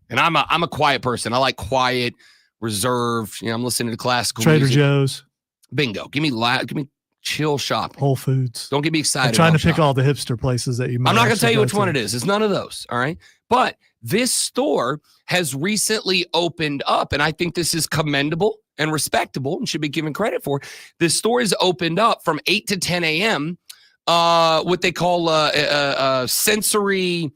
And I'm a quiet person. I like quiet, reserved. I'm listening to classical Trader music. Joe's. Bingo. Give me chill shopping. Whole Foods. Don't get me excited. I'm trying to pick all the hipster places that you might. I'm not going to tell you which one it is. It's none of those. All right. But this store has recently opened up, and I think this is commendable and respectable and should be given credit for. This store is opened up from 8 to 10 a.m. What they call sensory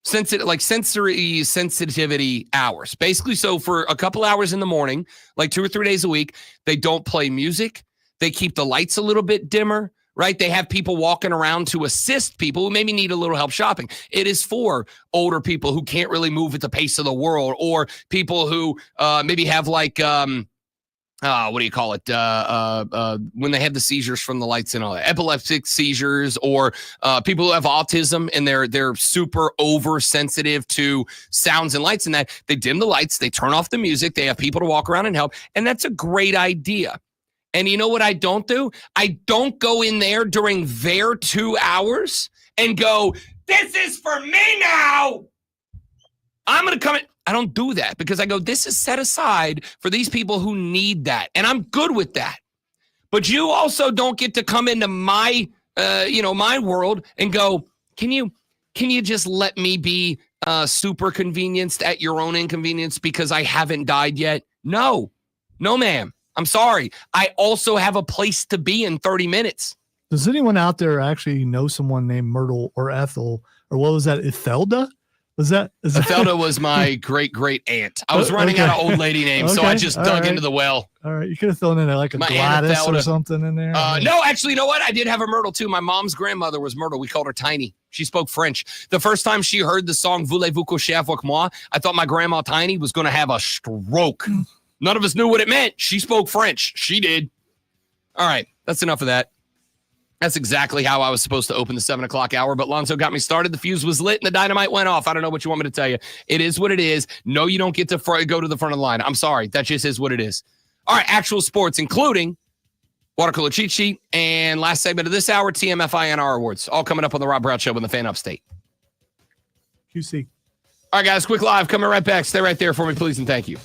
sensitivity hours. Basically, so for a couple hours in the morning, like 2 or 3 days a week, they don't play music. They keep the lights a little bit dimmer. Right? They have people walking around to assist people who maybe need a little help shopping. It is for older people who can't really move at the pace of the world, or people who maybe have like, what do you call it? When they have the seizures from the lights and all that, epileptic seizures, or people who have autism and they're super oversensitive to sounds and lights and that. They dim the lights, they turn off the music, they have people to walk around and help. And that's a great idea. And you know what I don't do? I don't go in there during their 2 hours and go, this is for me now. I'm going to come in. I don't do that because I go, this is set aside for these people who need that. And I'm good with that. But you also don't get to come into my, my world and go, can you just let me be super convenienced at your own inconvenience because I haven't died yet? No, ma'am. I'm sorry. I also have a place to be in 30 minutes. Does anyone out there actually know someone named Myrtle or Ethel, or what was that? Ethelda? Ethelda was my great aunt. I was running out of old lady names, so I just dug into the well. All right. You could have thrown in like a Gladys or something in there. No, actually, you know what? I did have a Myrtle too. My mom's grandmother was Myrtle. We called her Tiny. She spoke French. The first time she heard the song Voulez-vous coucher avec moi, I thought my grandma Tiny was going to have a stroke. None of us knew what it meant. She spoke French. She did. All right. That's enough of that. That's exactly how I was supposed to open the 7 o'clock hour, but Lonzo got me started. The fuse was lit and the dynamite went off. I don't know what you want me to tell you. It is what it is. No, you don't get to go to the front of the line. I'm sorry. That just is what it is. All right. Actual sports, including Water Cooler Cheat Sheet and last segment of this hour, TMFINR Awards. All coming up on the Rob Brown Show on the Fan Upstate. QC. All right, guys. Quick live. Coming right back. Stay right there for me, please, and thank you.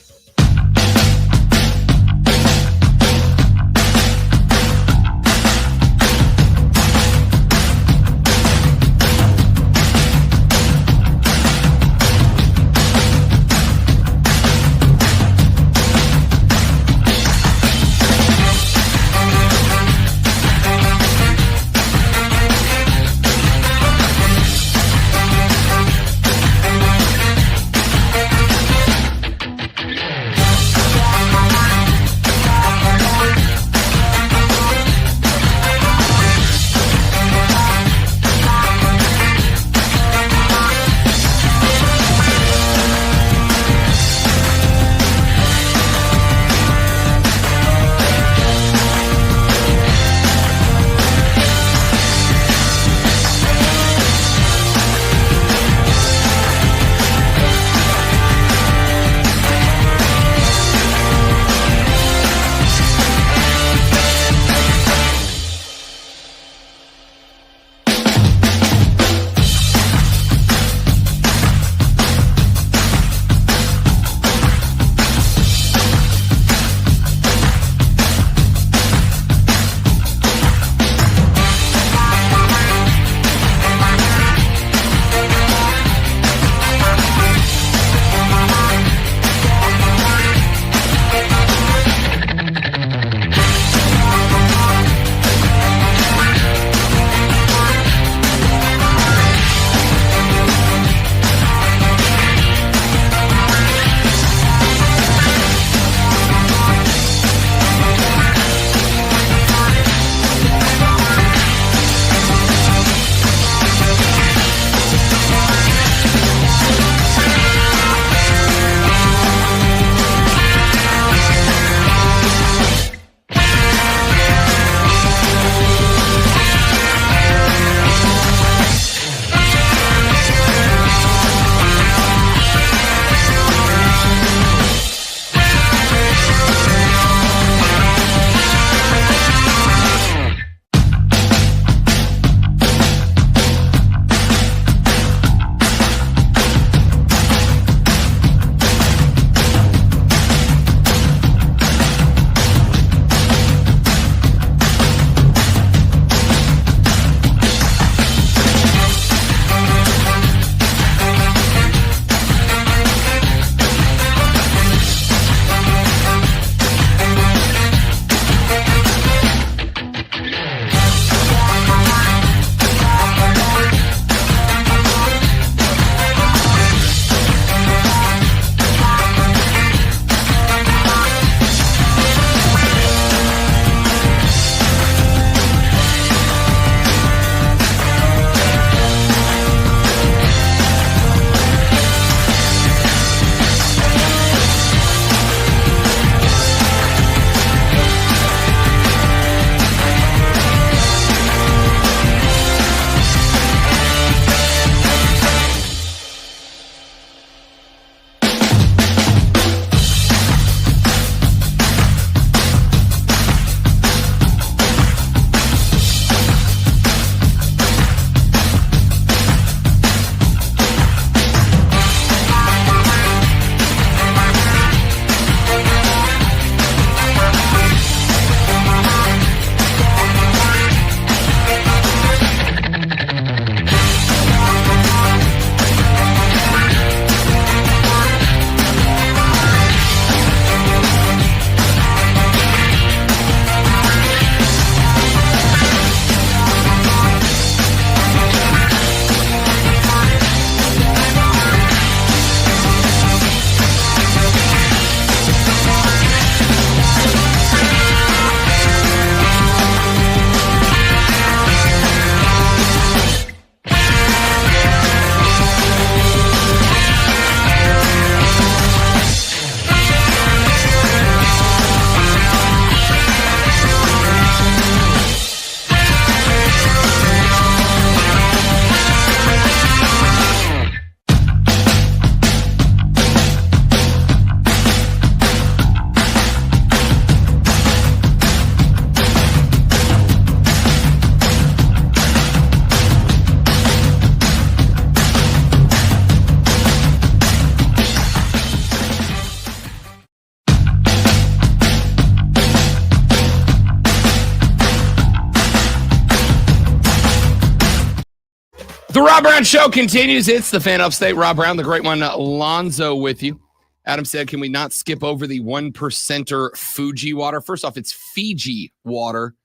The Rob Brown Show continues. It's the Fan Upstate. Rob Brown, the great one, Lonzo with you. Adam said, can we not skip over the 1%er Fuji water? First off, it's Fiji water,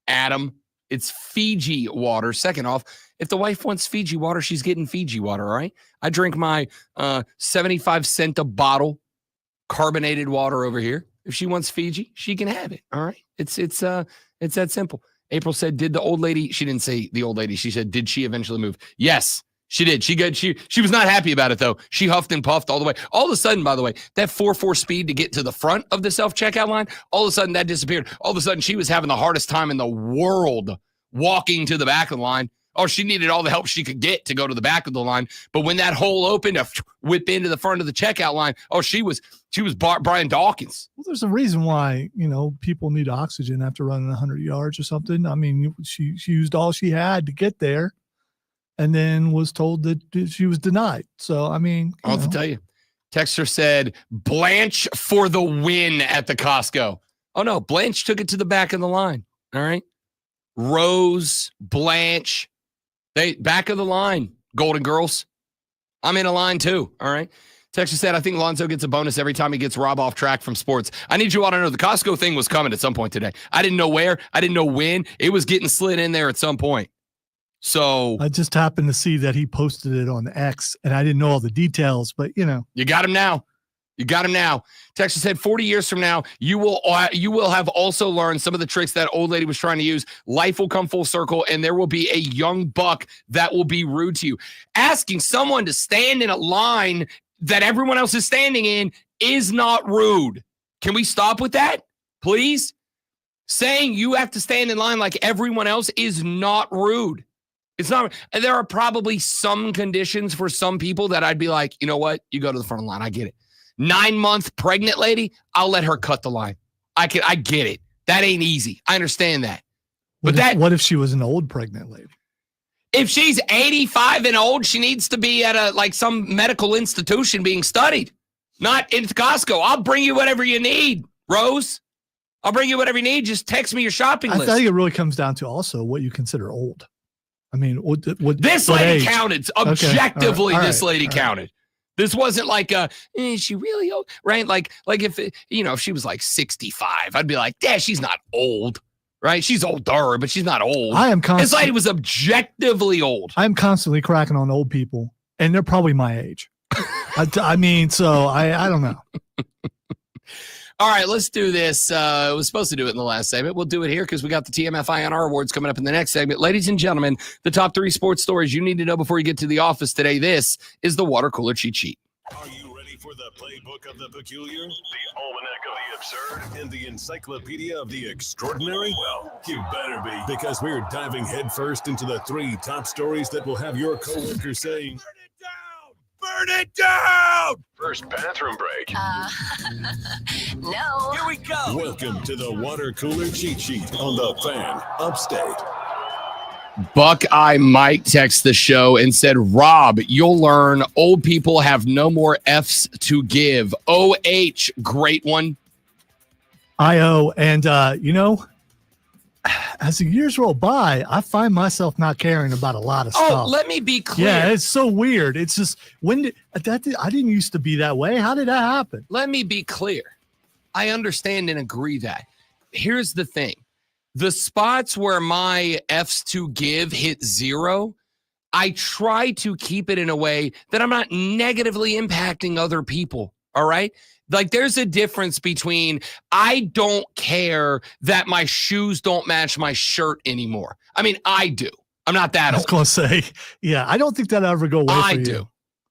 Adam. It's Fiji water. Second off, if the wife wants Fiji water, she's getting Fiji water, all right? I drink my 75 cent a bottle carbonated water over here. If she wants Fiji, she can have it, all right? It's that simple. April said, did the old lady, she didn't say the old lady, she said, did she eventually move? Yes, she did. She was not happy about it, though. She huffed and puffed all the way. All of a sudden, by the way, that 4.4 speed to get to the front of the self-checkout line, all of a sudden that disappeared. All of a sudden, she was having the hardest time in the world walking to the back of the line. Oh, she needed all the help she could get to go to the back of the line. But when that hole opened to whip into the front of the checkout line, oh, she was Brian Dawkins. Well, there's a reason why, people need oxygen after running 100 yards or something. I mean, she used all she had to get there and then was told that she was denied. So, I mean, I'll have to tell you. Texter said, Blanche for the win at the Costco. Oh, no, Blanche took it to the back of the line. All right. Rose, Blanche, they back of the line, Golden Girls. I'm in a line too. All right. Texas said, I think Lonzo gets a bonus every time he gets Rob off track from sports. I need you all to know the Costco thing was coming at some point today. I didn't know where. I didn't know when. It was getting slid in there at some point. So I just happened to see that he posted it on X, and I didn't know all the details, but you got him now. You got him now. Texas said 40 years from now, you will have also learned some of the tricks that old lady was trying to use. Life will come full circle, and there will be a young buck that will be rude to you. Asking someone to stand in a line that everyone else is standing in is not rude. Can we stop with that, please? Saying you have to stand in line like everyone else is not rude. It's not. There are probably some conditions for some people that I'd be like, you know what? You go to the front of the line. I get it. 9-month pregnant lady, I'll let her cut the line. I get it. That ain't easy. I understand that. But what if she was an old pregnant lady? If she's 85 and old, she needs to be at some medical institution being studied, not in Costco. I'll bring you whatever you need, Rose. I'll bring you whatever you need. Just text me your shopping list. I think it really comes down to also what you consider old. I mean, what this lady counted objectively. Okay. This lady counted. This wasn't like is she really old? Right? Like if if she was like 65, I'd be like, yeah, she's not old. Right? She's older, but she's not old. This lady was objectively old. I'm constantly cracking on old people, and they're probably my age. I mean, so I don't know. All right, let's do this. I was supposed to do it in the last segment. We'll do it here because we got the TMFINR awards coming up in the next segment. Ladies and gentlemen, the top 3 sports stories you need to know before you get to the office today. This is the water cooler cheat sheet. Are you ready for the playbook of the peculiar, the almanac of the absurd, and the encyclopedia of the extraordinary? Well, you better be, because we're diving headfirst into the 3 top stories that will have your coworkers saying, "Burn it down!" First bathroom break. No. Here we go. Welcome to the water cooler cheat sheet on the Fan Upstate. Buckeye Mike texted the show and said, Rob, you'll learn old people have no more F's to give. OH, great one. IO. And, as the years roll by, I find myself not caring about a lot of stuff. Oh, let me be clear. Yeah, it's so weird. It's just, I didn't used to be that way. How did that happen? Let me be clear. I understand and agree that. Here's the thing. The spots where my F's to give hit 0, I try to keep it in a way that I'm not negatively impacting other people. All right. Like there's a difference between I don't care that my shoes don't match my shirt anymore. I mean, I do. I'm not that old. I was going to say, yeah, I don't think that'll ever go away for you. I do.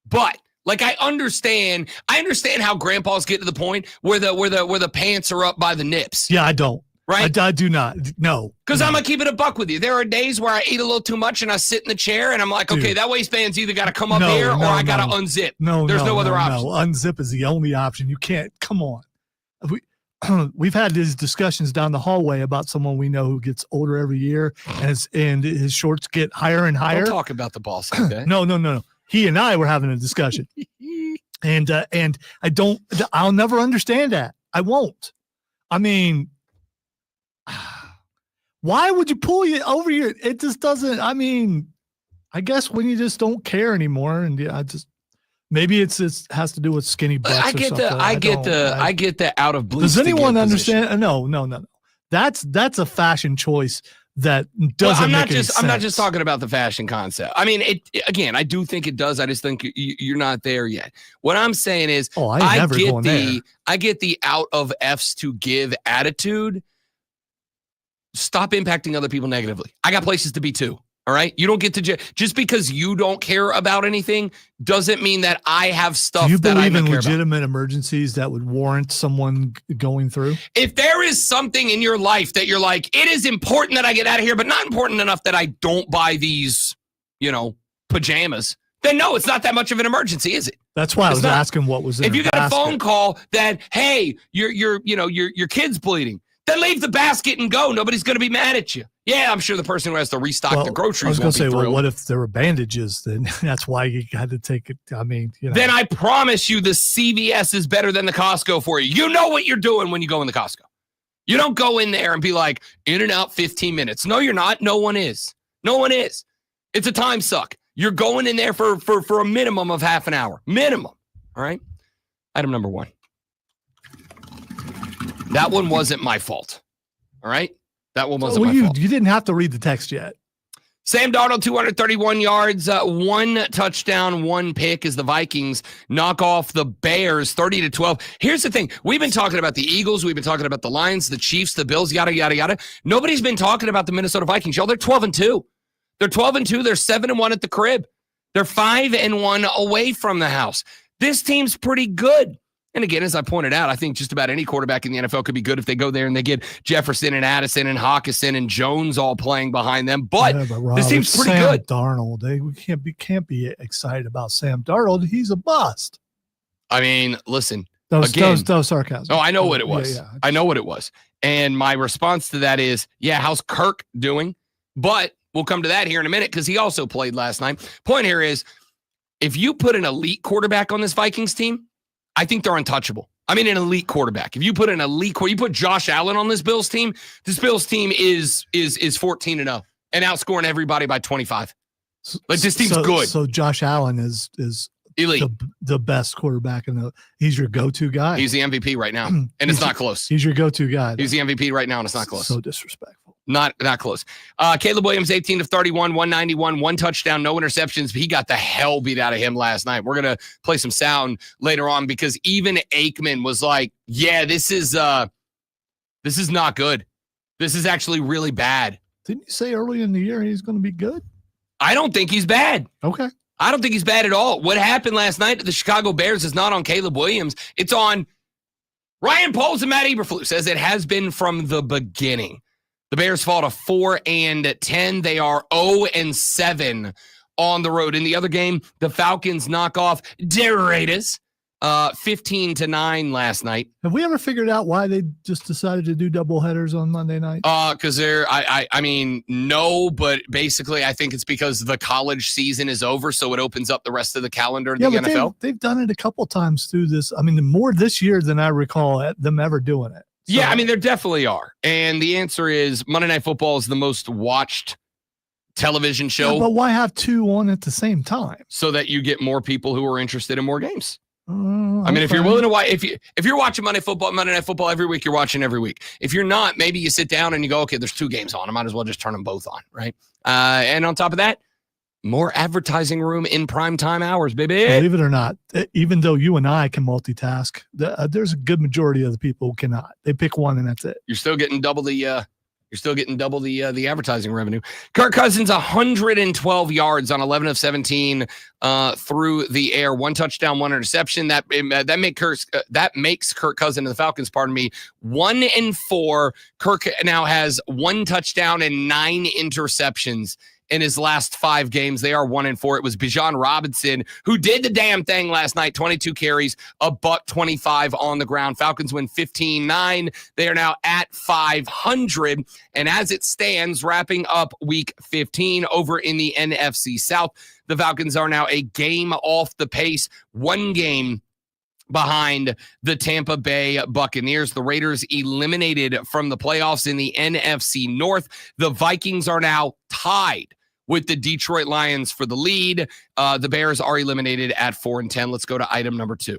But like I understand how grandpas get to the point where the pants are up by the nips. Yeah, I don't. Right? I do not. No. Because I'm going to keep it a buck with you. There are days where I eat a little too much and I sit in the chair and I'm like, okay, that waistband's either got to come up here or I got to unzip. There's no other option. No, unzip is the only option. You can't. Come on. We've had these discussions down the hallway about someone we know who gets older every year and his shorts get higher and higher. Don't talk about the boss like that. No. He and I were having a discussion. and I'll never understand that. I won't. I mean, why would you pull you over your? It just doesn't. I mean, I guess when you just don't care anymore, and maybe it has to do with skinny butts. I get the out of blue. Does anyone understand? No. That's a fashion choice that doesn't I'm not make any sense. I'm not just talking about the fashion concept. I mean, again, I do think it does. I just think you're not there yet. What I'm saying is, I get the out of F's to give attitude. Stop impacting other people negatively. I got places to be too. All right. You don't get to just because you don't care about anything doesn't mean that I have stuff. Do you that believe I in care legitimate about. emergencies that would warrant someone going through? If there is something in your life that you're like, it is important that I get out of here, but not important enough that I don't buy these, pajamas, then no, it's not that much of an emergency, is it? That's why I was asking what was in If you her get a basket. phone call that, hey, your kid's bleeding, then leave the basket and go. Nobody's going to be mad at you. Yeah, I'm sure the person who has to restock the groceries I was won't be say, thrilled. what if there were bandages? Then that's why you had to take it. I mean, Then I promise you the CVS is better than the Costco for you. You know what you're doing when you go in the Costco. You don't go in there and be like, in and out 15 minutes. No, you're not. No one is. No one is. It's a time suck. You're going in there for a minimum of half an hour. Minimum. All right? Item number 1. That one wasn't my fault. All right? That one wasn't my fault. You didn't have to read the text yet. Sam Darnold, 231 yards, 1 touchdown, 1 pick as the Vikings knock off the Bears 30-12. Here's the thing. We've been talking about the Eagles. We've been talking about the Lions, the Chiefs, the Bills, yada, yada, yada. Nobody's been talking about the Minnesota Vikings. Y'all, they're 12-2. They're 12-2. They're 7-1 at the crib. They're 5-1 away from the house. This team's pretty good. And again, as I pointed out, I think just about any quarterback in the NFL could be good if they go there and they get Jefferson and Addison and Hawkinson and Jones all playing behind them. But this team's pretty good. Darnold, we can't be excited about Sam Darnold. He's a bust. I mean, listen. That was sarcasm. Oh, I know what it was. Yeah. I know what it was. And my response to that is, how's Kirk doing? But we'll come to that here in a minute because he also played last night. Point here is, if you put an elite quarterback on this Vikings team, I think they're untouchable. I mean, an elite quarterback. If you put an elite you put Josh Allen on this Bills team is 14-0 and outscoring everybody by 25. Like, this team's good. So Josh Allen is elite, the best quarterback he's your go-to guy. He's the MVP right now, and it's not close. He's your go-to guy. He's the MVP right now, and it's not close. So disrespectful. Not close. Caleb Williams, 18-31, 191, 1 touchdown, no interceptions. He got the hell beat out of him last night. We're going to play some sound later on because even Aikman was like, this is not good. This is actually really bad. Didn't you say early in the year he's going to be good? I don't think he's bad. Okay. I don't think he's bad at all. What happened last night to the Chicago Bears is not on Caleb Williams. It's on Ryan Poles and Matt Eberflus, as it has been from the beginning. The Bears fall to 4-10. They are 0-7 on the road. In the other game, the Falcons knock off the Raiders 15-9 last night. Have we ever figured out why they just decided to do double headers on Monday night? Because I mean, no, but basically I think it's because the college season is over, so it opens up the rest of the calendar of the NFL. They've done it a couple times through this. I mean, more this year than I recall them ever doing it. So, yeah, I mean, there definitely are. And the answer is Monday Night Football is the most watched television show. Yeah, but why have 2 on at the same time? So that you get more people who are interested in more games. I mean, okay. if you're willing to watch, if you're watching Monday Night Football every week, you're watching every week. If you're not, maybe you sit down and you go, okay, there's 2 games on. I might as well just turn them both on, right? And on top of that, more advertising room in primetime hours, baby. Believe it or not, even though you and I can multitask, there's a good majority of the people who cannot. They pick one and that's it. You're still getting double the advertising revenue. Kirk Cousins, 112 yards on 11 of 17 through the air, 1 touchdown, 1 interception. That makes Kirk Cousins and the Falcons, 1-4. Kirk now has 1 touchdown and 9 interceptions in his last 5 games. They are 1-4. It was Bijan Robinson who did the damn thing last night. 22 carries, $125 on the ground. Falcons win 15-9. They are now at 500. And as it stands, wrapping up week 15 over in the NFC South, the Falcons are now a game off the pace, 1 game behind the Tampa Bay Buccaneers. The Raiders eliminated from the playoffs in the NFC North. The Vikings are now tied with the Detroit Lions for the lead. The Bears are eliminated at 4-10. Let's go to item number 2.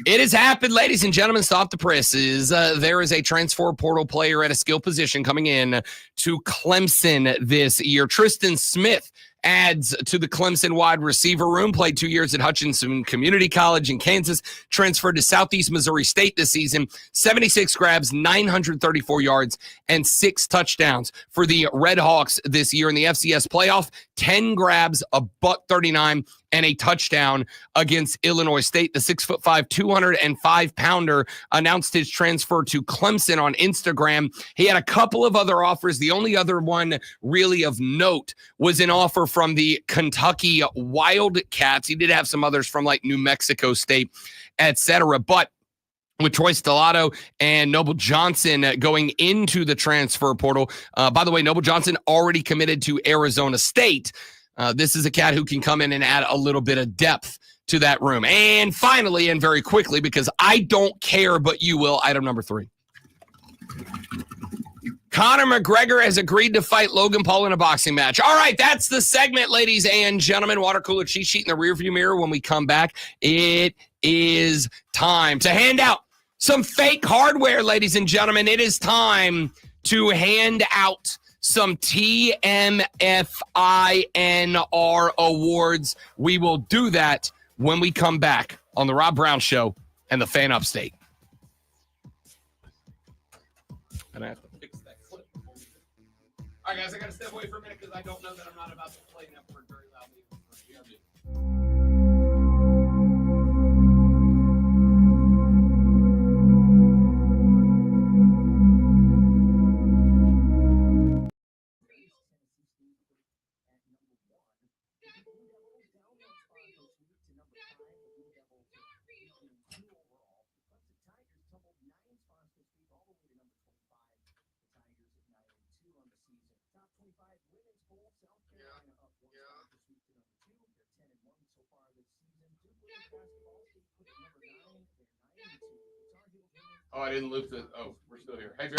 It has happened, ladies and gentlemen. Stop the presses. There is a transfer portal player at a skill position coming in to Clemson this year. Tristan Smith adds to the Clemson wide receiver room, played 2 years at Hutchinson Community College in Kansas, transferred to Southeast Missouri State this season, 76 grabs, 934 yards, and 6 touchdowns for the Red Hawks this year in the FCS playoff, 10 grabs, a $139, and a touchdown against Illinois State. The 6'5", 205-pounder announced his transfer to Clemson on Instagram. He had a couple of other offers. The only other one really of note was an offer from the Kentucky Wildcats. He did have some others from like New Mexico State, etc. But with Troy Stellato and Noble Johnson going into the transfer portal. By the way, Noble Johnson already committed to Arizona State. This is a cat who can come in and add a little bit of depth to that room. And finally, and very quickly, because I don't care, but you will, item number 3. Conor McGregor has agreed to fight Logan Paul in a boxing match. All right, that's the segment, ladies and gentlemen. Water cooler cheat sheet in the rearview mirror. When we come back, it is time to hand out some fake hardware, ladies and gentlemen. It is time to hand out some TMFINR awards. We will do that when we come back on the Rob Brown Show and the Fan Upstate. And I have to fix that clip. All right, guys, I got to step away for a minute because I don't know that I'm not about to play Network very loudly. Oh, I didn't loop the. Oh, we're still here. Hey,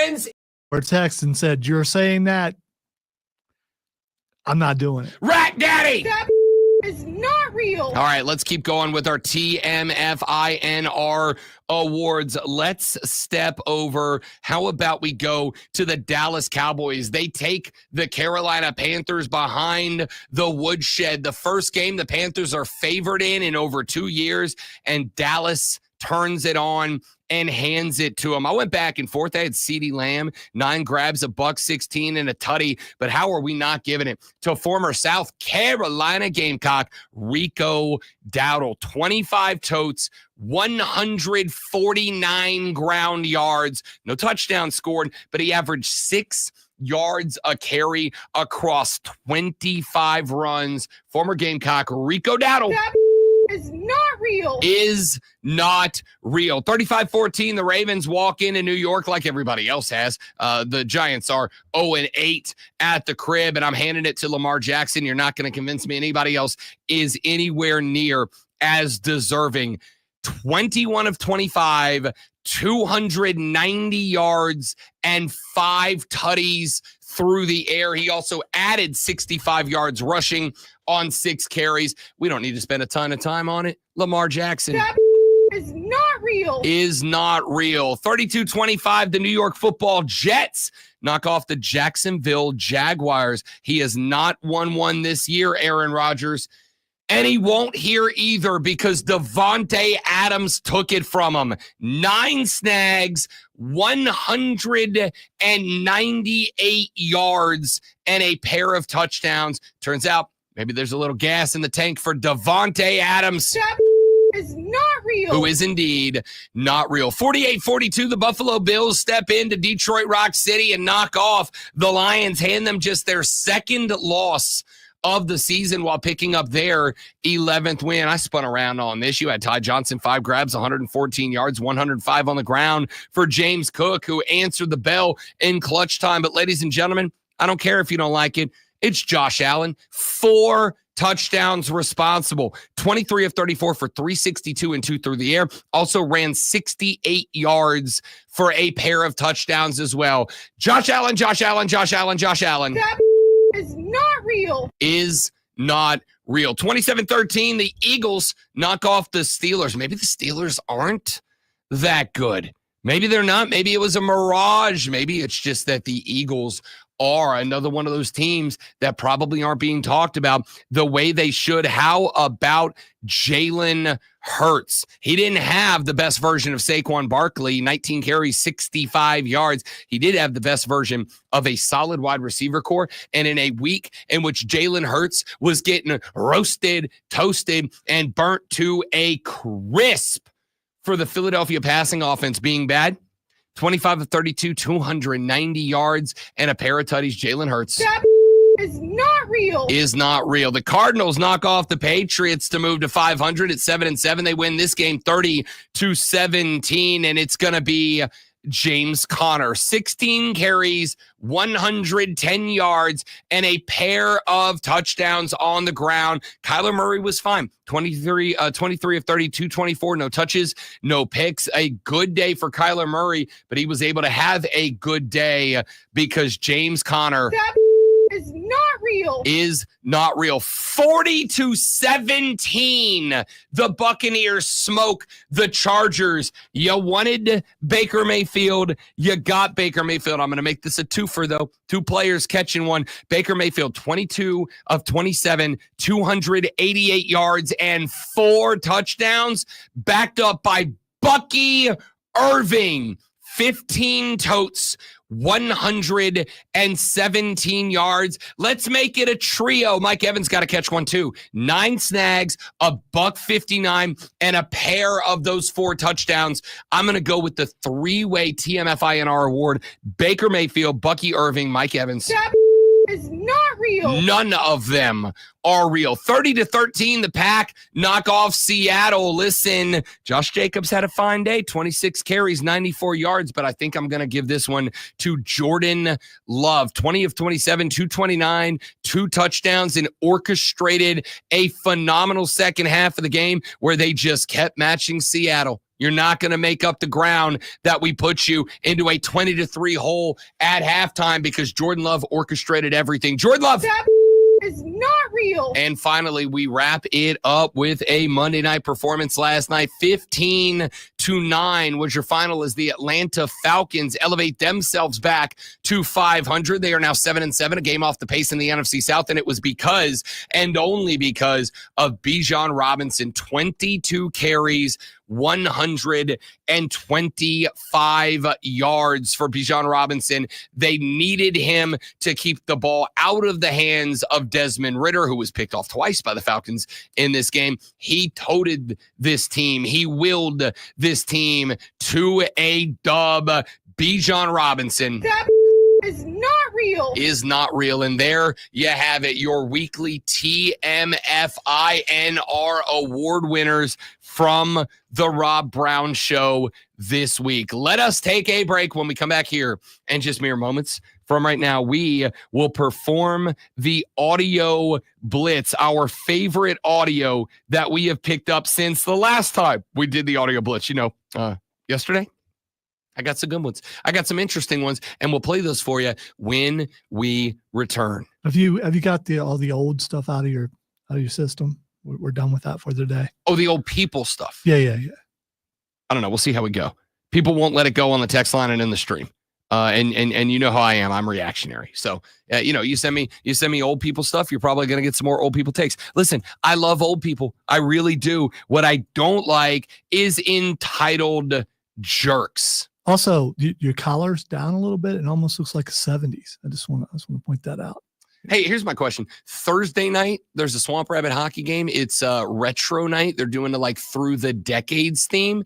Ravens. Or text and said, "You're saying that? I'm not doing it." Rat Daddy. That is not real. All right, let's keep going with our TMFINR awards. Let's step over. How about we go to the Dallas Cowboys? They take the Carolina Panthers behind the woodshed. The first game the Panthers are favored in over 2 years, and Dallas turns it on and hands it to him. I went back and forth. I had CeeDee Lamb, 9 grabs, $116 and a tutty. But how are we not giving it to former South Carolina Gamecock Rico Dowdle? 25 totes, 149 ground yards, no touchdown scored, but he averaged 6 yards a carry across 25 runs. Former Gamecock Rico Dowdle is not real. Is not real. 35-14, the Ravens walk into New York like everybody else has. The Giants are 0-8 at the crib, and I'm handing it to Lamar Jackson. You're not going to convince me anybody else is anywhere near as deserving. 21 of 25, 290 yards, and 5 tutties through the air. He also added 65 yards rushing on 6 carries. We don't need to spend a ton of time on it. Lamar Jackson that is not real. Is not real. 32-25, the New York Football Jets knock off the Jacksonville Jaguars. He has not won one this year, Aaron Rodgers. And he won't here either because Davante Adams took it from him. 9 snags, 198 yards, and a pair of touchdowns. Turns out maybe there's a little gas in the tank for Davante Adams. That is not real. Who is indeed not real. 48-42, the Buffalo Bills step into Detroit Rock City and knock off the Lions, hand them just their second loss of the season while picking up their 11th win. I spun around on this. You had Ty Johnson, 5 grabs, 114 yards, 105 on the ground for James Cook, who answered the bell in clutch time. But ladies and gentlemen, I don't care if you don't like it. It's Josh Allen. 4 touchdowns responsible. 23 of 34 for 362 and 2 through the air. Also ran 68 yards for a pair of touchdowns as well. Josh Allen, Josh Allen, Josh Allen, Josh Allen. That is not real. Is not real. 27-13, the Eagles knock off the Steelers. Maybe the Steelers aren't that good. Maybe they're not. Maybe it was a mirage. Maybe it's just that the Eagles are another one of those teams that probably aren't being talked about the way they should. How about Jalen Hurts? He didn't have the best version of Saquon Barkley, 19 carries, 65 yards. He did have the best version of a solid wide receiver core. And in a week in which Jalen Hurts was getting roasted, toasted, and burnt to a crisp for the Philadelphia passing offense being bad, 25 of 32, 290 yards, and a pair of tutties. Jalen Hurts that is not real. Is not real. The Cardinals knock off the Patriots to move to 500 at 7-7. They win this game 30-17, and it's going to be James Conner. 16 carries, 110 yards, and a pair of touchdowns on the ground. Kyler Murray was fine. 23 of 32, 24, no touches, no picks. A good day for Kyler Murray, but he was able to have a good day because James Conner that is not real. Is not real. 40-17. The Buccaneers smoke the Chargers. You wanted Baker Mayfield. You got Baker Mayfield. I'm going to make this a twofer, though. 2 players catching one. Baker Mayfield, 22 of 27, 288 yards, and 4 touchdowns, backed up by Bucky Irving. 15 totes, 117 yards. Let's make it a trio. Mike Evans got to catch one too. 9 snags, $159, and a pair of those 4 touchdowns. I'm going to go with the 3-way TMFINR award. Baker Mayfield, Bucky Irving, Mike Evans. That is not real. None of them are real. 30-13, the Pack knock off Seattle. Listen, Josh Jacobs had a fine day, 26 carries, 94 yards, but I think I'm going to give this one to Jordan Love. 20 of 27, 229, 2 touchdowns, and orchestrated a phenomenal second half of the game where they just kept matching Seattle. You're not going to make up the ground that we put you into a 20-3 hole at halftime because Jordan Love orchestrated everything. Jordan Love is not real. And finally, we wrap it up with a Monday night performance last night. 15-9 was your final as the Atlanta Falcons elevate themselves back to 500. They are now 7-7, a game off the pace in the NFC South, and it was because and only because of Bijan Robinson. 22 carries, 125 yards for Bijan Robinson. They needed him to keep the ball out of the hands of Desmond Ridder, who was picked off twice by the Falcons in this game. He toted this team. He willed this team to a dub. Bijan Robinson is not real. Is not real. And there you have it, your weekly TMFINR award winners from the Rob Brown Show this week. Let us take a break. When we come back here in just mere moments from right now, we will perform the audio blitz, our favorite audio that we have picked up since the last time we did the audio blitz. Yesterday, I got some good ones. I got some interesting ones, and we'll play those for you when we return. Have you got all the old stuff out of your system? We're done with that for the day. Oh, the old people stuff. Yeah. I don't know. We'll see how we go. People won't let it go on the text line and in the stream. And you know how I am. I'm reactionary. So, you send me old people stuff. You're probably going to get some more old people takes. Listen, I love old people. I really do. What I don't like is entitled jerks. Also, your collar's down a little bit. It almost looks like a 70s. I just want to point that out. Hey, here's my question. Thursday night, there's a Swamp Rabbit hockey game. It's retro night. They're doing the through the decades theme.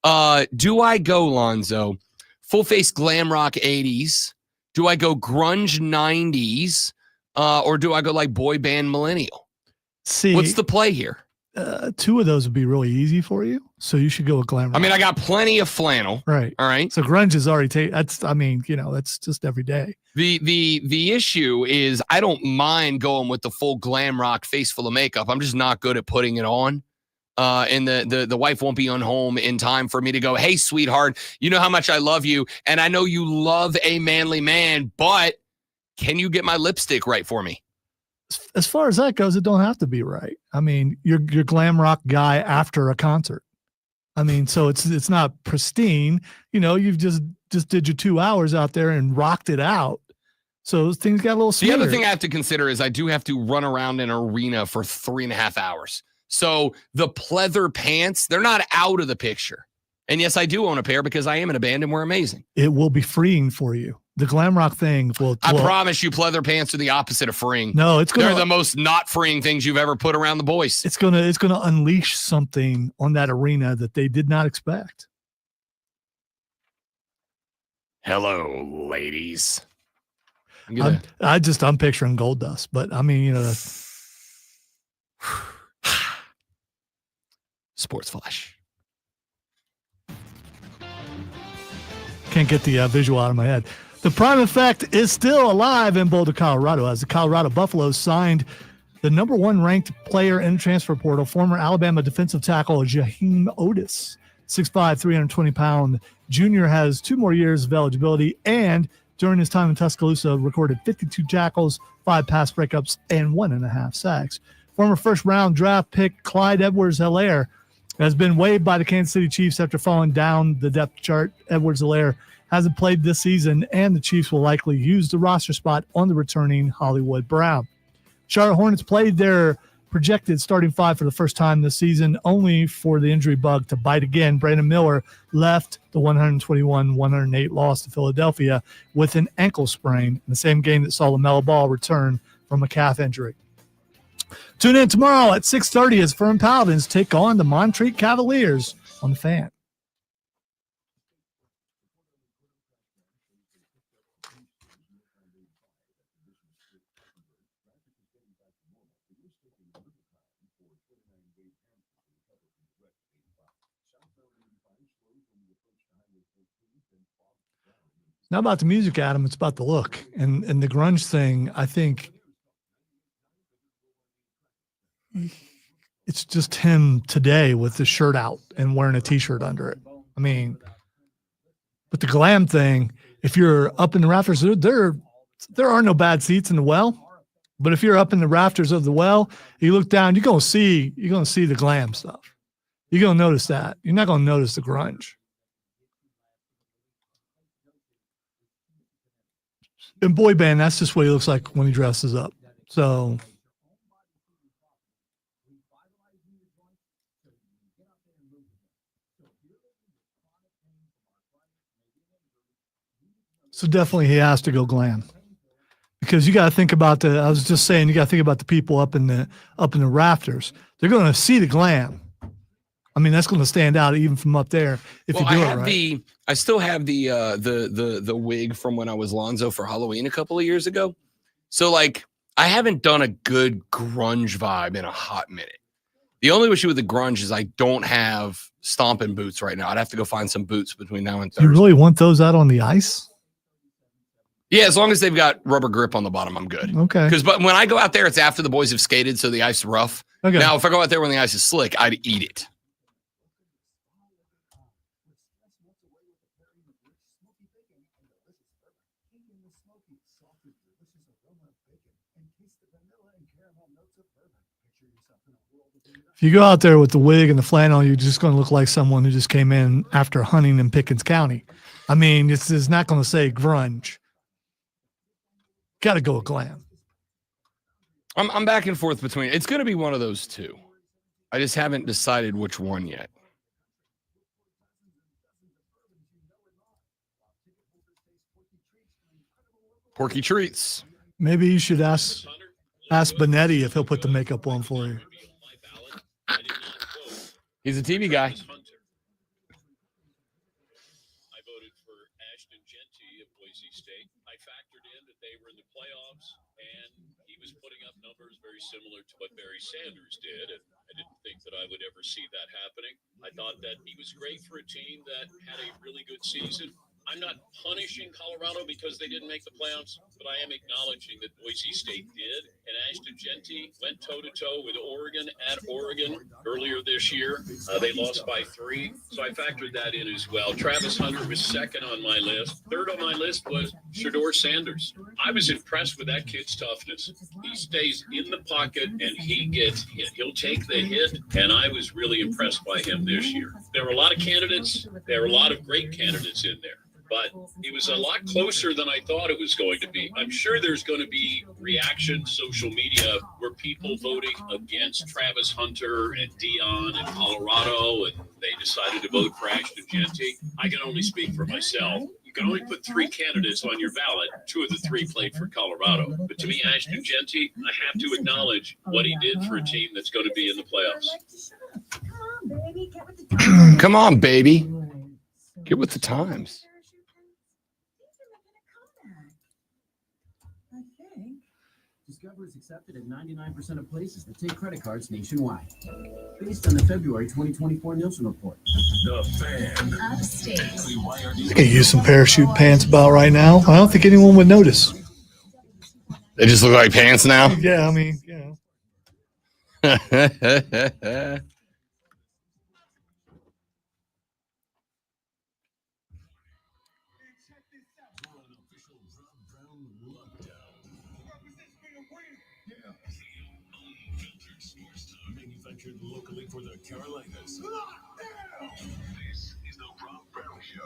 Do I go, Lonzo, full face glam rock 80s? Do I go grunge 90s? Or do I go boy band millennial? See, what's the play here? Two of those would be really easy for you. So you should go with glam rock. I mean, I got plenty of flannel. Right. All right. So grunge is already that's just every day. The issue is I don't mind going with the full glam rock face full of makeup. I'm just not good at putting it on. And the wife won't be on home in time for me to go, hey, sweetheart, you know how much I love you. And I know you love a manly man, but can you get my lipstick right for me? As far as that goes, it don't have to be right. I mean, you're glam rock guy after a concert. I mean, so it's not pristine. You've just did your 2 hours out there and rocked it out. So things got a little smeared. The other thing I have to consider is I do have to run around an arena for 3.5 hours. So the pleather pants, they're not out of the picture. And yes, I do own a pair because I am in a band and we're amazing. It will be freeing for you. The glam rock thing will. I promise you, pleather pants are the opposite of freeing. No, they're the most not freeing things you've ever put around the boys. It's gonna unleash something on that arena that they did not expect. Hello, ladies. I'm picturing Gold Dust, but I mean, Sports Flash. Can't get the visual out of my head. The prime effect is still alive in Boulder, Colorado, as the Colorado Buffaloes signed the number 1 ranked player in the transfer portal, former Alabama defensive tackle Jaheim Otis. 6'5", 320-pound junior has 2 more years of eligibility, and during his time in Tuscaloosa, recorded 52 tackles, 5 pass breakups, and 1.5 sacks. Former first-round draft pick Clyde Edwards-Helaire has been waived by the Kansas City Chiefs after falling down the depth chart. Edwards-Helaire hasn't played this season, and the Chiefs will likely use the roster spot on the returning Hollywood Brown. Charlotte Hornets played their projected starting 5 for the first time this season, only for the injury bug to bite again. Brandon Miller left the 121-108 loss to Philadelphia with an ankle sprain in the same game that saw LaMelo Ball return from a calf injury. Tune in tomorrow at 6:30 as Fern Paladins take on the Montreat Cavaliers on the Fan. It's not about the music, Adam. It's about the look. And the grunge thing, I think It's just him today with the shirt out and wearing a t-shirt under it. I mean, but the glam thing, if you're up in the rafters, there are no bad seats in the well. But if you're up in the rafters of the well, you look down, you're gonna see the glam stuff. You're gonna notice that. You're not gonna notice the grunge. In boy band, that's just what he looks like when he dresses up. So definitely he has to go glam. Because you got to think about I was just saying, you got to think about the people up in the rafters. They're going to see the glam. I mean, that's going to stand out even from up there if you do it right. I still have the wig from when I was Lonzo for Halloween a couple of years ago. So like, I haven't done a good grunge vibe in a hot minute. The only issue with the grunge is I don't have stomping boots right now. I'd have to go find some boots between now and Thursday. You really want those out on the ice? Yeah, as long as they've got rubber grip on the bottom, I'm good. Okay. But when I go out there, it's after the boys have skated, so the ice is rough. Okay. Now, if I go out there when the ice is slick, I'd eat it. If you go out there with the wig and the flannel, you're just going to look like someone who just came in after hunting in Pickens County. I mean, it's not going to say grunge. Got to go with glam. I'm back and forth between. It's going to be one of those two. I just haven't decided which one yet. Porky Treats. Maybe you should ask Benetti if he'll put the makeup on for you. He's a TV guy. I voted for Ashton Genty of Boise State. I factored in that they were in the playoffs, and he was putting up numbers very similar to what Barry Sanders did, and I didn't think that I would ever see that happening. I thought that he was great for a team that had a really good season. I'm not punishing Colorado because they didn't make the playoffs, but I am acknowledging that Boise State did. And Ashton Genty went toe-to-toe with Oregon at Oregon earlier this year. They lost by 3, so I factored that in as well. Travis Hunter was second on my list. Third on my list was Shedeur Sanders. I was impressed with that kid's toughness. He stays in the pocket, and he gets hit. He'll take the hit, and I was really impressed by him this year. There were a lot of candidates. There were a lot of great candidates in there. But it was a lot closer than I thought it was going to be. I'm sure there's going to be reaction, social media, where people voting against Travis Hunter and Dion in Colorado, and they decided to vote for Ashton Genty. I can only speak for myself. You can only put 3 candidates on your ballot. 2 of the 3 played for Colorado. But to me, Ashton Genty, I have to acknowledge what he did for a team that's going to be in the playoffs. Come on, baby. Get with the times. Discover is accepted at 99% of places that take credit cards nationwide. Based on the February 2024 Nielsen report. The Fan. I could use some parachute pants about right now. I don't think anyone would notice. They just look like pants now? Yeah, I mean, you know. Manufactured locally for the Carolinas. This is the Rob Brown Show.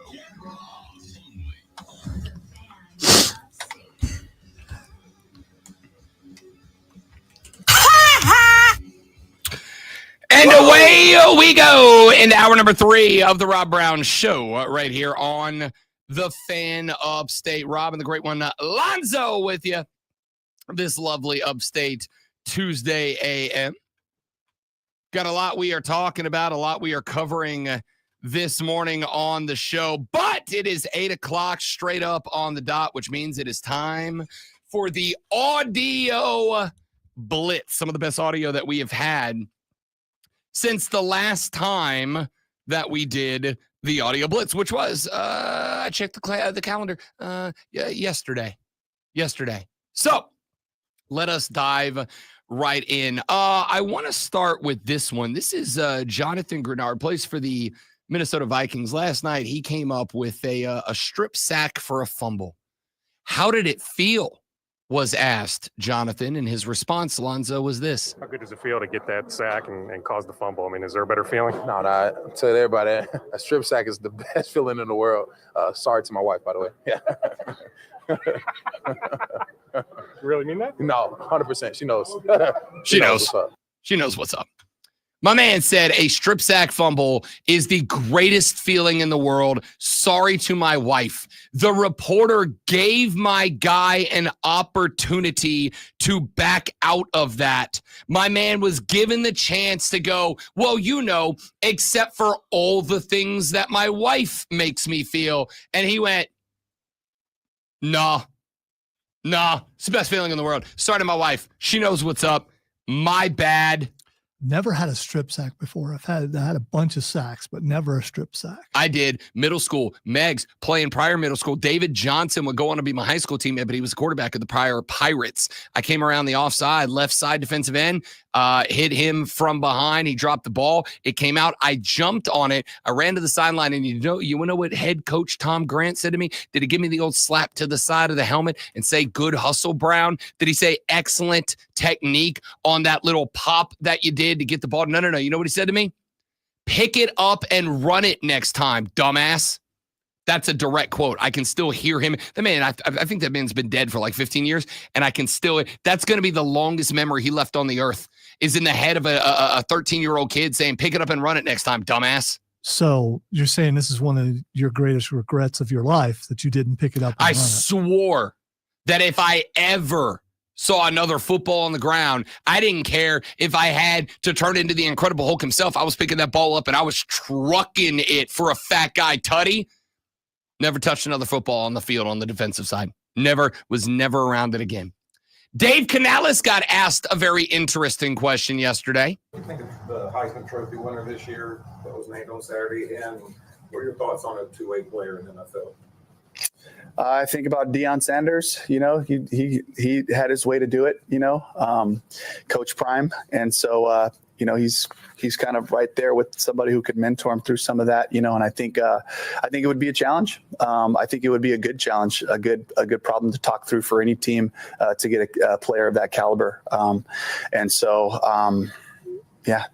And away we go into hour number 3 of the Rob Brown Show right here on the Fan Upstate. Rob and the great one, Lonzo, with you this lovely Upstate Tuesday AM. Got a lot we are talking about, a lot we are covering this morning on the show, but it is 8 o'clock straight up on the dot, which means it is time for the audio blitz. Some of the best audio that we have had since the last time that we did the audio blitz, which was, I checked the calendar yesterday. So let us dive right in. I want to start with this one. This is Jonathan Grenard, plays for the Minnesota Vikings. Last night, he came up with a strip sack for a fumble. How did it feel? Was asked Jonathan, and his response, Alonzo, was this. How good does it feel to get that sack and cause the fumble? I mean, is there a better feeling? No, I tell everybody, a strip sack is the best feeling in the world. Sorry to my wife, by the way. Yeah. You really mean that? No, 100%. She knows. She knows. What's up. She knows what's up. My man said a strip sack fumble is the greatest feeling in the world. Sorry to my wife. The reporter gave my guy an opportunity to back out of that. My man was given the chance to go, well, except for all the things that my wife makes me feel. And he went, nah, it's the best feeling in the world. Sorry to my wife. She knows what's up. My bad. Never had a strip sack before. I had a bunch of sacks, but never a strip sack. I did. Middle school, Megs playing Pryor Middle School. David Johnson would go on to be my high school teammate, but he was the quarterback of the Pryor Pirates. I came around the offside, left side defensive end, hit him from behind. He dropped the ball. It came out. I jumped on it. I ran to the sideline, and you know what head coach Tom Grant said to me? Did he give me the old slap to the side of the helmet and say, good hustle, Brown? Did he say excellent technique on that little pop that you did to get the ball? No. You know what he said to me? Pick it up and run it next time, dumbass. That's a direct quote. I can still hear him. The man, I think that man's been dead for like 15 years, and I can still, that's going to be the longest memory he left on the earth, is in the head of a 13-year-old kid saying, pick it up and run it next time, dumbass. So you're saying this is one of your greatest regrets of your life, that you didn't pick it up and I run it. swore that if I ever saw another football on the ground, I didn't care if I had to turn into the Incredible Hulk himself. I was picking that ball up and I was trucking it for a fat guy tutty. Never touched another football on the field on the defensive side. Was never around it again. Dave Canales got asked a very interesting question yesterday. What do you think of the Heisman Trophy winner this year that was named on Saturday, and what are your thoughts on a two-way player in the NFL? I think about Deion Sanders. He had his way to do it. Coach Prime, and so he's kind of right there with somebody who could mentor him through some of that. And I think it would be a challenge. I think it would be a good challenge, a good problem to talk through for any team to get a player of that caliber. Yeah.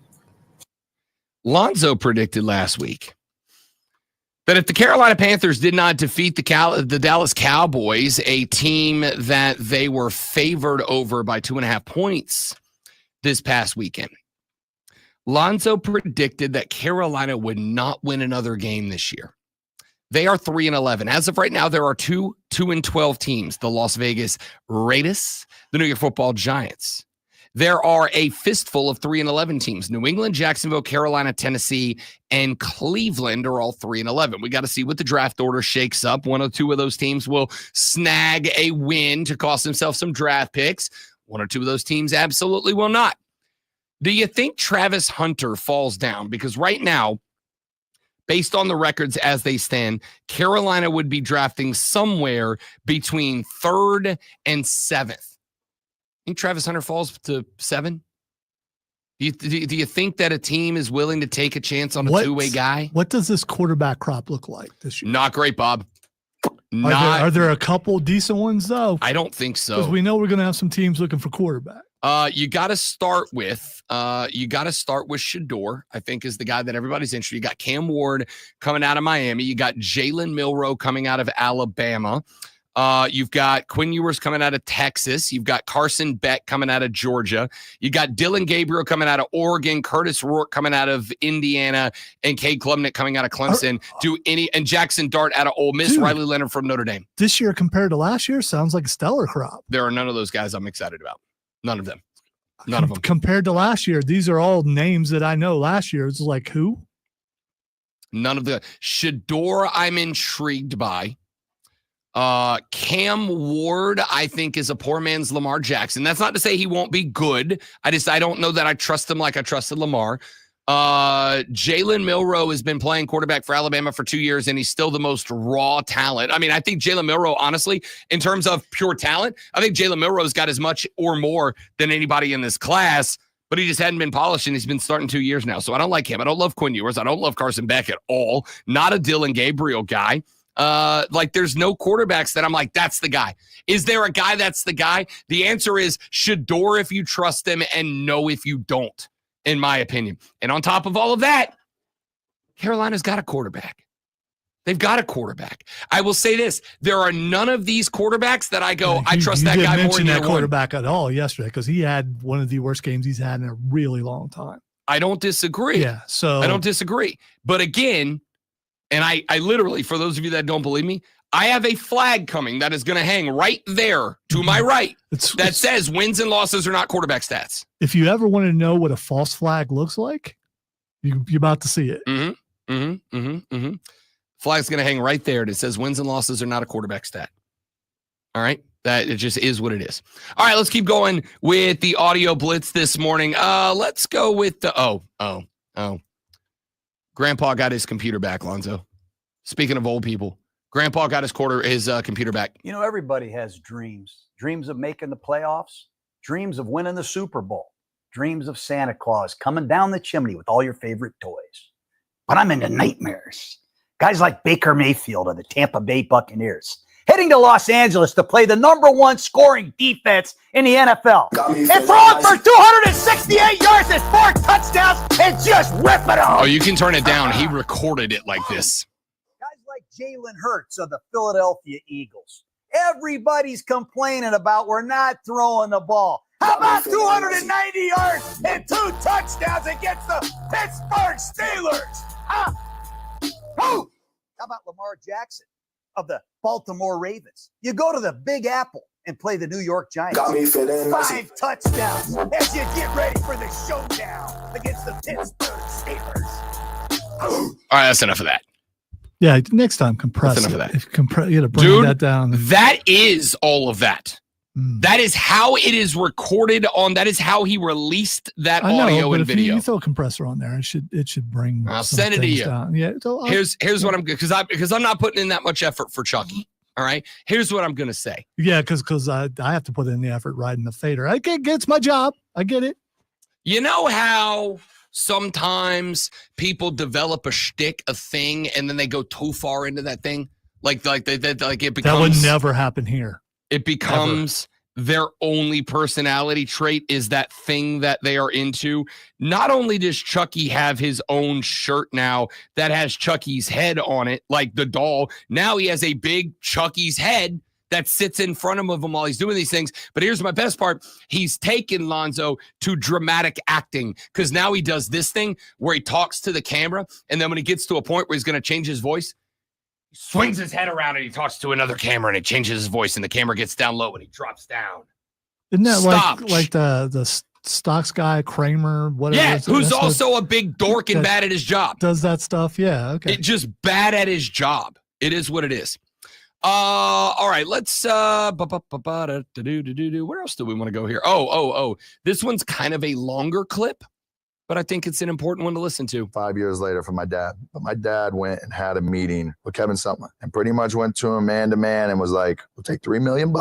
Lonzo predicted last week that if the Carolina Panthers did not defeat the Dallas Cowboys, a team that they were favored over by 2.5 points this past weekend, Lonzo predicted that Carolina would not win another game this year. They are 3-11. As of right now, there are 2-12 teams: the Las Vegas Raiders, the New York Football Giants. There are a fistful of 3-11 teams. New England, Jacksonville, Carolina, Tennessee, and Cleveland are all 3-11. We got to see what the draft order shakes up. One or two of those teams will snag a win to cost themselves some draft picks. One or two of those teams absolutely will not. Do you think Travis Hunter falls down? Because right now, based on the records as they stand, Carolina would be drafting somewhere between 3rd and 7th. Think Travis Hunter falls to 7? Do you think that a team is willing to take a chance on a two-way guy? What does this quarterback crop look like this year? Not great, Bob. Are there a couple decent ones, though? I don't think so. Because we know we're going to have some teams looking for quarterback. You got to start with Shedeur, I think, is the guy that everybody's interested. You got Cam Ward coming out of Miami. You got Jalen Milroe coming out of Alabama. You've got Quinn Ewers coming out of Texas. You've got Carson Beck coming out of Georgia. You got Dylan Gabriel coming out of Oregon, Curtis Rourke coming out of Indiana, and Cade Klubnik coming out of Clemson. And Jackson Dart out of Ole Miss, Riley Leonard from Notre Dame. This year compared to last year sounds like a stellar crop. There are none of those guys I'm excited about. None of them. None of them. Compared to last year, these are all names that I know last year. It's like who? None of the Shedeur I'm intrigued by. Cam Ward, I think, is a poor man's Lamar Jackson. That's not to say he won't be good. I don't know that I trust him like I trusted Lamar. Jalen Milroe has been playing quarterback for Alabama for 2 years, and he's still the most raw talent. I mean, I think Jalen Milroe, honestly, in terms of pure talent, I think Jalen Milroe's got as much or more than anybody in this class, but he just hadn't been polished, and he's been starting 2 years now. So I don't like him. I don't love Quinn Ewers. I don't love Carson Beck at all. Not a Dylan Gabriel guy. There's no quarterbacks that I'm like, that's the guy. Is there a guy that's the guy? The answer is Shedeur if you trust him, and no if you don't, in my opinion. And on top of all of that, Carolina's got a quarterback. They've got a quarterback. I will say this. There are none of these quarterbacks that I go, I trust that guy more than mention that one. quarterback at all yesterday because he had one of the worst games he's had in a really long time. I don't disagree. Yeah, so I don't disagree. But again, and I literally, for those of you that don't believe me, I have a flag coming that is going to hang right there to my right that says wins and losses are not quarterback stats. If you ever want to know what a false flag looks like, you're about to see it. Flag's going to hang right there. It says wins and losses are not a quarterback stat. All right. That it just is what it is. All right. Let's keep going with the audio blitz this morning. Let's go with the, Grandpa got his computer back, Lonzo. Speaking of old people, Grandpa got his computer back. You know, everybody has dreams. Dreams of making the playoffs, dreams of winning the Super Bowl, dreams of Santa Claus coming down the chimney with all your favorite toys. But I'm into nightmares. Guys like Baker Mayfield of the Tampa Bay Buccaneers heading to Los Angeles to play the #1 scoring defense in the NFL. And throwing for 268 yards and 4 touchdowns and just rip it off. Oh, you can turn it down. He recorded it like this. Guys like Jalen Hurts of the Philadelphia Eagles. Everybody's complaining about we're not throwing the ball. How about 290 yards and 2 touchdowns against the Pittsburgh Steelers? How about Lamar Jackson of the Baltimore Ravens? You go to the Big Apple and play the New York Giants. 5 touchdowns as you get ready for the showdown against the Pittsburgh Steelers. All right, that's enough of that. Yeah, next time compress That's it. enough of that. You got to bring that down. That is all of that. That is how it is recorded on. That is how he released that audio but and if video. You throw a compressor on there, it should bring. I'll some send it to things you. down. Yeah. So Here's what I'm because I'm not putting in that much effort for Chucky. All right. Here's what I'm gonna say. Yeah, because I have to put in the effort riding the fader. It's my job. I get it. You know how sometimes people develop a shtick, a thing, and then they go too far into that thing, like it becomes. That would never happen here. It becomes their only personality trait is that thing that they are into. Not only does Chucky have his own shirt now that has Chucky's head on it, like the doll, now he has a big Chucky's head that sits in front of him while he's doing these things. But here's my best part. He's taken Lonzo to dramatic acting because now he does this thing where he talks to the camera. And then when he gets to a point where he's going to change his voice, he swings his head around and he talks to another camera and it changes his voice and the camera gets down low and he drops down. Isn't that like the stocks guy, Kramer, whatever? Yeah, who's also a big dork and bad at his job. Does that stuff. Yeah, okay. Just bad at his job. It is what it is. All right, let's where else do we want to go here? Oh. This one's kind of a longer clip, but I think it's an important one to listen to. 5 years later from my dad. But my dad went and had a meeting with Kevin Sumlin and pretty much went to him man to man and was like, we'll take $3 million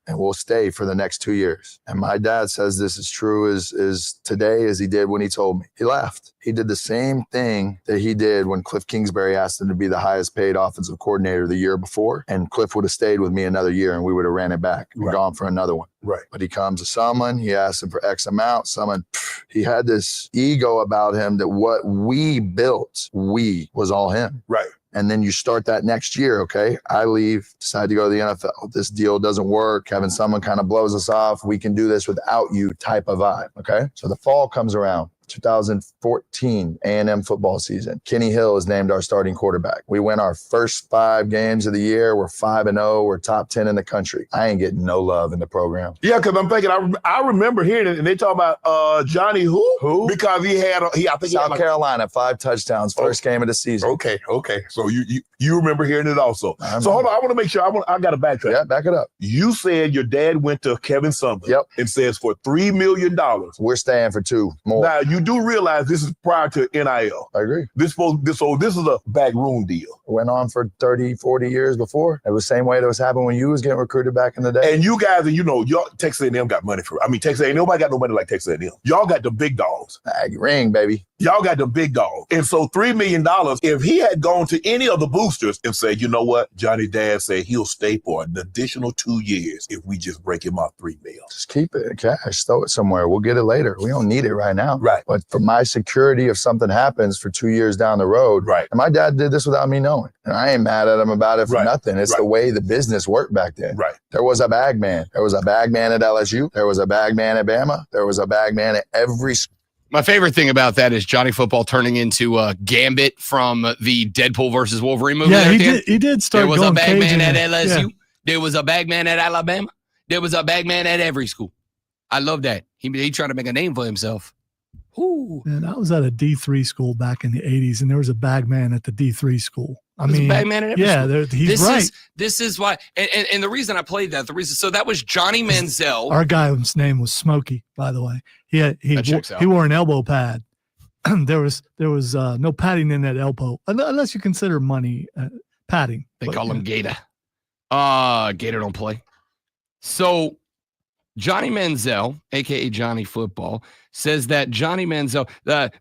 and we'll stay for the next 2 years. And my dad says this is true as today as he did when he told me. He laughed. He did the same thing that he did when Cliff Kingsbury asked him to be the highest paid offensive coordinator the year before. And Cliff would have stayed with me another year and we would have ran it back and gone for another one. Right. But he comes to someone, he asks him for X amount. Someone, he had this ego about him that what we built, was all him. Right. And then you start that next year, okay? I leave, decide to go to the NFL. This deal doesn't work. Kevin Sumlin kind of blows us off. We can do this without you type of vibe, okay? So the fall comes around. 2014 A&M football season. Kenny Hill is named our starting quarterback. We win our first 5 games of the year. We're 5-0. We're top 10 in the country. I ain't getting no love in the program. Yeah, because I'm thinking, I remember hearing it, and they talk about Johnny who? Because he had, I think South Carolina, 5 touchdowns, first game of the season. Okay. So you remember hearing it also. So hold on, I want to make sure, I got to backtrack. Yeah, back it up. You said your dad went to Kevin Sumlin and says for $3 million. We're staying for 2 more. Now, you do realize this is prior to NIL. I agree. This is a backroom deal. It went on for 30, 40 years before. It was the same way that was happening when you was getting recruited back in the day. And you guys, y'all, Texas A&M got money for it. I mean, Texas A&M, nobody got no money like Texas A&M. Y'all got the big dogs. Ring, baby. Y'all got the big dogs. And so $3 million, if he had gone to any of the boosters and said, you know what, Johnny Dad said he'll stay for an additional 2 years if we just break him off $3 million. Just keep it in cash, throw it somewhere. We'll get it later. We don't need it right now. Right. But for my security, if something happens for 2 years down the road, right. And my dad did this without me knowing. And I ain't mad at him about it for nothing. It's the way the business worked back then. Right. There was a bag man. There was a bag man at LSU. There was a bag man at Bama. There was a bag man at every school. My favorite thing about that is Johnny Football turning into Gambit from the Deadpool versus Wolverine movie. Yeah, he did start. There was going a bag Cajun man at LSU. Yeah. There was a bag man at Alabama. There was a bag man at every school. I love that. He tried to make a name for himself. Ooh. And I was at a D3 school back in the 80s, and there was a bag man at the D3 school. I There's mean, a bag man at every school. He's right. This is why, and the reason I played that, so that was Johnny Manziel. Our guy's name was Smokey, by the way. He wore an elbow pad. there was no padding in that elbow, unless you consider money padding. They call him Gator. Gator don't play. So Johnny Manziel, aka Johnny Football, says that Johnny Manziel,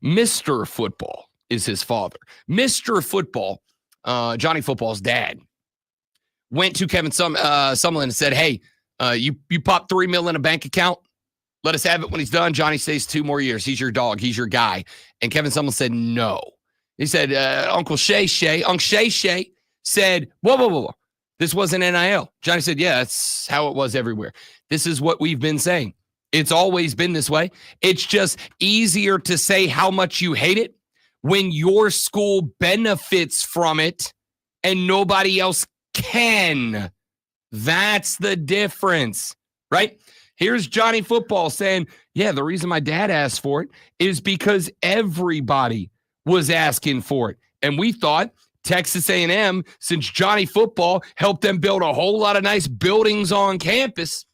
Mr. Football, is his father. Mr. Football, Johnny Football's dad, went to Kevin Sumlin and said, "Hey, you pop $3 million in a bank account. Let us have it when he's done. Johnny stays 2 more years. He's your dog. He's your guy." And Kevin Sumlin said no. He said, Uncle Shay said, whoa. This wasn't NIL. Johnny said, yeah, that's how it was everywhere. This is what we've been saying. It's always been this way. It's just easier to say how much you hate it when your school benefits from it and nobody else can. That's the difference, right? Here's Johnny Football saying, yeah, the reason my dad asked for it is because everybody was asking for it. And we thought Texas A&M, since Johnny Football helped them build a whole lot of nice buildings on campus,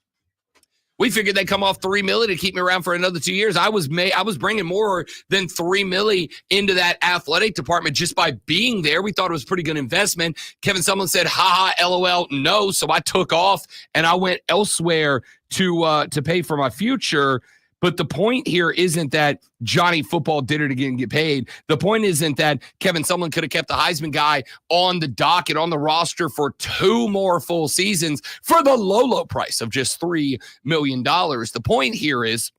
we figured they'd come off $3 million to keep me around for another 2 years. I was bringing more than $3 million into that athletic department just by being there. We thought it was a pretty good investment. Kevin Sumlin said, "Ha ha, LOL, no." So I took off and I went elsewhere to pay for my future. But the point here isn't that Johnny Football did it again and get paid. The point isn't that Kevin Sumlin could have kept the Heisman guy on the docket, on the roster for 2 more full seasons for the low price of just $3 million. The point here is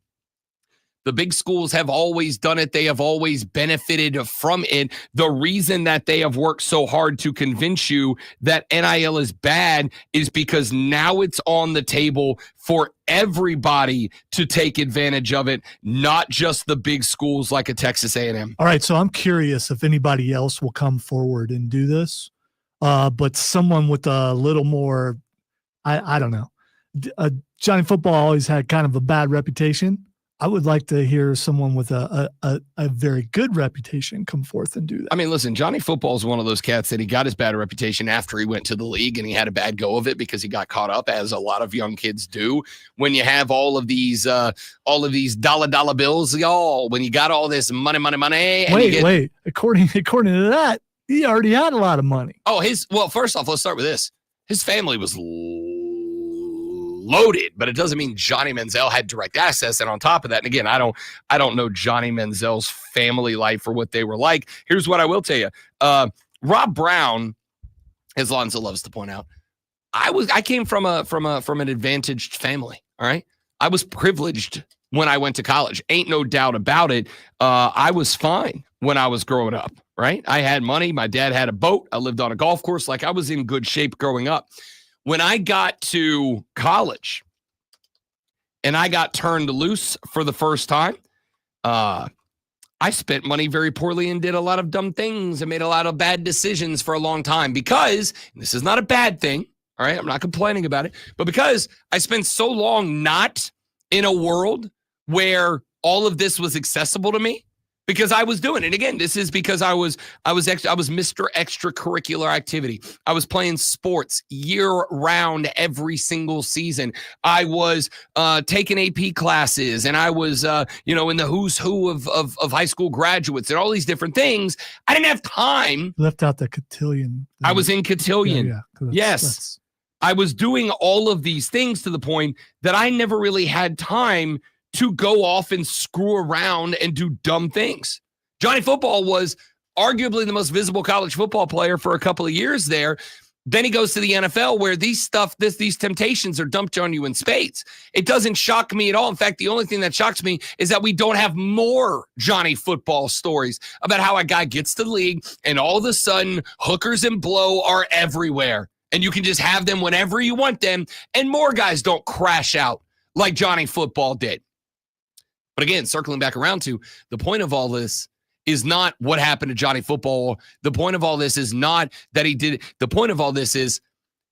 the big schools have always done it. They have always benefited from it. The reason that they have worked so hard to convince you that NIL is bad is because now it's on the table for everybody to take advantage of it, not just the big schools like a Texas A&M. All right, so I'm curious if anybody else will come forward and do this, but someone with a little more, I don't know. Johnny Football always had kind of a bad reputation. I would like to hear someone with a very good reputation come forth and do that. I mean, listen, Johnny Football is one of those cats that he got his bad reputation after he went to the league and he had a bad go of it because he got caught up, as a lot of young kids do. When you have all of these dollar bills, y'all, when you got all this money. And wait. According to that, he already had a lot of money. Oh, first off, let's start with this. His family was loaded, but it doesn't mean Johnny Manziel had direct access. And on top of that, and again, I don't know Johnny Manziel's family life or what they were like. Here's what I will tell you. Rob Brown, as Lonzo loves to point out, I came from an advantaged family. All right. I was privileged when I went to college. Ain't no doubt about it. I was fine when I was growing up, right? I had money. My dad had a boat. I lived on a golf course. Like, I was in good shape growing up. When I got to college and I got turned loose for the first time, I spent money very poorly and did a lot of dumb things and made a lot of bad decisions for a long time because, and this is not a bad thing, all right? I'm not complaining about it, but because I spent so long not in a world where all of this was accessible to me, because I was doing it. Again, this is because I was Mr. Extracurricular Activity. I was playing sports year round every single season. I was taking AP classes, and I was in the who's who of high school graduates and all these different things. I didn't have time. Left out the cotillion. I was in cotillion. Yeah, yes. I was doing all of these things to the point that I never really had time to go off and screw around and do dumb things. Johnny Football was arguably the most visible college football player for a couple of years there. Then he goes to the NFL where these temptations are dumped on you in spades. It doesn't shock me at all. In fact, the only thing that shocks me is that we don't have more Johnny Football stories about how a guy gets to the league and all of a sudden hookers and blow are everywhere. And you can just have them whenever you want them. And more guys don't crash out like Johnny Football did. But again, circling back around to the point of all this is not what happened to Johnny Football. The point of all this is not that he did. The point of all this is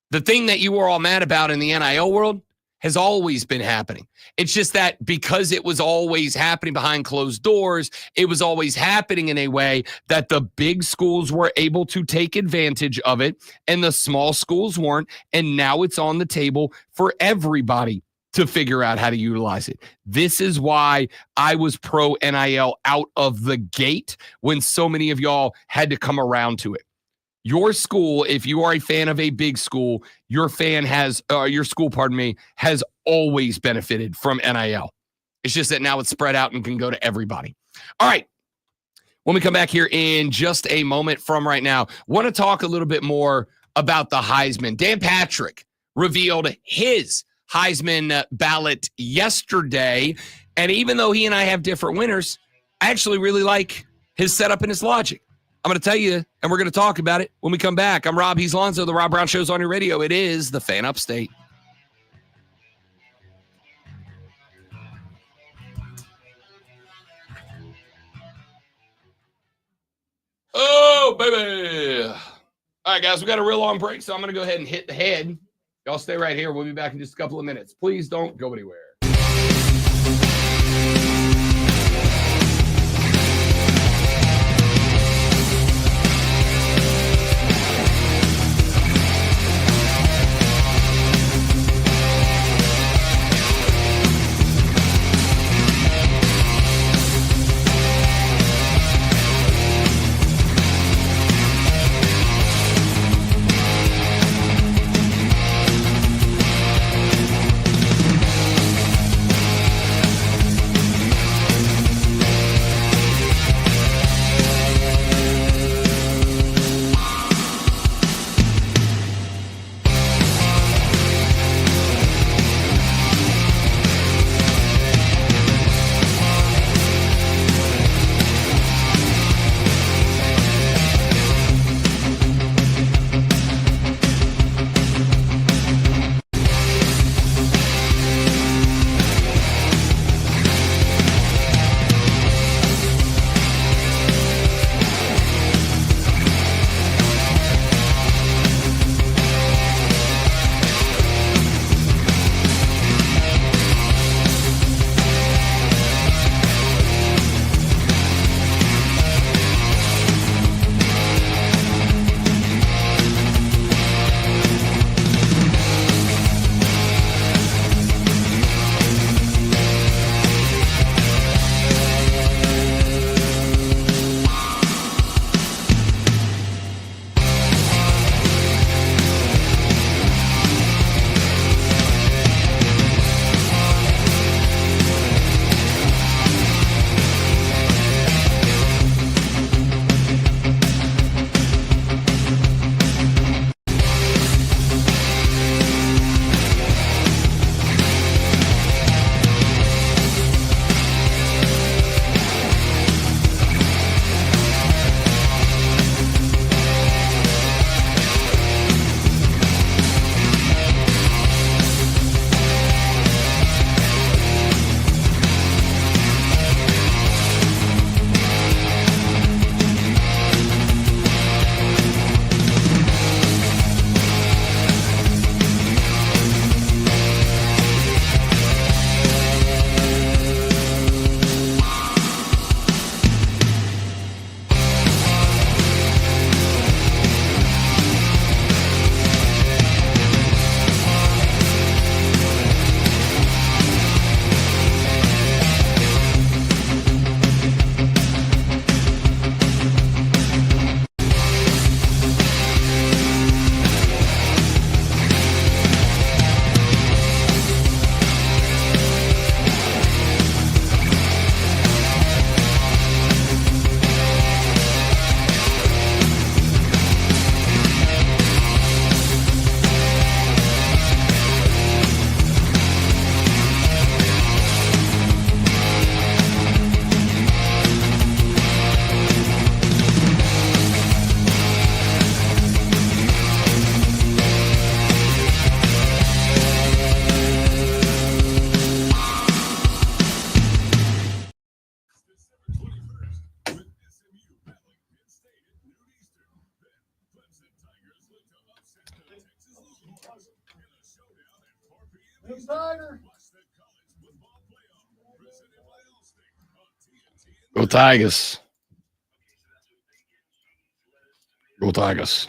the thing that you were all mad about in the NIL world has always been happening. It's just that because it was always happening behind closed doors, it was always happening in a way that the big schools were able to take advantage of it and the small schools weren't. And now it's on the table for everybody to figure out how to utilize it. This is why I was pro NIL out of the gate when so many of y'all had to come around to it. Your school, if you are a fan of a big school, your school, has always benefited from NIL. It's just that now it's spread out and can go to everybody. All right. When we come back here in just a moment from right now, want to talk a little bit more about the Heisman. Dan Patrick revealed his Heisman ballot yesterday. And even though he and I have different winners, I actually really like his setup and his logic. I'm going to tell you, and we're going to talk about it when we come back. I'm Rob. He's Lonzo. The Rob Brown Show's on your radio. It is the Fan Upstate. Oh, baby. All right, guys, we got a real long break, so I'm going to go ahead and hit the head. Y'all stay right here. We'll be back in just a couple of minutes. Please don't go anywhere. Go Tigers. Go Tigers.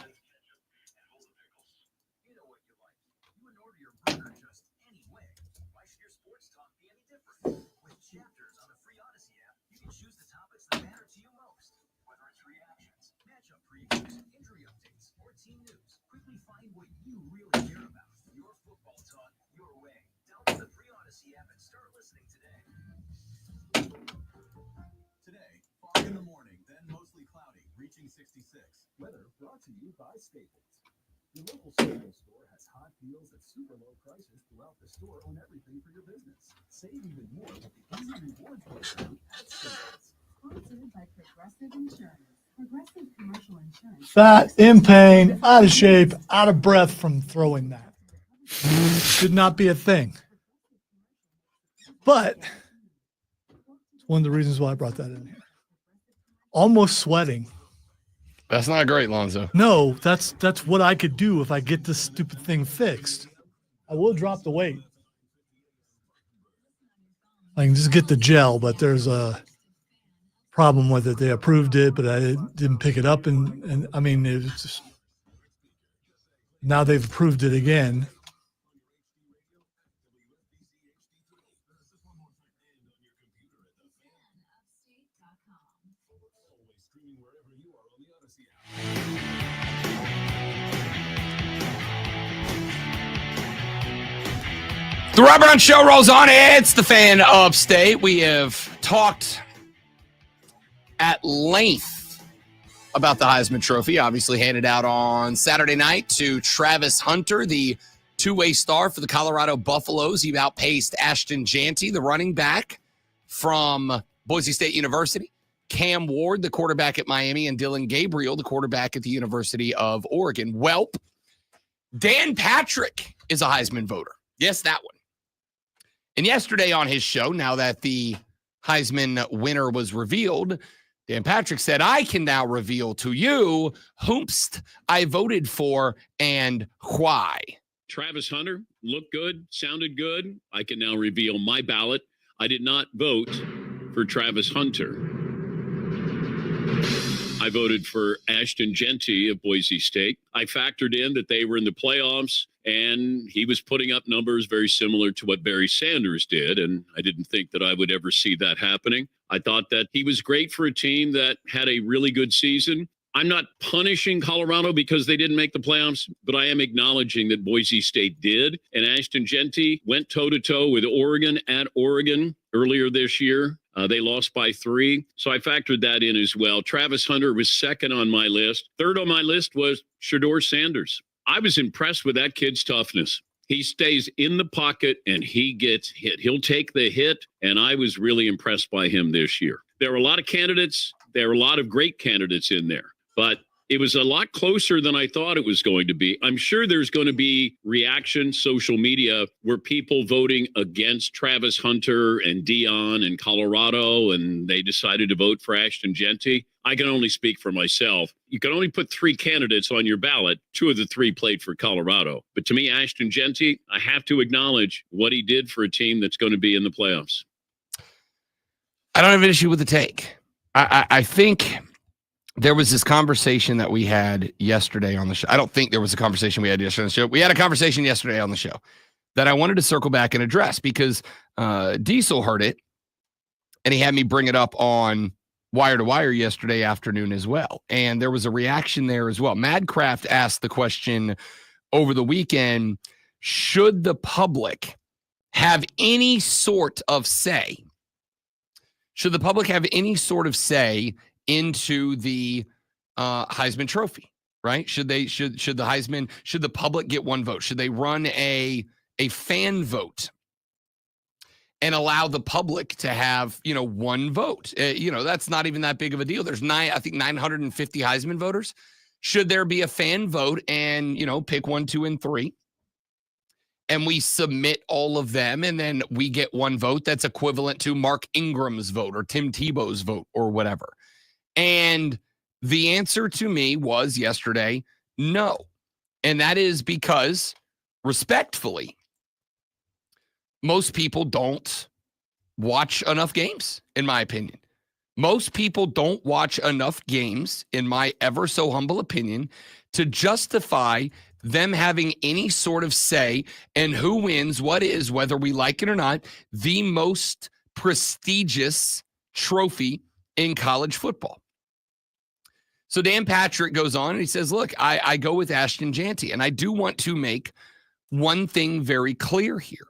In the morning, then mostly cloudy, reaching 66. Weather brought to you by Staples. Your local Staples store has hot deals at super low prices throughout the store on everything for your business. Save even more with the Easy Rewards program at Staples. Sponsored by Progressive Insurance. Progressive Commercial Insurance. Fat, in pain, out of shape, out of breath from throwing that. Should not be a thing. But it's one of the reasons why I brought that in here. Almost sweating. That's not great, Lonzo. No, that's what I could do if I get this stupid thing fixed. I will drop the weight. I can just get the gel, but there's a problem with it. They approved it, but I didn't pick it up, and I mean, it's just, now they've approved it again. The Rob Brown Show rolls on. It's the Fan Upstate. We have talked at length about the Heisman Trophy, obviously handed out on Saturday night to Travis Hunter, the two-way star for the Colorado Buffaloes. He outpaced Ashton Jeanty, the running back from Boise State University, Cam Ward, the quarterback at Miami, and Dylan Gabriel, the quarterback at the University of Oregon. Welp, Dan Patrick is a Heisman voter. Yes, that one. And yesterday on his show, now that the Heisman winner was revealed, Dan Patrick said, I can now reveal to you whomst I voted for and why. Travis Hunter looked good, sounded good. I can now reveal my ballot. I did not vote for Travis Hunter. I voted for Ashton Jeanty of Boise State. I factored in that they were in the playoffs, and he was putting up numbers very similar to what Barry Sanders did, and I didn't think that I would ever see that happening. I thought that he was great for a team that had a really good season. I'm not punishing Colorado because they didn't make the playoffs, but I am acknowledging that Boise State did, and Ashton Jeanty went toe-to-toe with Oregon at Oregon earlier this year. They lost by 3, so I factored that in as well. Travis Hunter was second on my list. Third on my list was Shedeur Sanders. I was impressed with that kid's toughness. He stays in the pocket and he gets hit. He'll take the hit, and I was really impressed by him this year. There were a lot of candidates. There were a lot of great candidates in there, but it was a lot closer than I thought it was going to be. I'm sure there's going to be reaction, social media, where people voting against Travis Hunter and Dion in Colorado, and they decided to vote for Ashton Jeanty. I can only speak for myself. You can only put 3 candidates on your ballot. 2 of the 3 played for Colorado. But to me, Ashton Jeanty, I have to acknowledge what he did for a team that's going to be in the playoffs. I don't have an issue with the take. I think there was this conversation that we had yesterday on the show. I don't think there was a conversation we had yesterday on the show. We had a conversation yesterday on the show that I wanted to circle back and address because Diesel heard it, and he had me bring it up on Wire to Wire yesterday afternoon as well. And there was a reaction there as well. Madcraft asked the question over the weekend, should the public have any sort of say? Should the public have any sort of say into the Heisman Trophy, right? Should the Heisman, should the public get one vote? Should they run a fan vote and allow the public to have, one vote? That's not even that big of a deal. There's 950 Heisman voters. Should there be a fan vote and, pick 1, 2, and 3? And we submit all of them, and then we get one vote that's equivalent to Mark Ingram's vote or Tim Tebow's vote or whatever. And the answer to me was yesterday, no. And that is because respectfully, most people don't watch enough games, in my opinion. Most people don't watch enough games, in my ever so humble opinion, to justify them having any sort of say in who wins what is, whether we like it or not, the most prestigious trophy in college football. So Dan Patrick goes on and he says, look, I go with Ashton Jeanty, and I do want to make one thing very clear here.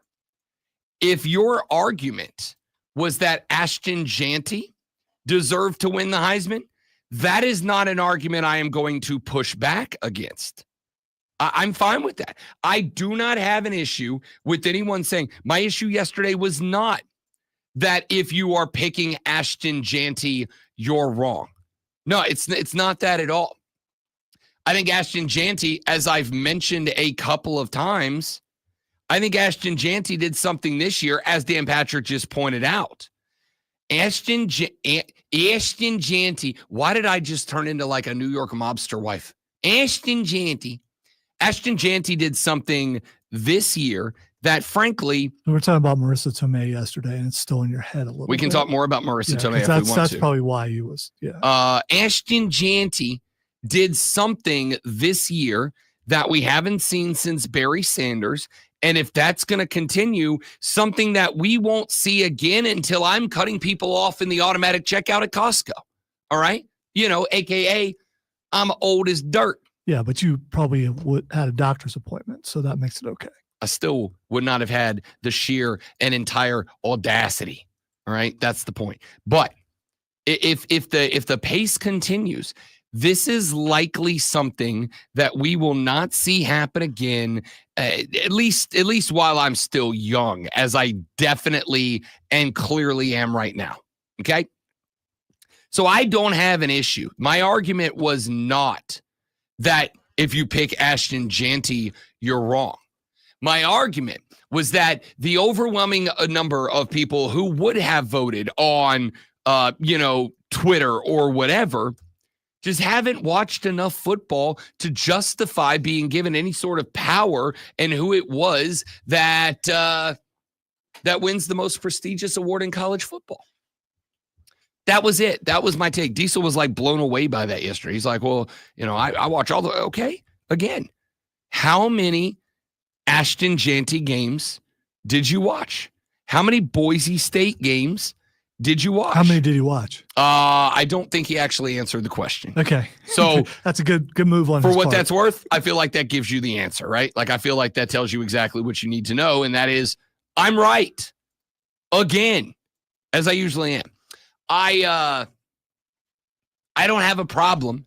If your argument was that Ashton Jeanty deserved to win the Heisman, that is not an argument I am going to push back against. I'm fine with that. I do not have an issue with anyone saying, my issue yesterday was not that if you are picking Ashton Jeanty, you're wrong. No, it's not that at all. I think Ashton Jeanty, as I've mentioned a couple of times, I think Ashton Jeanty did something this year, as Dan Patrick just pointed out. Ashton Jeanty, why did I just turn into like a New York mobster wife? Ashton Jeanty did something this year that, frankly, we were talking about Marissa Tomei yesterday, and it's still in your head a little bit. We can talk more about Marissa Tomei if we want to. That's probably why you was, Ashton Jeanty did something this year that we haven't seen since Barry Sanders. And if that's going to continue, something that we won't see again until I'm cutting people off in the automatic checkout at Costco. All right? AKA I'm old as dirt. Yeah, but you probably had a doctor's appointment, so that makes it okay. I still would not have had the sheer and entire audacity. All right? That's the point. But if the pace continues, this is likely something that we will not see happen again, at least while I'm still young, as I definitely and clearly am right now. Okay? So I don't have an issue. My argument was not that if you pick Ashton Jeanty, you're wrong. My argument was that the overwhelming number of people who would have voted on, Twitter or whatever, just haven't watched enough football to justify being given any sort of power in who it was that wins the most prestigious award in college football. That was it. That was my take. Diesel was like blown away by that yesterday. He's like, well, I watch all the, okay. Again, how many Ashton Jeanty games did you watch? How many Boise State games did you watch? How many did you watch? I don't think he actually answered the question. Okay. So that's a good move on for his what part. that's worth. I feel like that gives you the answer, right? Like I feel like that tells you exactly what you need to know. And that is I'm right again, as I usually am. I don't have a problem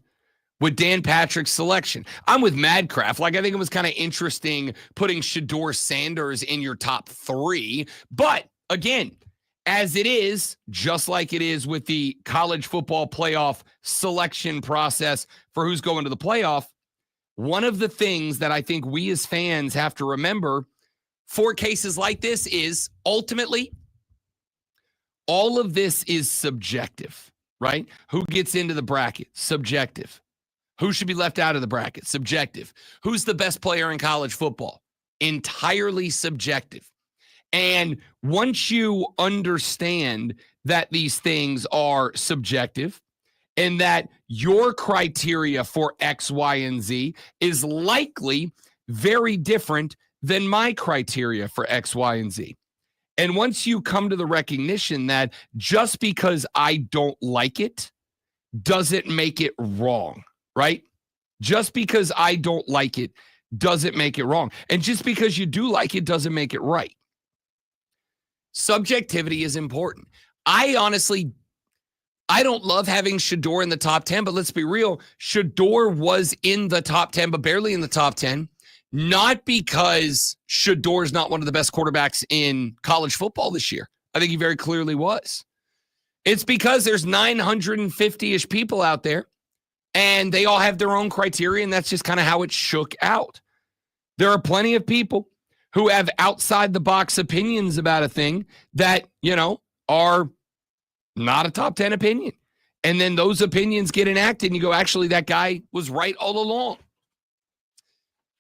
with Dan Patrick's selection. I'm with Madcraft. Like, I think it was kind of interesting putting Shedeur Sanders in your top 3. But again, as it is, just like it is with the college football playoff selection process for who's going to the playoff, one of the things that I think we as fans have to remember for cases like this is ultimately all of this is subjective, right? Who gets into the bracket? Subjective. Who should be left out of the bracket? Subjective. Who's the best player in college football? Entirely subjective. And once you understand that these things are subjective and that your criteria for X, Y, and Z is likely very different than my criteria for X, Y, and Z. And once you come to the recognition that just because I don't like it doesn't make it wrong, right? Just because I don't like it doesn't make it wrong. And just because you do like it doesn't make it right. Subjectivity is important. I don't love having Shedeur in the top 10, but let's be real. Shedeur was in the top 10, but barely in the top 10. Not because Shedeur is not one of the best quarterbacks in college football this year. I think he very clearly was. It's because there's 950-ish people out there, and they all have their own criteria, and that's just kind of how it shook out. There are plenty of people who have outside-the-box opinions about a thing that, are not a top 10 opinion. And then those opinions get enacted, and you go, actually, that guy was right all along.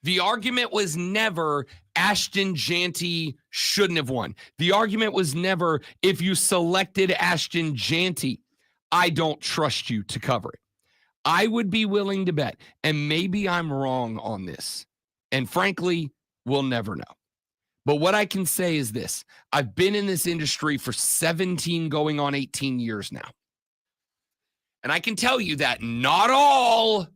The argument was never Ashton Janty shouldn't have won. The argument was never if you selected Ashton Janty, I don't trust you to cover it. I would be willing to bet, and maybe I'm wrong on this, and frankly, we'll never know. But what I can say is this. I've been in this industry for 17 going on 18 years now. And I can tell you that not all,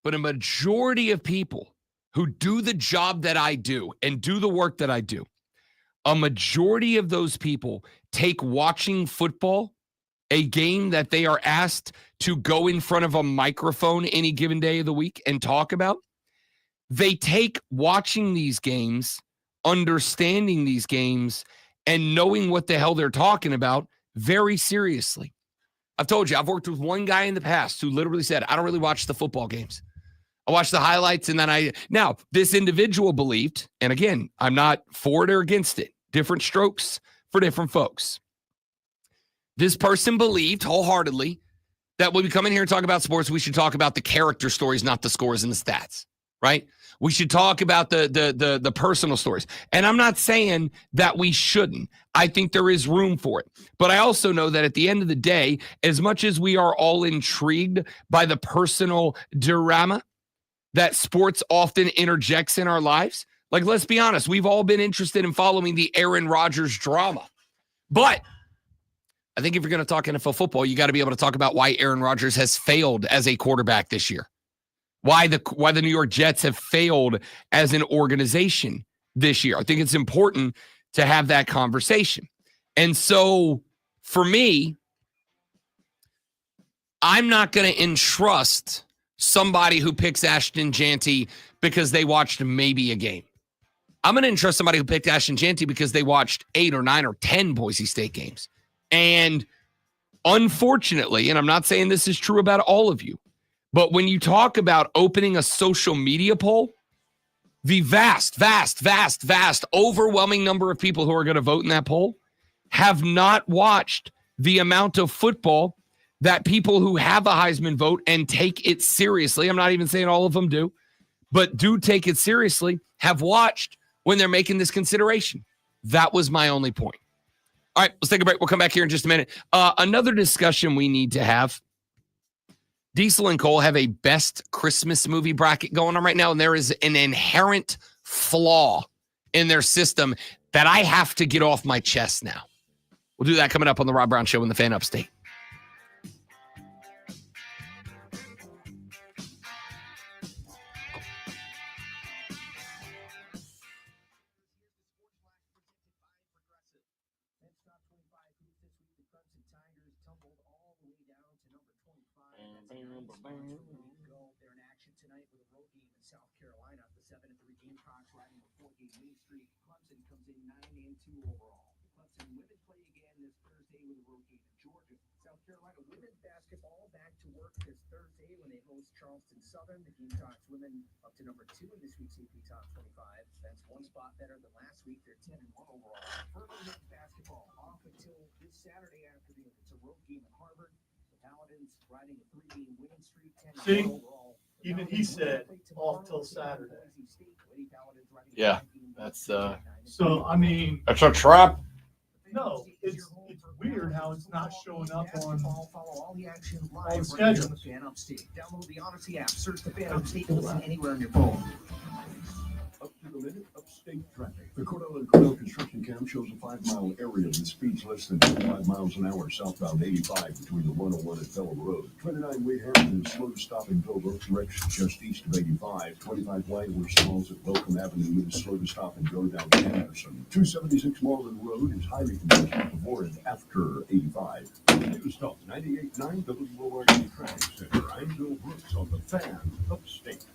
but a majority of people who do the job that I do and do the work that I do, a majority of those people take watching football, a game that they are asked to go in front of a microphone any given day of the week and talk about. They take watching these games, understanding these games, and knowing what the hell they're talking about very seriously. I've told you, I've worked with one guy in the past who literally said, I don't really watch the football games. I watch the highlights and then now this individual believed, and again, I'm not for it or against it, different strokes for different folks. This person believed wholeheartedly that when we come in here and talk about sports, we should talk about the character stories, not the scores and the stats, right? We should talk about the personal stories. And I'm not saying that we shouldn't. I think there is room for it. But I also know that at the end of the day, as much as we are all intrigued by the personal drama that sports often interjects in our lives, like, let's be honest, we've all been interested in following the Aaron Rodgers drama. But I think if you're going to talk NFL football, you got to be able to talk about why Aaron Rodgers has failed as a quarterback this year. Why the New York Jets have failed as an organization this year. I think it's important to have that conversation. And so for me, I'm not going to entrust somebody who picks Ashton Janty because they watched maybe a game. I'm going to entrust somebody who picked Ashton Janty because they watched 8 or 9 or 10 Boise State games. And unfortunately, and I'm not saying this is true about all of you, but when you talk about opening a social media poll, the vast, overwhelming number of people who are going to vote in that poll have not watched the amount of football that people who have a Heisman vote and take it seriously, I'm not even saying all of them do, but do take it seriously, have watched when they're making this consideration. That was my only point. All right, let's take a break. We'll come back here in just a minute. Another discussion we need to have. Diesel and Cole have a best Christmas movie bracket going on right now, and there is an inherent flaw in their system that I have to get off my chest now. We'll do that coming up on the Rob Brown Show in the Fan Upstate. They're in action tonight with a road game in South Carolina. The 7-3 Gamecocks riding a 4-game win streak. Clemson comes in 9-2 overall. Clemson women play again this Thursday with a road game in Georgia. South Carolina women's basketball back to work this Thursday when they host Charleston Southern. The Gamecocks women up to number 2 in this week's AP Top 25. That's one spot better than last week. They're 10-1 overall. Further men's basketball off until this Saturday afternoon. It's a road game at Harvard. Paladins riding a 3-game winning streak. See, even he said off till Saturday. Yeah, that's So I mean, that's a trap. no, it's weird how it's not showing up on Follow all the action live on right schedule. here on the Fan Upstate. Download the Odyssey app, search the Fan Upstate, and listen anywhere on your phone. Up to the minute, upstate traffic. The Cordell and Cordell Construction Camp shows a 5-mile area with speeds less than 25 miles an hour southbound 85 between the 101 and Fellow Road. 29 Wade Harrington is slow to stop in Dover, Rex just east of 85. 25 Flagler Smalls at Welcome Avenue is slow to stop and go down Anderson. 276 Marlin Road is highly congested before and after 85. News Talk 98.9 WORD Traffic Center. I'm Bill Brooks on the Fan Upstate.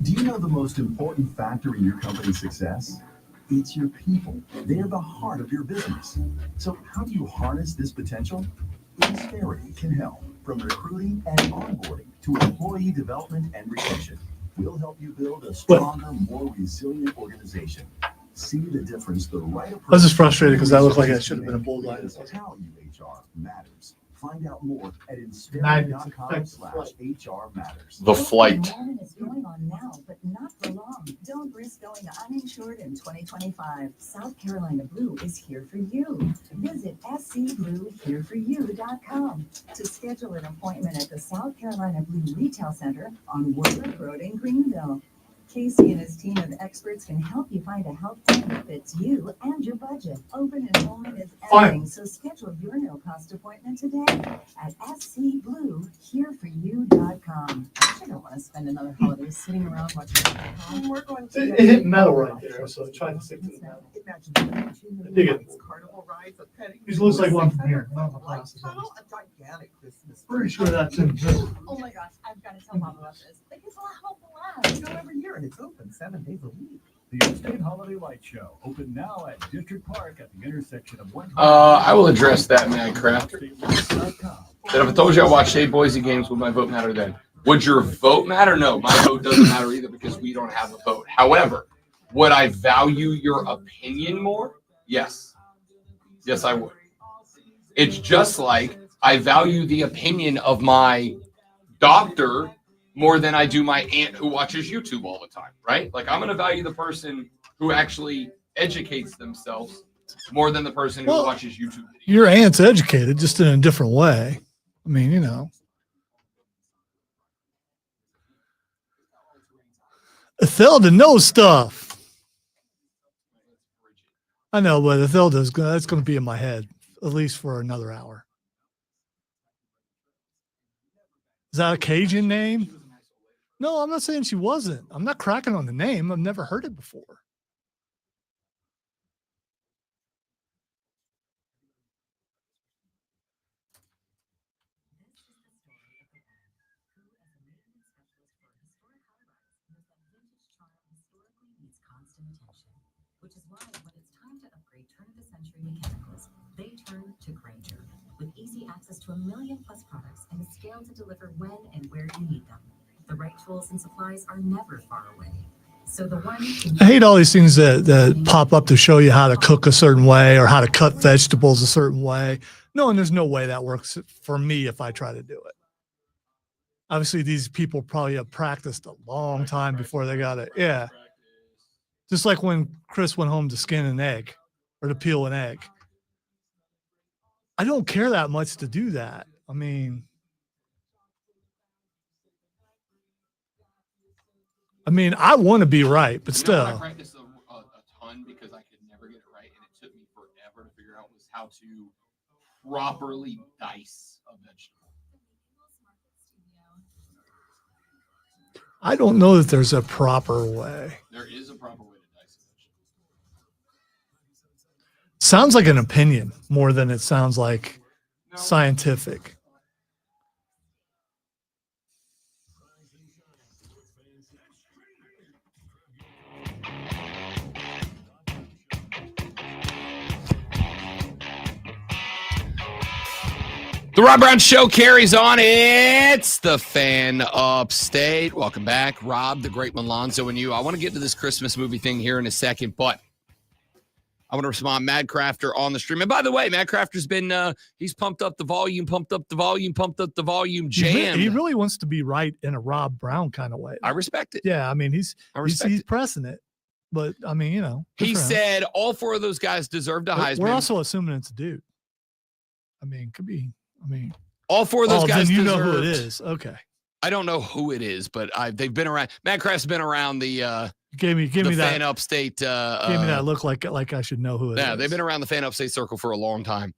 Do you know the most important factor in your company's success? It's your people. They're the heart of your business. So how do you harness this potential? Insperity can help. From recruiting and onboarding to employee development and retention, we'll help you build a stronger, more resilient organization. See the difference the right approach. I was just frustrated because that looked like it should have been a bold line. How you HR matters. Find out more at insperity.com/HR matters. The flight. Is going on now, but not for long. Don't risk going uninsured in 2025. South Carolina Blue is here for you. Visit scbluehereforyou.com to schedule an appointment at the South Carolina Blue Retail Center on Woodruff Road in Greenville. Casey and his team of experts can help you find a health plan that fits you and your budget. Open enrollment is ending, so schedule your no-cost appointment today at scbluehereforyou.com. I don't want to spend another holiday sitting around watching. We're going to It hit metal right there, so try to stick to the metal. Dig it. These looks like one from here. Not the plastic. Pretty sure that's in too. Oh my gosh, I've got to tell Mom about this. The kids will help laugh. We go every year and it's open 7 days a week. The Interstate Holiday Light Show, open now at District Park at the intersection of 100. I will address that, Madcraft. That if I told you I watched 8 Boise games, would my vote matter then? Would your vote matter? No, my vote doesn't matter either because we don't have a vote. However, would I value your opinion more? Yes. Yes, I would. It's just like I value the opinion of my doctor more than I do my aunt who watches YouTube all the time, right? Like I'm going to value the person who actually educates themselves more than the person who watches YouTube videos. Your aunt's educated, just in a different way. I mean, you know. Ethelda knows stuff. I know, but Ethelda's that's going to be in my head at least for another hour. Is that a Cajun name? No, I'm not saying she wasn't. I'm not cracking on the name. I've never heard it before. Which is why when it's time to upgrade turn-of-the-century mechanicals, they turn to Grainger. With easy access to 1 million+ products and a scale to deliver when and where you need them. The right tools and supplies are never far away. So the one I hate all these things that pop up to show you how to cook a certain way or how to cut vegetables a certain way. No, and there's no way that works for me if I try to do it. Obviously, these people probably have practiced a long time before they got it. Yeah. Just like when Chris went home to skin an egg or to peel an egg. I don't care that much to do that. I mean, I want to be right, but still. I practiced a ton because I could never get it right, and it took me forever to figure out was how to properly dice a vegetable. I don't know that there's a proper way. There is a proper way to dice a vegetable. Sounds like an opinion more than it sounds like scientific. The Rob Brown Show carries on. It's the Fan Upstate. Welcome back, Rob, the great one, Lonzo, and you. I want to get to this Christmas movie thing here in a second, but I want to respond. Madcrafter on the stream. And by the way, Madcrafter's been, he's pumped up the volume, jammed. He really wants to be right in a Rob Brown kind of way. I respect it. Yeah, I mean, he's pressing it. But, I mean, you know. He said all 4 of those guys deserved a Heisman. We're also assuming it's a dude. I mean, could be. I mean, all 4 of those guys. Then you know who it is. Okay. I don't know who it is, but they've been around. Madcraft's been around the. Give me that Fan Upstate. Gave me that look like I should know who it is. Yeah, they've been around the Fan Upstate circle for a long time.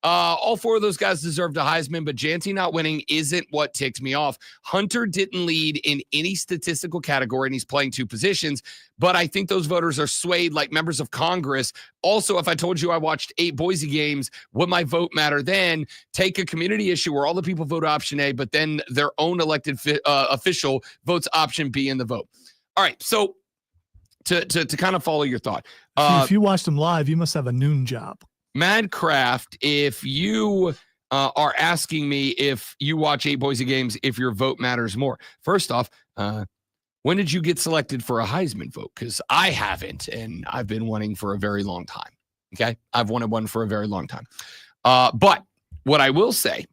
All 4 of those guys deserved a Heisman, but Janty not winning isn't what ticks me off. Hunter didn't lead in any statistical category, and he's playing 2 positions, but I think those voters are swayed like members of Congress. Also, if I told you I watched 8 Boise games, would my vote matter then? Take a community issue where all the people vote option A, but then their own elected official votes option B in the vote. All right, so to kind of follow your thought. If you watched them live, you must have a noon job. Madcraft, if you are asking me if you watch 8 Boise games, if your vote matters more. First off, when did you get selected for a Heisman vote? Because I haven't, and I've been wanting for a very long time. Okay? I've wanted one for a very long time. But what I will say,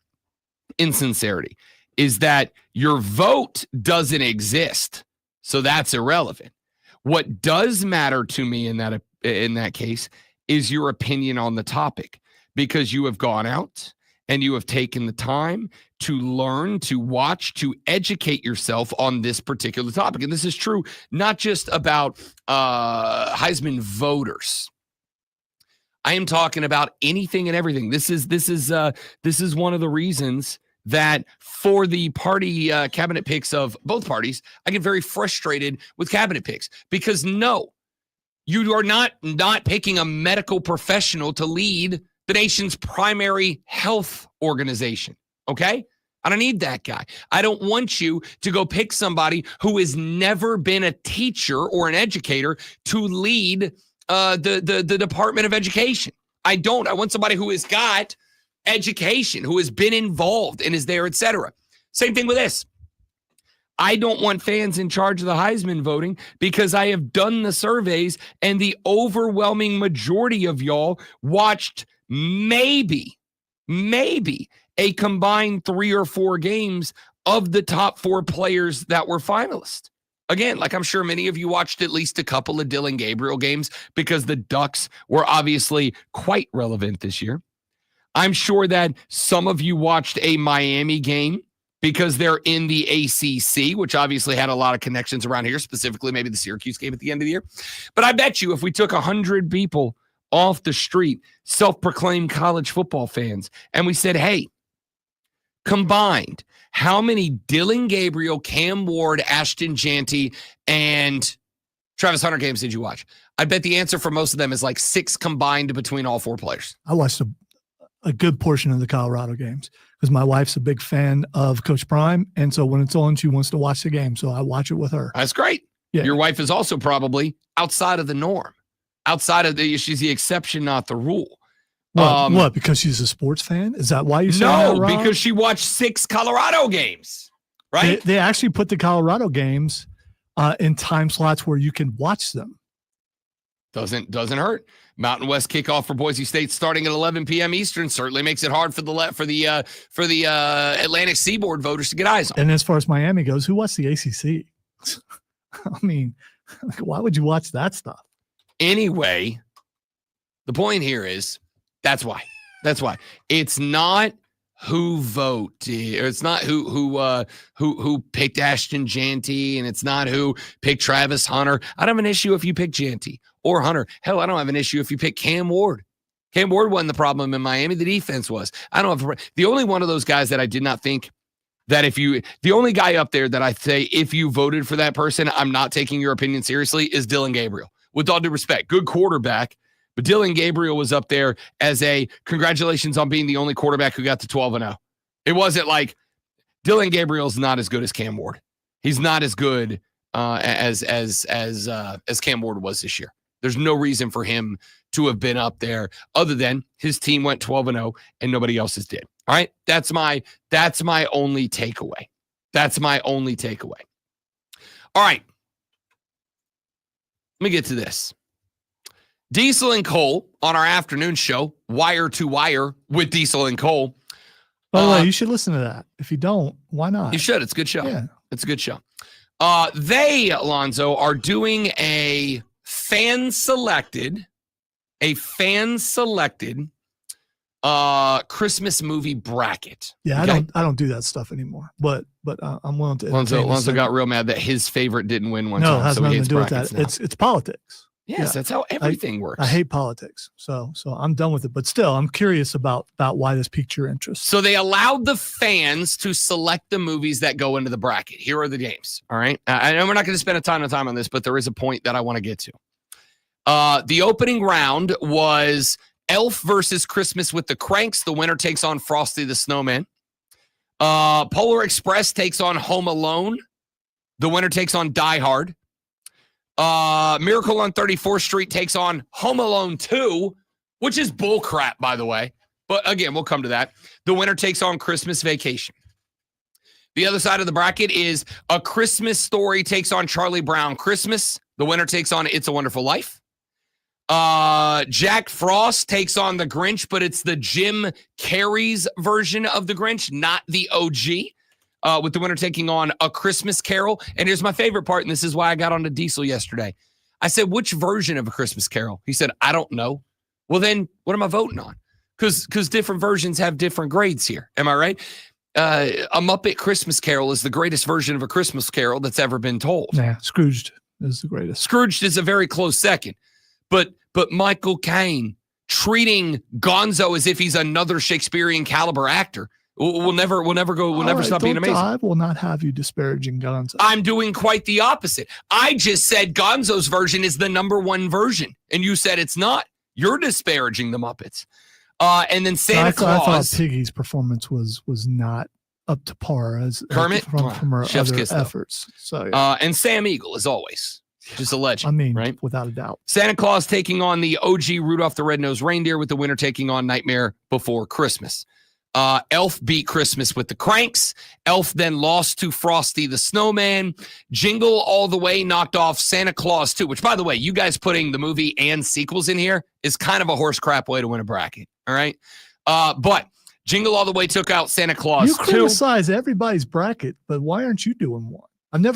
in sincerity, is that your vote doesn't exist. So that's irrelevant. What does matter to me in that case is your opinion on the topic, because you have gone out and you have taken the time to learn, to watch, to educate yourself on this particular topic. And this is true not just about Heisman voters. I am talking about anything and everything. This is one of the reasons that for the party cabinet picks of both parties, I get very frustrated with cabinet picks, because no, you are not picking a medical professional to lead the nation's primary health organization. Okay? I don't need that guy. I don't want you to go pick somebody who has never been a teacher or an educator to lead the Department of Education. I don't. I want somebody who has got education, who has been involved and is there, etc. Same thing with this. I don't want fans in charge of the Heisman voting, because I have done the surveys and the overwhelming majority of y'all watched maybe a combined 3 or 4 games of the top 4 players that were finalists. Again, like I'm sure many of you watched at least a couple of Dylan Gabriel games, because the Ducks were obviously quite relevant this year. I'm sure that some of you watched a Miami game because they're in the ACC, which obviously had a lot of connections around here, specifically maybe the Syracuse game at the end of the year. But I bet you if we took 100 people off the street, self-proclaimed college football fans, and we said, hey, combined, how many Dylan Gabriel, Cam Ward, Ashton Jeanty, and Travis Hunter games did you watch? I bet the answer for most of them is like 6 combined between all 4 players. I watched a good portion of the Colorado games because my wife's a big fan of Coach Prime. And so when it's on, she wants to watch the game. So I watch it with her. That's great. Yeah. Your wife is also probably outside of the norm. She's the exception, not the rule. What? Because she's a sports fan? Is that why you say that, Rob? Because she watched 6 Colorado games, right? They actually put the Colorado games in time slots where you can watch them. Doesn't hurt. Mountain West kickoff for Boise State starting at 11 p.m. Eastern certainly makes it hard for the Atlantic Seaboard voters to get eyes on. And as far as Miami goes, who watched the ACC? I mean, why would you watch that stuff? Anyway, the point here is that's why. It's not who voted, or it's not who picked Ashton Jeanty, and it's not who picked Travis Hunter. I don't have an issue if you pick Jeanty or Hunter. Hell, I don't have an issue if you pick Cam Ward. Cam Ward wasn't the problem in Miami. The defense was. I don't have the only one of those guys that I did not think that the only guy up there that I say if you voted for that person, I'm not taking your opinion seriously, is Dylan Gabriel. With all due respect, good quarterback. But Dylan Gabriel was up there as a congratulations on being the only quarterback who got to 12-0. It wasn't like Dylan Gabriel's not as good as Cam Ward. He's not as good as Cam Ward was this year. There's no reason for him to have been up there other than his team went 12-0 and nobody else's did. All right, that's my only takeaway. All right, let me get to this. Diesel and Cole on our afternoon show, Wire to Wire with Diesel and Cole. By the way, you should listen to that. If you don't, why not? You should. It's a good show. Yeah. It's a good show. They, Alonzo, are doing a fan-selected Christmas movie bracket. Yeah, okay? I don't do that stuff anymore. But I'm willing to. Alonzo got real mad that his favorite didn't win one time. No, it has nothing to do with that. Now. It's politics. Yes, that's how everything works. I hate politics, so I'm done with it. But still, I'm curious about why this piqued your interest. So they allowed the fans to select the movies that go into the bracket. Here are the games. All right, I know we're not going to spend a ton of time on this, but there is a point that I want to get to. The opening round was Elf versus Christmas with the Cranks. The winner takes on Frosty the Snowman. Polar Express takes on Home Alone. The winner takes on Die Hard. Miracle on 34th Street takes on Home Alone 2, which is bullcrap, by the way. But again, we'll come to that. The winner takes on Christmas Vacation. The other side of the bracket is A Christmas Story takes on Charlie Brown Christmas. The winner takes on It's a Wonderful Life. Jack Frost takes on The Grinch, but it's the Jim Carrey's version of The Grinch, not the OG. With the winner taking on A Christmas Carol. And here's my favorite part, and this is why I got on to Diesel yesterday. I said, which version of A Christmas Carol? He said, I don't know. Well, then what am I voting on? Because different versions have different grades here. Am I right? A Muppet Christmas Carol is the greatest version of A Christmas Carol that's ever been told. Yeah, Scrooged is the greatest. Scrooged is a very close second. But Michael Caine treating Gonzo as if he's another Shakespearean caliber actor will never stop being amazing. I will not have you disparaging Gonzo. I'm doing quite the opposite. I just said Gonzo's version is the number one version, and you said it's not. You're disparaging the Muppets. And then Santa Claus. I thought Piggy's performance was not up to par as Kermit from her Chef's other kiss, though. efforts. So yeah. And Sam Eagle, as always, just a legend. I mean, right? Without a doubt. Santa Claus taking on the OG Rudolph the Red-Nosed Reindeer, with the winner taking on Nightmare Before Christmas. Elf beat Christmas with the Cranks. Elf then lost to Frosty the Snowman. Jingle All the Way knocked off Santa Claus 2, which, by the way, you guys putting the movie and sequels in here is kind of a horse crap way to win a bracket. All right. But Jingle All the Way took out Santa Claus 2. You criticize everybody's bracket, but why aren't you doing one? I don't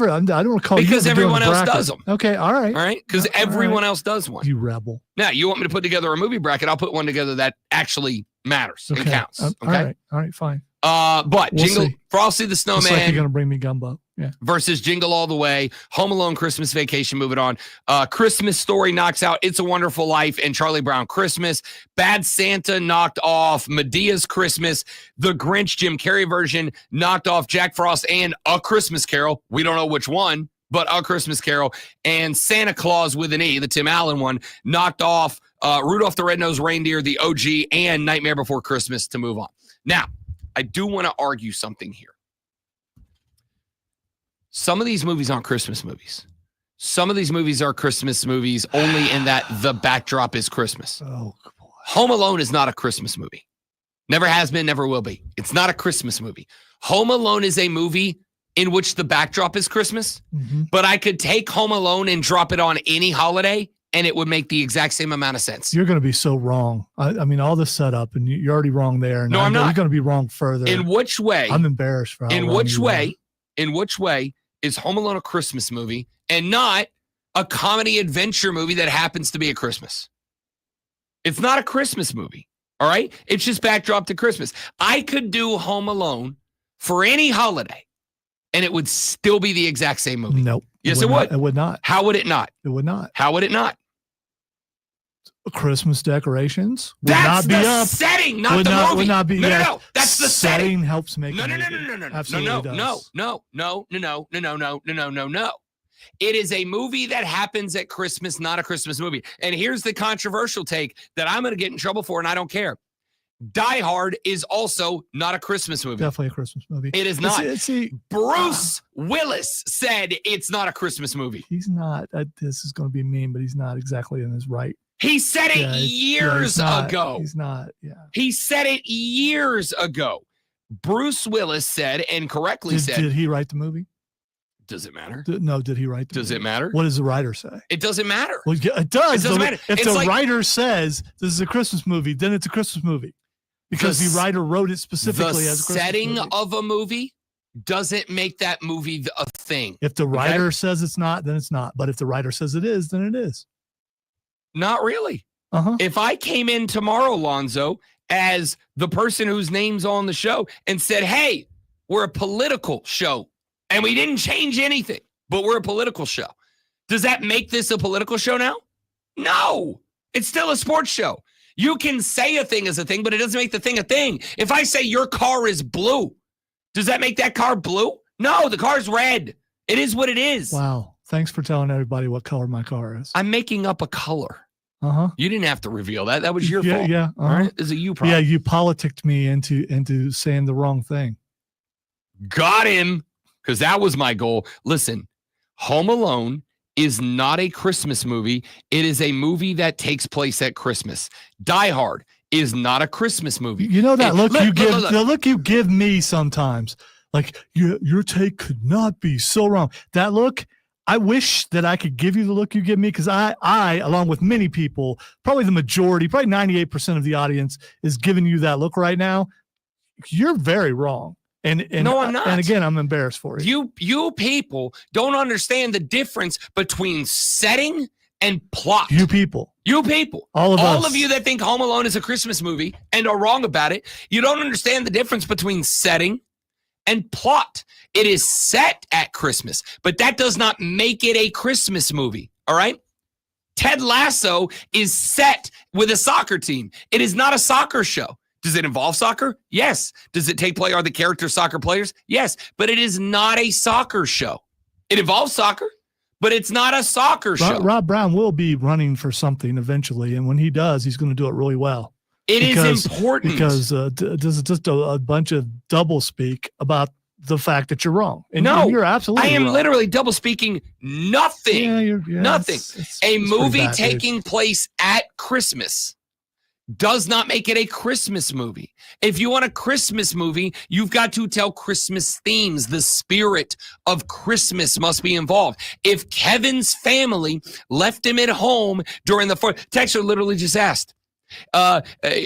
recall because you ever everyone doing a else bracket. does them. Okay, all right. All right. Because everyone else does one. You rebel. Now, you want me to put together a movie bracket? I'll put one together that actually matters and counts. Okay. All right, fine. But We'll Jingle, see. Frosty the It's like Snowman you're gonna bring me gumbo. Yeah. versus Jingle All the Way, Home Alone, Christmas Vacation, moving on. Christmas Story knocks out It's a Wonderful Life and Charlie Brown Christmas. Bad Santa knocked off Medea's Christmas. The Grinch Jim Carrey version knocked off Jack Frost and A Christmas Carol. We don't know which one, but A Christmas Carol. And Santa Claus with an E, the Tim Allen one, knocked off Rudolph the Red-Nosed Reindeer, the OG, and Nightmare Before Christmas to move on. Now, I do want to argue something here. Some of these movies aren't Christmas movies. Some of these movies are Christmas movies only in that the backdrop is Christmas. Oh, Home Alone is not a Christmas movie. Never has been, never will be. It's not a Christmas movie. Home Alone is a movie in which the backdrop is Christmas, but I could take Home Alone and drop it on any holiday and it would make the exact same amount of sense. You're going to be so wrong. I mean, all this setup, and you're already wrong there. And No, I'm not. You're going to be wrong further. In which way? I'm embarrassed for how In wrong which you are. way? In which way is Home Alone a Christmas movie and not a comedy adventure movie that happens to be at Christmas? It's not a Christmas movie. All right. It's just backdrop to Christmas. I could do Home Alone for any holiday and it would still be the exact same movie. Nope. Yes, it would. It would not. How would it not? It would not. How would it not? Christmas decorations would That's not be the up. setting, not would the not, movie. Would not be. No, yes. no. That's the setting setting. helps make No, it. no, no, make no, it. no, no, Absolutely does. no. It is a movie that happens at Christmas, not a Christmas movie. And here's the controversial take that I'm going to get in trouble for, and I don't care. Die Hard is also not a Christmas movie. Definitely a Christmas movie. It is not. See, Bruce Willis said it's not a Christmas movie. he's not. This is going to be mean, but he's not exactly in his right. He said it years he's not, ago. He's not. Yeah. He said it years ago. Bruce Willis said, and correctly said, Did he write the movie? does it matter? No. Did he write the Does movie? it matter? What does the writer say? It doesn't matter. Well, yeah, it does. It doesn't matter. If It's the like- writer says this is a Christmas movie, then it's a Christmas movie because the writer wrote it specifically the as a Christmas setting movie. of a movie doesn't make that movie a thing. If the Okay? writer says it's not, then it's not. But if the writer says it is, then it is. Not really. Uh-huh. If I came in tomorrow, Lonzo, as the person whose name's on the show and said, hey, we're a political show and we didn't change anything, but we're a political show. Does that make this a political show now? No, it's still a sports show. You can say a thing is a thing, but it doesn't make the thing a thing. If I say your car is blue, does that make that car blue? No, the car's red. It is what it is. Wow. Thanks for telling everybody what color my car is. I'm making up a color. Uh-huh. You didn't have to reveal that. That was your Yeah, fault. yeah, All uh-huh. right. It's a you problem. Yeah, you politicked me into saying the wrong thing. Got him. Because that was my goal. Listen, Home Alone is not a Christmas movie. It is a movie that takes place at Christmas. Die Hard is not a Christmas movie. You know that And look you give look. the look you give me sometimes. Like your take could not be so wrong. That look, I wish that I could give you the look you give me because I, along with many people, probably the majority, probably 98% of the audience is giving you that look right now. You're very wrong. And No, I'm not. And again, I'm embarrassed for you. You people don't understand the difference between setting and plot. You people. All of us. of you that think Home Alone is a Christmas movie and are wrong about it, you don't understand the difference between setting and plot. It is set at Christmas, but that does not make it a Christmas movie, all right? Ted Lasso is set with a soccer team. It is not a soccer show. Does it involve soccer? Yes. Does it take play? Are the characters soccer players? Yes. But it is not a soccer show. It involves soccer, but it's not a soccer show. Rob Brown will be running for something eventually, and when he does, he's going to do it really well. It is important. Because this is just a bunch of double speak about the fact that you're wrong. And no, you're absolutely I am wrong. literally double speaking nothing. Nothing. It's A pretty movie bad, dude. taking place at Christmas does not make it a Christmas movie. If you want a Christmas movie, you've got to tell Christmas themes. The spirit of Christmas must be involved. If Kevin's family left him at home during the 4th, Texter literally just asked,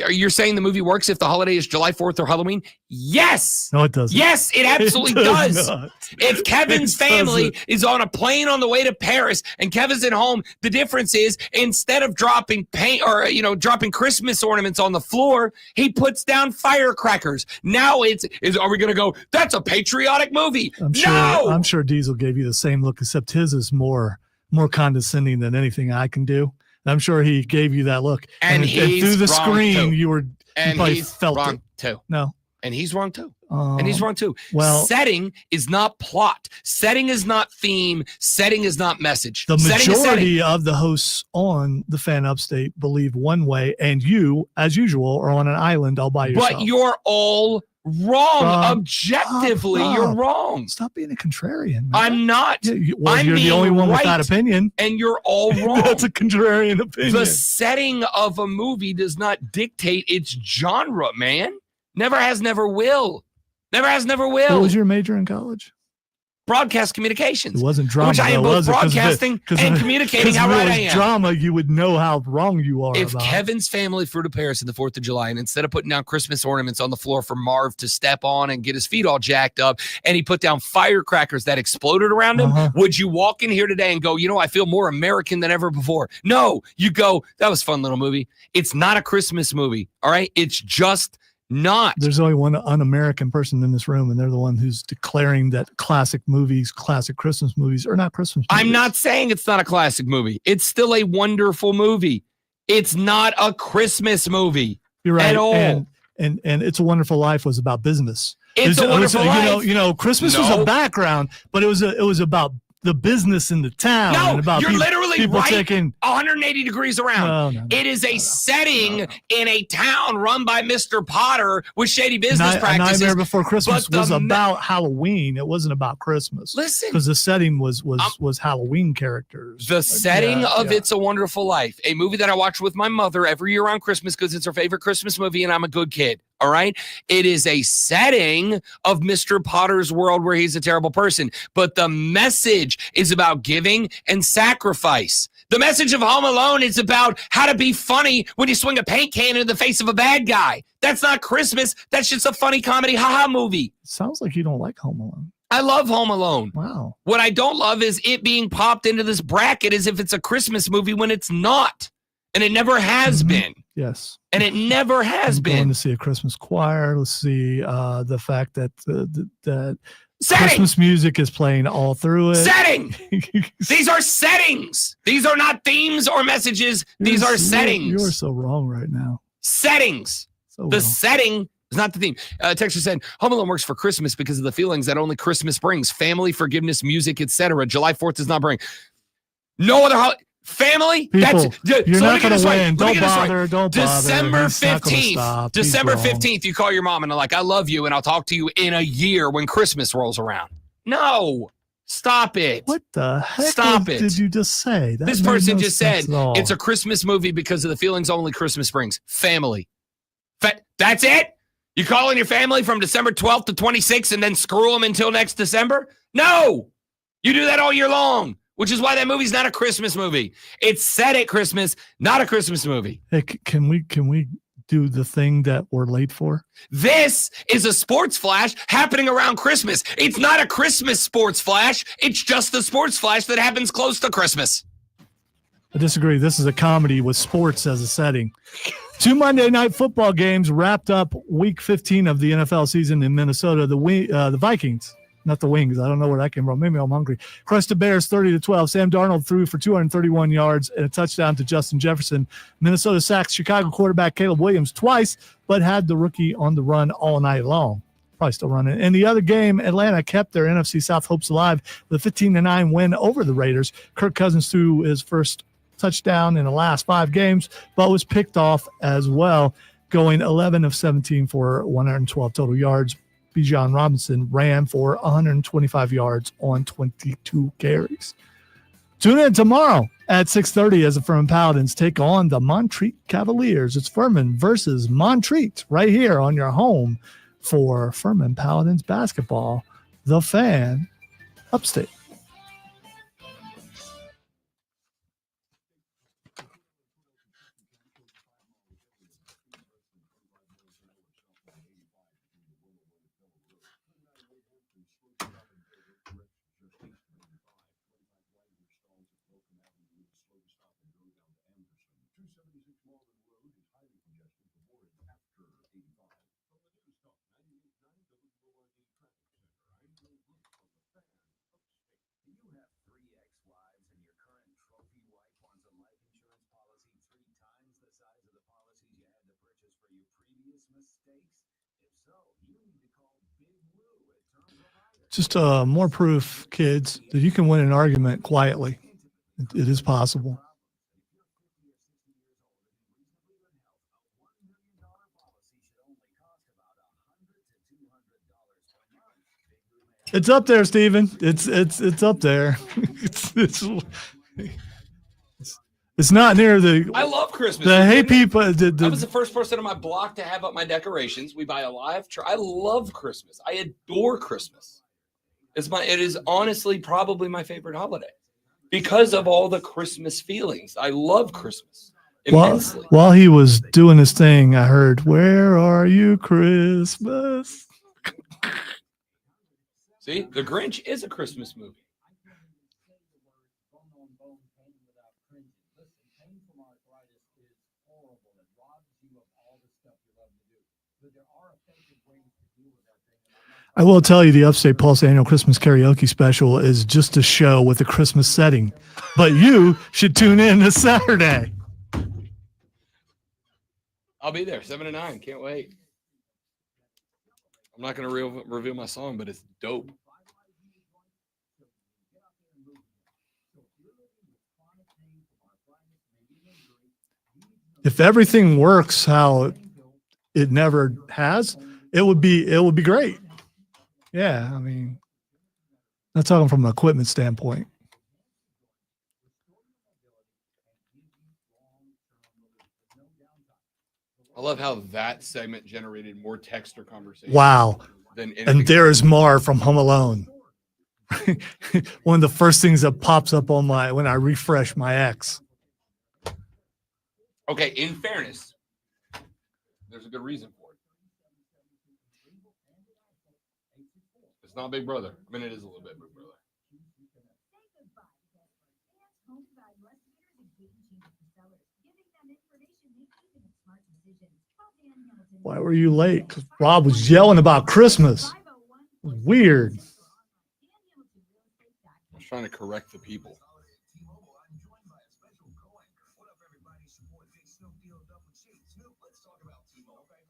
you're saying the movie works if the holiday is July 4th or Halloween? Yes. No, it doesn't. Yes, it absolutely It does does. not. If Kevin's It family doesn't. is on a plane on the way to Paris and Kevin's at home, the difference is instead of dropping paint or dropping Christmas ornaments on the floor, he puts down firecrackers. Now are we going to go, that's a patriotic movie? I'm sure Diesel gave you the same look, except his is more condescending than anything I can do. I'm sure he gave you that look. And he's through the wrong, screen, too. you probably he's felt wrong it. too. No. And he's wrong too. And he's wrong too. well- setting is not plot. Setting is not theme. Setting is not message. The Setting is setting. majority of the hosts on the Fan Upstate believe one way, and you, as usual, are on an island all by yourself. But you're all wrong. Rob, Objectively, Rob, you're wrong. Stop being a contrarian. Man. I'm not. Well, I'm you're the being only one with right, that opinion. And you're all wrong. That's a contrarian opinion. The setting of a movie does not dictate its genre, man. Never has, never will. Never has, never will. What was your major in college? Broadcast communications. It wasn't drama. Which I am though, both was it? 'Cause if it- broadcasting 'cause and if- communicating 'cause how if it right I was am. drama, you would know how wrong you are. If about it. Kevin's family flew to Paris in the 4th of July and instead of putting down Christmas ornaments on the floor for Marv to step on and get his feet all jacked up, and he put down firecrackers that exploded around him, would you walk in here today and go, I feel more American than ever before? No, you go, that was a fun little movie. It's not a Christmas movie, all right? It's just not. There's only one un-American person in this room, and they're the one who's declaring that classic movies, classic Christmas movies, are not Christmas movies. I'm not saying it's not a classic movie. It's still a wonderful movie. It's not a Christmas movie. You're right. At all. And It's a Wonderful Life was about business. It's a Wonderful Life. Christmas was No. a background, but it was about the business in the town. and No, about you're literally people right taking 180 degrees around. No. It is a setting in a town run by Mr. Potter with shady business A practices. Nightmare Before Christmas but was the about Halloween. It wasn't about Christmas. Listen. because the setting was Halloween characters. The setting of yeah. It's a Wonderful Life, a movie that I watch with my mother every year around Christmas because it's her favorite Christmas movie and I'm a good kid. All right. It is a setting of Mr. Potter's world where he's a terrible person. But the message is about giving and sacrifice. The message of Home Alone is about how to be funny when you swing a paint can in the face of a bad guy. That's not Christmas. That's just a funny comedy haha movie. Sounds like you don't like Home Alone. I love Home Alone. Wow. What I don't love is it being popped into this bracket as if it's a Christmas movie when it's not. And it never has been. Yes. And it never has I'm going been. to see a Christmas choir. Let's see the fact that that Setting. Christmas music is playing all through it. Setting. These are settings. These are not themes or messages. These are settings. You're so wrong right now. Settings. So The wrong. setting is not the theme. Texter said, Home Alone works for Christmas because of the feelings that only Christmas brings. Family, forgiveness, music, etc. July 4th does not bring. No other holiday. Family? People, you're so not let me get going this to right. win. Let me Don't get this right. bother. Don't bother. December He's not gonna 15th. stop. He's December wrong. 15th, you call your mom and are like, I love you, and I'll talk to you in a year when Christmas rolls around. No. Stop it. What the heck Stop it. did you just say? That This made person no just said sense at all. it's a Christmas movie because of the feelings only Christmas brings. Family. That's it? You calling your family from December 12th to 26th and then screw them until next December? No. You do that all year long, which is why that movie's not a Christmas movie. It's set at Christmas, not a Christmas movie. Hey, can we do the thing that we're late for? This is a sports flash happening around Christmas. It's not a Christmas sports flash. It's just the sports flash that happens close to Christmas. I disagree. This is a comedy with sports as a setting. 2 Monday Night Football games wrapped up Week 15 of the NFL season in Minnesota. The Vikings, not the Wings. I don't know where that came from. Maybe I'm hungry. Crushed the Bears 30-12. Sam Darnold threw for 231 yards and a touchdown to Justin Jefferson. Minnesota sacked Chicago quarterback Caleb Williams twice, but had the rookie on the run all night long. Probably still running. In the other game, Atlanta kept their NFC South hopes alive with a 15-9 win over the Raiders. Kirk Cousins threw his first touchdown in the last 5 games, but was picked off as well, going 11 of 17 for 112 total yards. Bijan Robinson ran for 125 yards on 22 carries. Tune in tomorrow at 6:30 as the Furman Paladins take on the Montreat Cavaliers. It's Furman versus Montreat right here on your home for Furman Paladins basketball. The Fan, Upstate. Just more proof, kids, that you can win an argument quietly. It is possible. It's up there, Steven. It's up there. It's not near the. I love Christmas. The hey people. I was the first person on my block to have up my decorations. We buy a live tree. I love Christmas. I adore Christmas. It is honestly probably my favorite holiday because of all the Christmas feelings. I love Christmas immensely. While he was doing his thing, I heard, "Where are you, Christmas?" See, The Grinch is a Christmas movie. I will tell you the Upstate Pulse annual Christmas karaoke special is just a show with a Christmas setting, but you should tune in this Saturday. I'll be there, 7 to 9. Can't wait. I'm not going to reveal my song, but it's dope. If everything works how it never has, it would be great. Yeah, I mean, not talking from an equipment standpoint. I love how that segment generated more text or conversation. Wow. Than And there's Mar from Home Alone. One of the first things that pops up on when I refresh my X. Okay, in fairness, there's a good reason for it. It's not Big Brother. I mean, it is a little bit Big Brother. Why were you late? 'Cause Rob was yelling about Christmas. It was weird. I was trying to correct the people.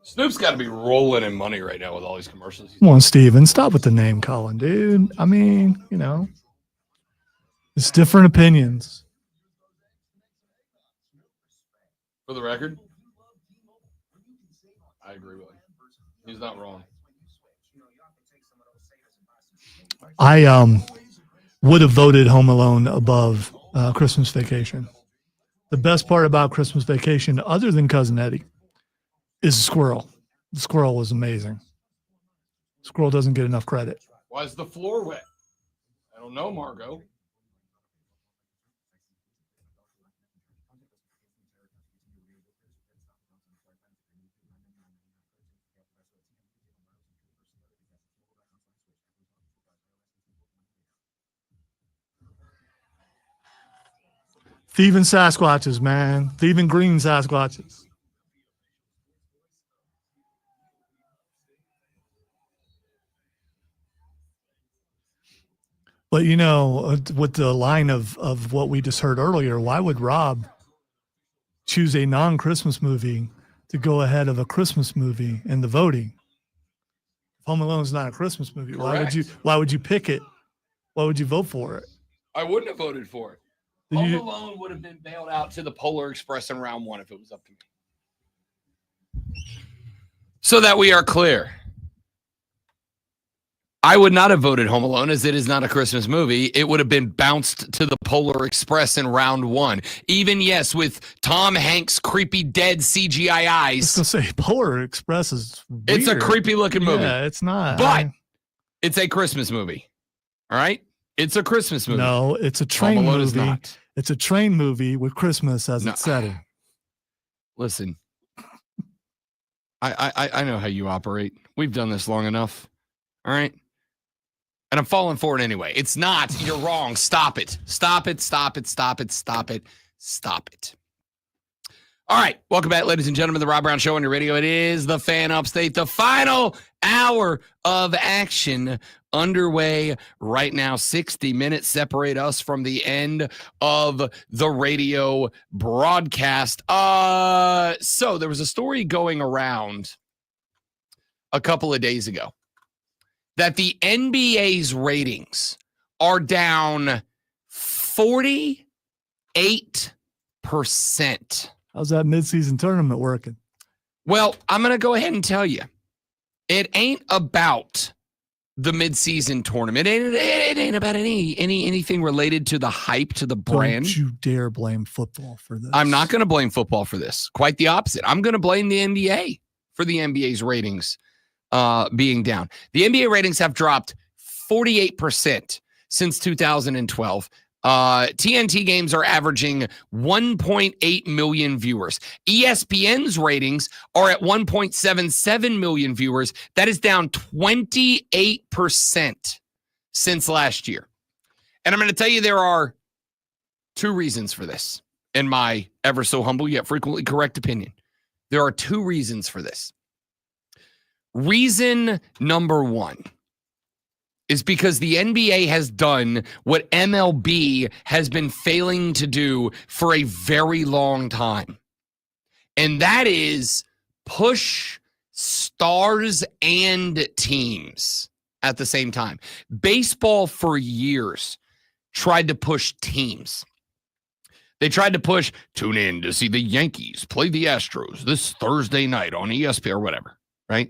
Snoop's got to be rolling in money right now with all these commercials. Come on, Steven. Stop with the name calling, dude. I mean, it's different opinions. For the record, I agree with him. He's not wrong. I would have voted Home Alone above Christmas Vacation. The best part about Christmas Vacation, other than Cousin Eddie, is the squirrel. The squirrel was amazing. Squirrel doesn't get enough credit. Why is the floor wet? I don't know, Margot. Thieving Sasquatches, man. Thieving green Sasquatches. But, you know, with the line of what we just heard earlier, why would Rob choose a non-Christmas movie to go ahead of a Christmas movie in the voting? Home Alone is not a Christmas movie. Correct. Why would you pick it? Why would you vote for it? I wouldn't have voted for it. Home Alone would have been bailed out to the Polar Express in round 1 if it was up to me. So that we are clear, I would not have voted Home Alone as it is not a Christmas movie. It would have been bounced to the Polar Express in round 1. Even, yes, with Tom Hanks' creepy dead CGI eyes. I was going to say, Polar Express is weird. It's a creepy looking movie. Yeah, it's not. But it's a Christmas movie. All right? It's a Christmas movie. No, it's a train Home Alone movie. is not. It's a train movie with Christmas as its setting. Listen, I know how you operate. We've done this long enough. All right? And I'm falling for it anyway. It's not. You're wrong. Stop it. Stop it. Stop it. Stop it. Stop it. Stop it. All right. Welcome back, ladies and gentlemen. The Rob Brown Show on your radio. It is the Fan Upstate. The final hour of action underway right now. 60 minutes separate us from the end of the radio broadcast. So there was a story going around a couple of days ago that the NBA's ratings are down 48%. How's that midseason tournament working? Well, I'm going to go ahead and tell you, it ain't about the midseason tournament. It ain't about anything related to the hype, to the brand. Don't you dare blame football for this. I'm not going to blame football for this. Quite the opposite. I'm going to blame the NBA for the NBA's ratings being down. The NBA ratings have dropped 48% since 2012. TNT games are averaging 1.8 million viewers. ESPN's ratings are at 1.77 million viewers. That is down 28% since last year. And I'm going to tell you there are 2 reasons for this, in my ever so humble yet frequently correct opinion. There are 2 reasons for this. Reason number 1 is because the NBA has done what MLB has been failing to do for a very long time. And that is push stars and teams at the same time. Baseball for years tried to push teams. They tried to push, tune in to see the Yankees play the Astros this Thursday night on ESPN or whatever, right?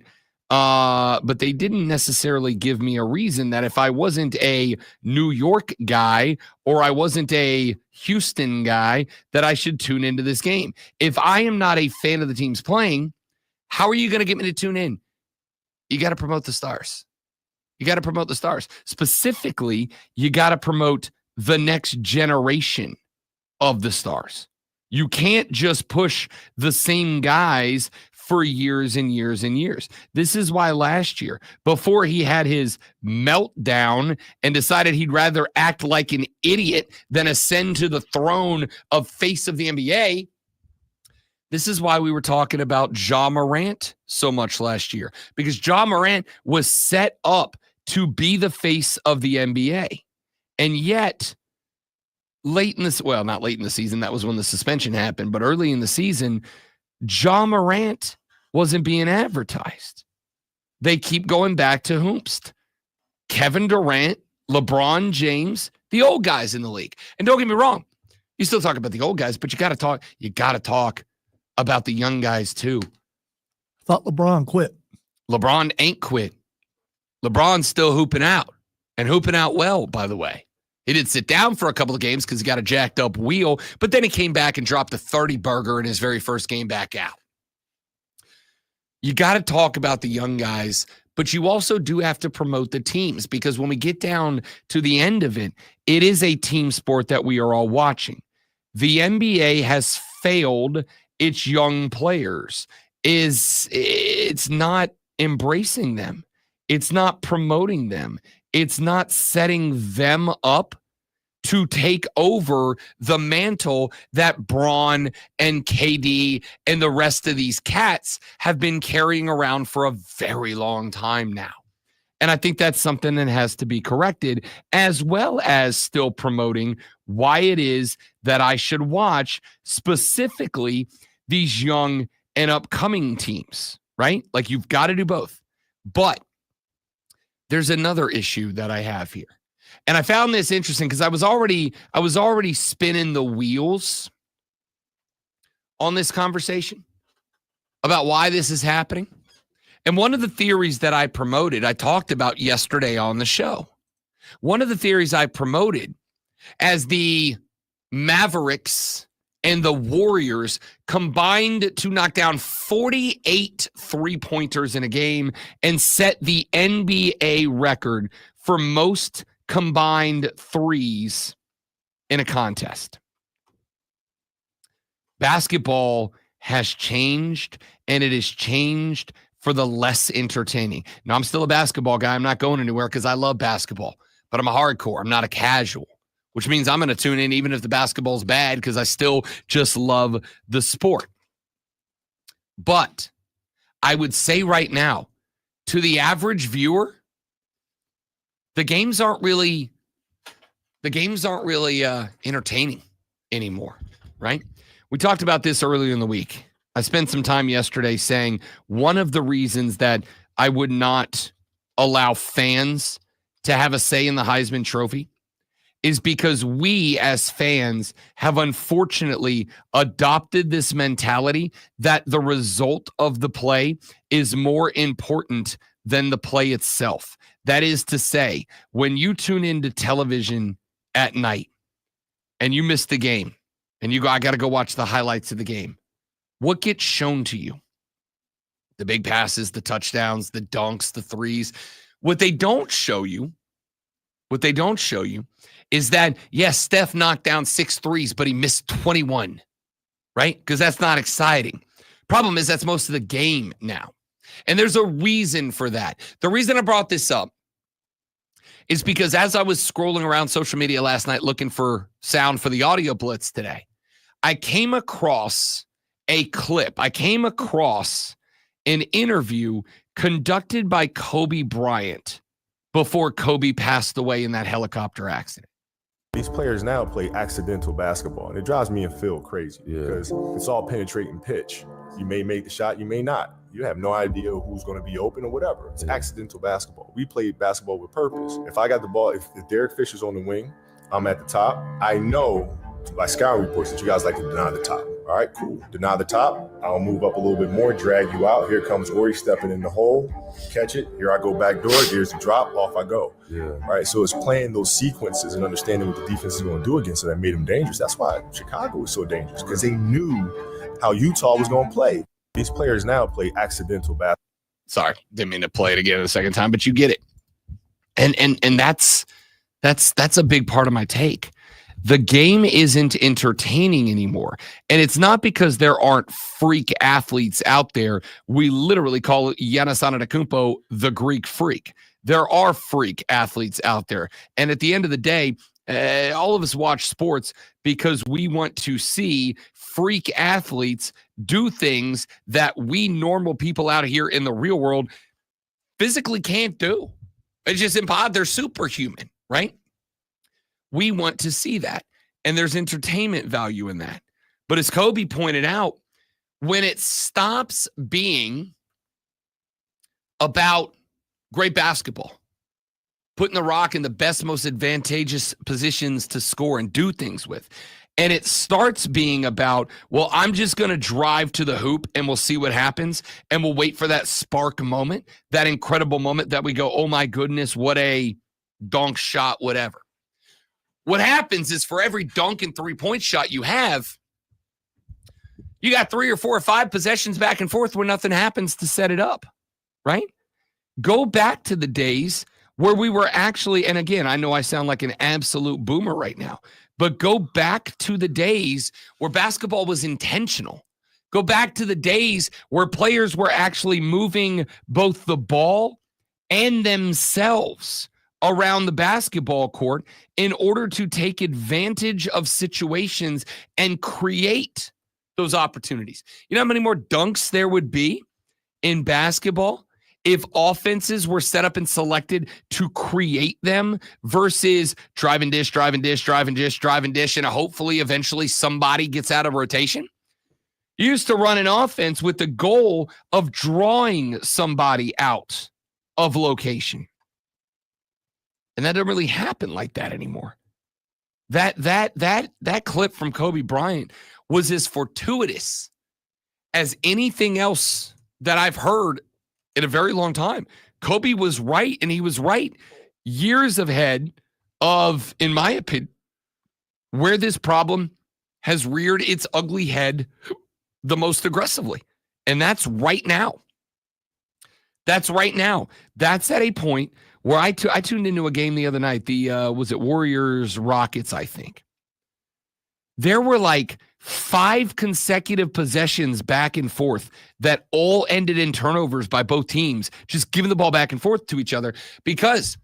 But they didn't necessarily give me a reason that if I wasn't a New York guy or I wasn't a Houston guy, that I should tune into this game. If I am not a fan of the teams playing, how are you going to get me to tune in? You got to promote the stars. You got to promote the stars. Specifically, you got to promote the next generation of the stars. You can't just push the same guys for years and years and years. This is why last year, before he had his meltdown and decided he'd rather act like an idiot than ascend to the throne of face of the NBA, this is why we were talking about Ja Morant so much last year, because Ja Morant was set up to be the face of the NBA. And yet, not late in the season, that was when the suspension happened, but early in the season, Ja Morant wasn't being advertised. They keep going back to Hoopst. Kevin Durant, LeBron James, the old guys in the league. And don't get me wrong, you still talk about the old guys, but you got to talk about the young guys too. I thought LeBron quit. LeBron ain't quit. LeBron's still hooping out, and hooping out well, by the way. He did sit down for a couple of games because he got a jacked up wheel, but then he came back and dropped a 30 burger in his very first game back out. You got to talk about the young guys, but you also do have to promote the teams, because when we get down to the end of it, it is a team sport that we are all watching. The NBA has failed its young players. It's not embracing them. It's not promoting them. It's not setting them up to take over the mantle that Braun and KD and the rest of these cats have been carrying around for a very long time now. And I think that's something that has to be corrected, as well as still promoting why it is that I should watch specifically these young and upcoming teams, right? Like, you've got to do both. But there's another issue that I have here. And I found this interesting because I was already spinning the wheels on this conversation about why this is happening. And one of the theories that I promoted, I talked about yesterday on the show. One of the theories I promoted as the Mavericks and the Warriors combined to knock down 48 three-pointers in a game and set the NBA record for most combined threes in a contest. Basketball has changed, and it has changed for the less entertaining. Now, I'm still a basketball guy. I'm not going anywhere because I love basketball, but I'm a hardcore. I'm not a casual, which means I'm going to tune in even if the basketball's bad because I still just love the sport. But I would say right now, to the average viewer, the games aren't really entertaining anymore, right? We talked about this earlier in the week. I spent some time yesterday saying one of the reasons that I would not allow fans to have a say in the Heisman Trophy is because we as fans have unfortunately adopted this mentality that the result of the play is more important than the play itself. That is to say, when you tune into television at night and you miss the game and you go, I got to go watch the highlights of the game, what gets shown to you? The big passes, the touchdowns, the dunks, the threes. What they don't show you is that, yes, Steph knocked down 6 threes, but he missed 21, right? Because that's not exciting. Problem is that's most of the game now. And there's a reason for that. The reason I brought this up is because as I was scrolling around social media last night looking for sound for the audio blitz today, I came across a clip. I came across an interview conducted by Kobe Bryant before Kobe passed away in that helicopter accident. These players now play accidental basketball, and it drives me and Phil crazy because it's all penetrating pitch. You may make the shot, you may not. You have no idea who's going to be open or whatever. It's accidental basketball. We play basketball with purpose. If I got the ball, if Derek Fisher's on the wing, I'm at the top. I know by scouting reports that you guys like to deny the top. All right, cool. Deny the top. I'll move up a little bit more, drag you out. Here comes Ori stepping in the hole. Catch it. Here I go back door. Here's the drop. Off I go. Yeah. All right, so it's playing those sequences and understanding what the defense is going to do against it that made them dangerous. That's why Chicago was so dangerous, because they knew how Utah was going to play. These players now play accidental basketball. Sorry, didn't mean to play it again the second time, but you get it. And that's a big part of my take. The game isn't entertaining anymore. And it's not because there aren't freak athletes out there. We literally call Giannis Antetokounmpo the Greek freak. There are freak athletes out there. And at the end of the day, all of us watch sports because we want to see freak athletes do things that we normal people out here in the real world physically can't do. It's just impossible. They're superhuman, right? We want to see that. And there's entertainment value in that. But as Kobe pointed out, when it stops being about great basketball, putting the rock in the best, most advantageous positions to score and do things with, and it starts being about, well, I'm just going to drive to the hoop and we'll see what happens, and we'll wait for that spark moment, that incredible moment that we go, oh my goodness, what a dunk shot, whatever. What happens is for every dunk and three-point shot you have, you got 3 or 4 or 5 possessions back and forth where nothing happens to set it up, right? Go back to the days where we were actually, and again, I know I sound like an absolute boomer right now, but go back to the days where basketball was intentional. Go back to the days where players were actually moving both the ball and themselves around the basketball court in order to take advantage of situations and create those opportunities. You know how many more dunks there would be in basketball if offenses were set up and selected to create them versus drive and dish, and hopefully eventually somebody gets out of rotation? You used to run an offense with the goal of drawing somebody out of location. And that doesn't really happen like that anymore. That clip from Kobe Bryant was as fortuitous as anything else that I've heard in a very long time. Kobe was right, and he was right years ahead of, in my opinion, where this problem has reared its ugly head the most aggressively. And that's right now. That's right now. That's at a point where I tuned into a game the other night. Was it Warriors Rockets, I think. There were like 5 consecutive possessions back and forth that all ended in turnovers by both teams, just giving the ball back and forth to each other because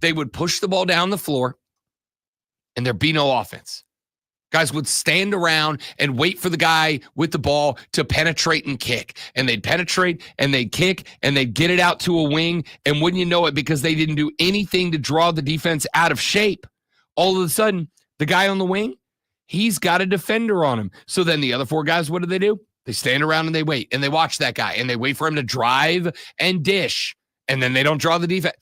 they would push the ball down the floor and there'd be no offense. Guys would stand around and wait for the guy with the ball to penetrate and kick. And they'd penetrate and they'd kick and they'd get it out to a wing. And wouldn't you know it, because they didn't do anything to draw the defense out of shape, all of a sudden, the guy on the wing, he's got a defender on him. So then the other 4 guys, what do? They stand around and they wait. And they watch that guy. And they wait for him to drive and dish. And then they don't draw the defense.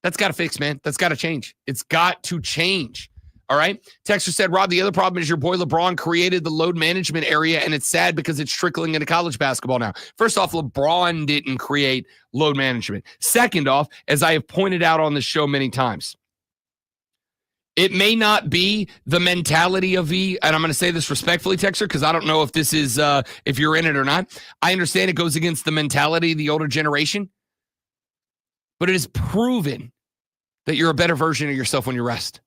That's got to fix, man. That's got to change. It's got to change. All right. Texter said, Rob, the other problem is your boy LeBron created the load management area, and it's sad because it's trickling into college basketball now. First off, LeBron didn't create load management. Second off, as I have pointed out on this show many times, it may not be the mentality of and I'm going to say this respectfully, Texter, because I don't know if this is, if you're in it or not. I understand it goes against the mentality of the older generation, but it is proven that you're a better version of yourself when you rest.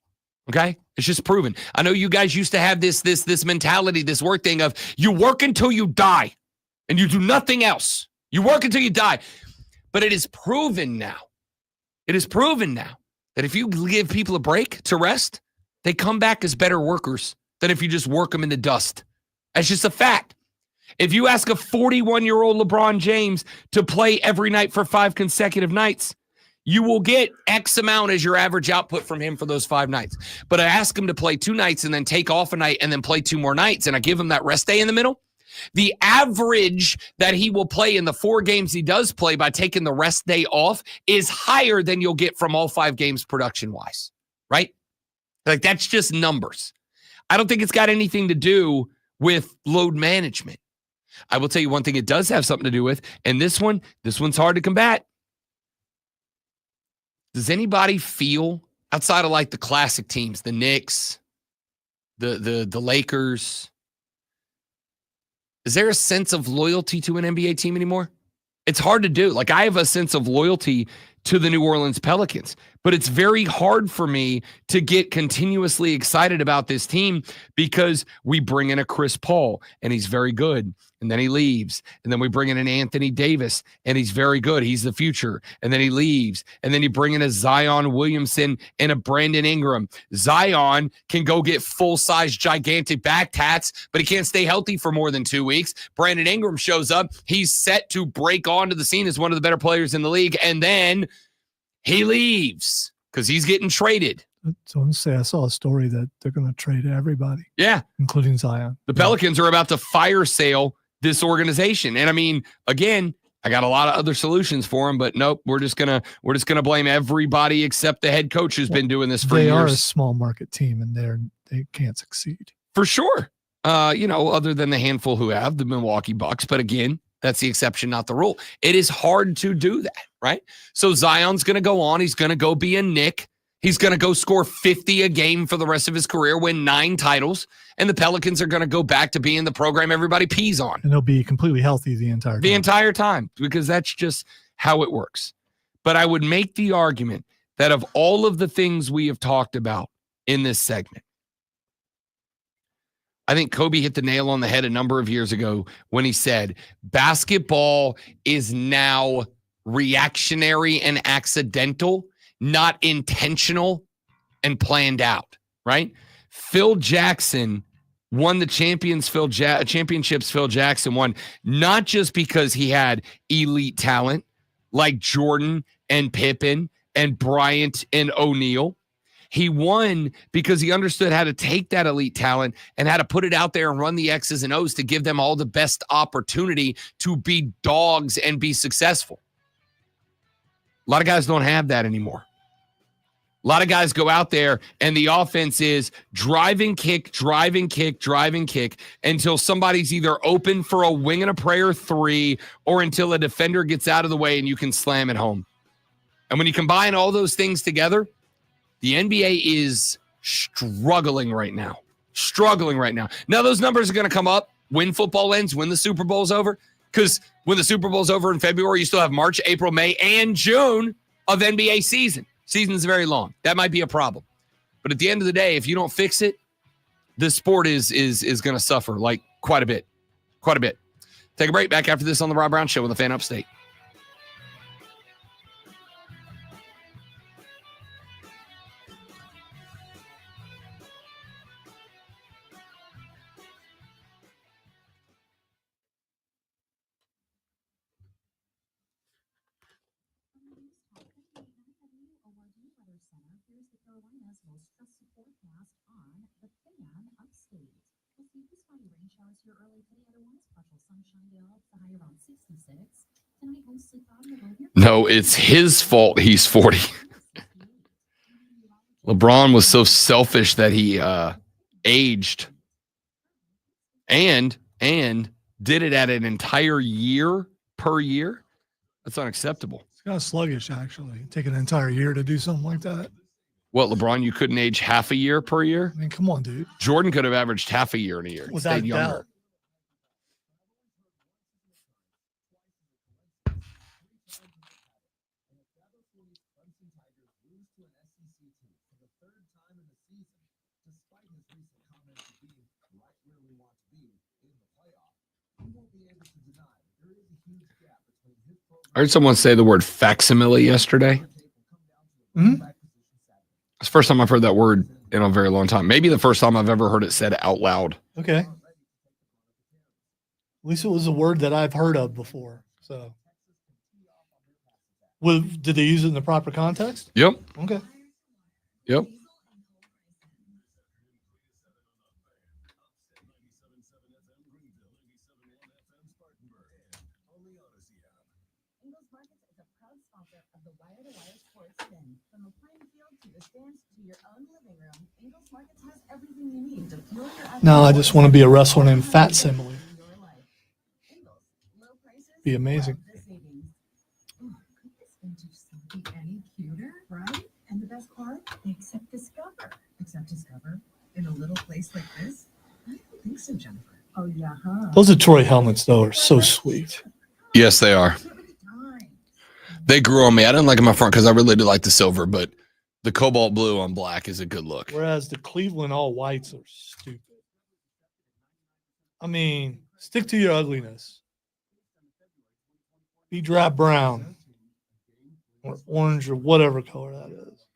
Okay? It's just proven. I know you guys used to have this mentality, this work thing of you work until you die and you do nothing else. You work until you die. But it is proven now. It is proven now that if you give people a break to rest, they come back as better workers than if you just work them in the dust. That's just a fact. If you ask a 41-year-old LeBron James to play every night for 5 consecutive nights, you will get X amount as your average output from him for those 5 nights. But I ask him to play 2 nights and then take off a night and then play 2 more nights, and I give him that rest day in the middle. The average that he will play in the 4 games he does play by taking the rest day off is higher than you'll get from all 5 games production-wise, right? Like, that's just numbers. I don't think it's got anything to do with load management. I will tell you one thing it does have something to do with, and this one's hard to combat. Does anybody feel, outside of like the classic teams, the Knicks, the Lakers, is there a sense of loyalty to an NBA team anymore? It's hard to do. Like, I have a sense of loyalty to the New Orleans Pelicans, but it's very hard for me to get continuously excited about this team because we bring in a Chris Paul and he's very good, and then he leaves, and then we bring in an Anthony Davis and he's very good, he's the future, and then he leaves, and then you bring in a Zion Williamson and a Brandon Ingram. Zion can go get full-size gigantic back tats, but he can't stay healthy for more than 2 weeks. Brandon Ingram shows up, he's set to break onto the scene as one of the better players in the league, and then he leaves because he's getting traded. So I saw a story that they're going to trade everybody. Yeah. Including Zion. The Pelicans are about to fire sale this organization. And I mean, again, I got a lot of other solutions for them, but nope, we're just gonna blame everybody except the head coach who's been doing this for years. They are a small market team and they can't succeed. For sure. Other than the handful who have, the Milwaukee Bucks, but again, that's the exception, not the rule. It is hard to do that, right? So Zion's going to go on. He's going to go be a Knick. He's going to go score 50 a game for the rest of his career, win 9 titles, and the Pelicans are going to go back to being the program everybody pees on. And they'll be completely healthy the entire time. Because that's just how it works. But I would make the argument that of all of the things we have talked about in this segment, I think Kobe hit the nail on the head a number of years ago when he said, basketball is now reactionary and accidental, not intentional and planned out, right? Phil Jackson won the championships. Phil Jackson won not just because he had elite talent like Jordan and Pippen and Bryant and O'Neal. He won because he understood how to take that elite talent and how to put it out there and run the X's and O's to give them all the best opportunity to be dogs and be successful. A lot of guys don't have that anymore. A lot of guys go out there and the offense is drive and kick until somebody's either open for a wing and a prayer 3 or until a defender gets out of the way and you can slam it home. And when you combine all those things together, the NBA is struggling right now. Now those numbers are going to come up when football ends, when the Super Bowl's over. Because when the Super Bowl's over in February, you still have March, April, May, and June of NBA season. Season's very long. That might be a problem. But at the end of the day, if you don't fix it, the sport is going to suffer like quite a bit. Take a break. Back after this on the Rob Brown Show with the Fan Upstate. No, it's his fault he's 40. LeBron was so selfish that he aged and did it at an entire year per year. That's unacceptable. It's kind of sluggish, actually. Take an entire year to do something like that. What, LeBron, you couldn't age half a year per year? I mean, come on, dude. Jordan could have averaged half a year in a year. Without Stayed younger. doubt. I heard someone say the word facsimile yesterday. Mm-hmm. It's the first time I've heard that word in a very long time. Maybe the first time I've ever heard it said out loud. Okay. At least it was a word that I've heard of before. So, did they use it in the proper context? Yep. Okay. Yep. No, I just want to be a wrestler named Fat Simile. Be amazing. Any cuter, right? And the best part, except Discover in a little place like this. I don't think so, Jennifer. Oh yeah, huh? Those Detroit helmets, though, are so sweet. Yes, they are. They grew on me. I didn't like them up front because I really did like the silver, but the cobalt blue on black is a good look. Whereas the Cleveland all whites are stupid. I mean, stick to your ugliness. Be drab brown or orange or whatever color that is.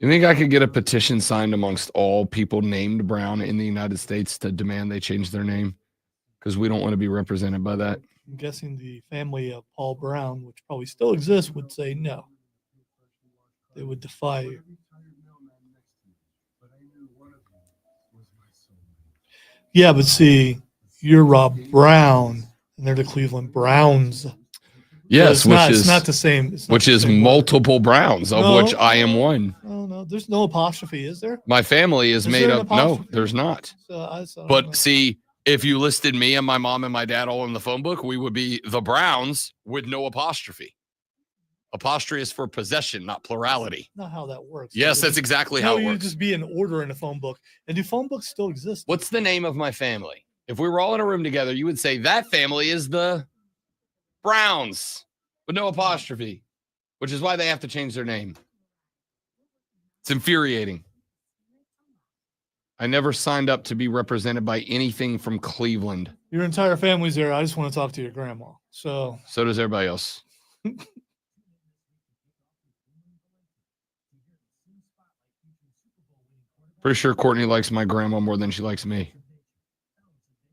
You think I could get a petition signed amongst all people named Brown in the United States to demand they change their name? Because we don't want to be represented by that. I'm guessing the family of Paul Brown, which probably still exists, would say no. They would defy you. Yeah, but see, you're Rob Brown, and they're the Cleveland Browns. Yes, so it's not the same. It's not which the is same multiple Browns, of No. which I am one. No, there's no apostrophe, is there? My family is made there an up. No, apostrophe? there's not. So I don't know. But see, if you listed me and my mom and my dad all in the phone book, we would be the Browns with no apostrophe. Apostrophe is for possession, not plurality. Not how that works. Yes, that's exactly how it You works. just be in order in a phone book. And do phone books still exist? What's the name of my family? If we were all in a room together, you would say that family is the Browns with no apostrophe, which is why they have to change their name. It's infuriating. I never signed up to be represented by anything from Cleveland. Your entire family's there. I just want to talk to your grandma. So So does everybody else. Pretty sure Courtney likes my grandma more than she likes me.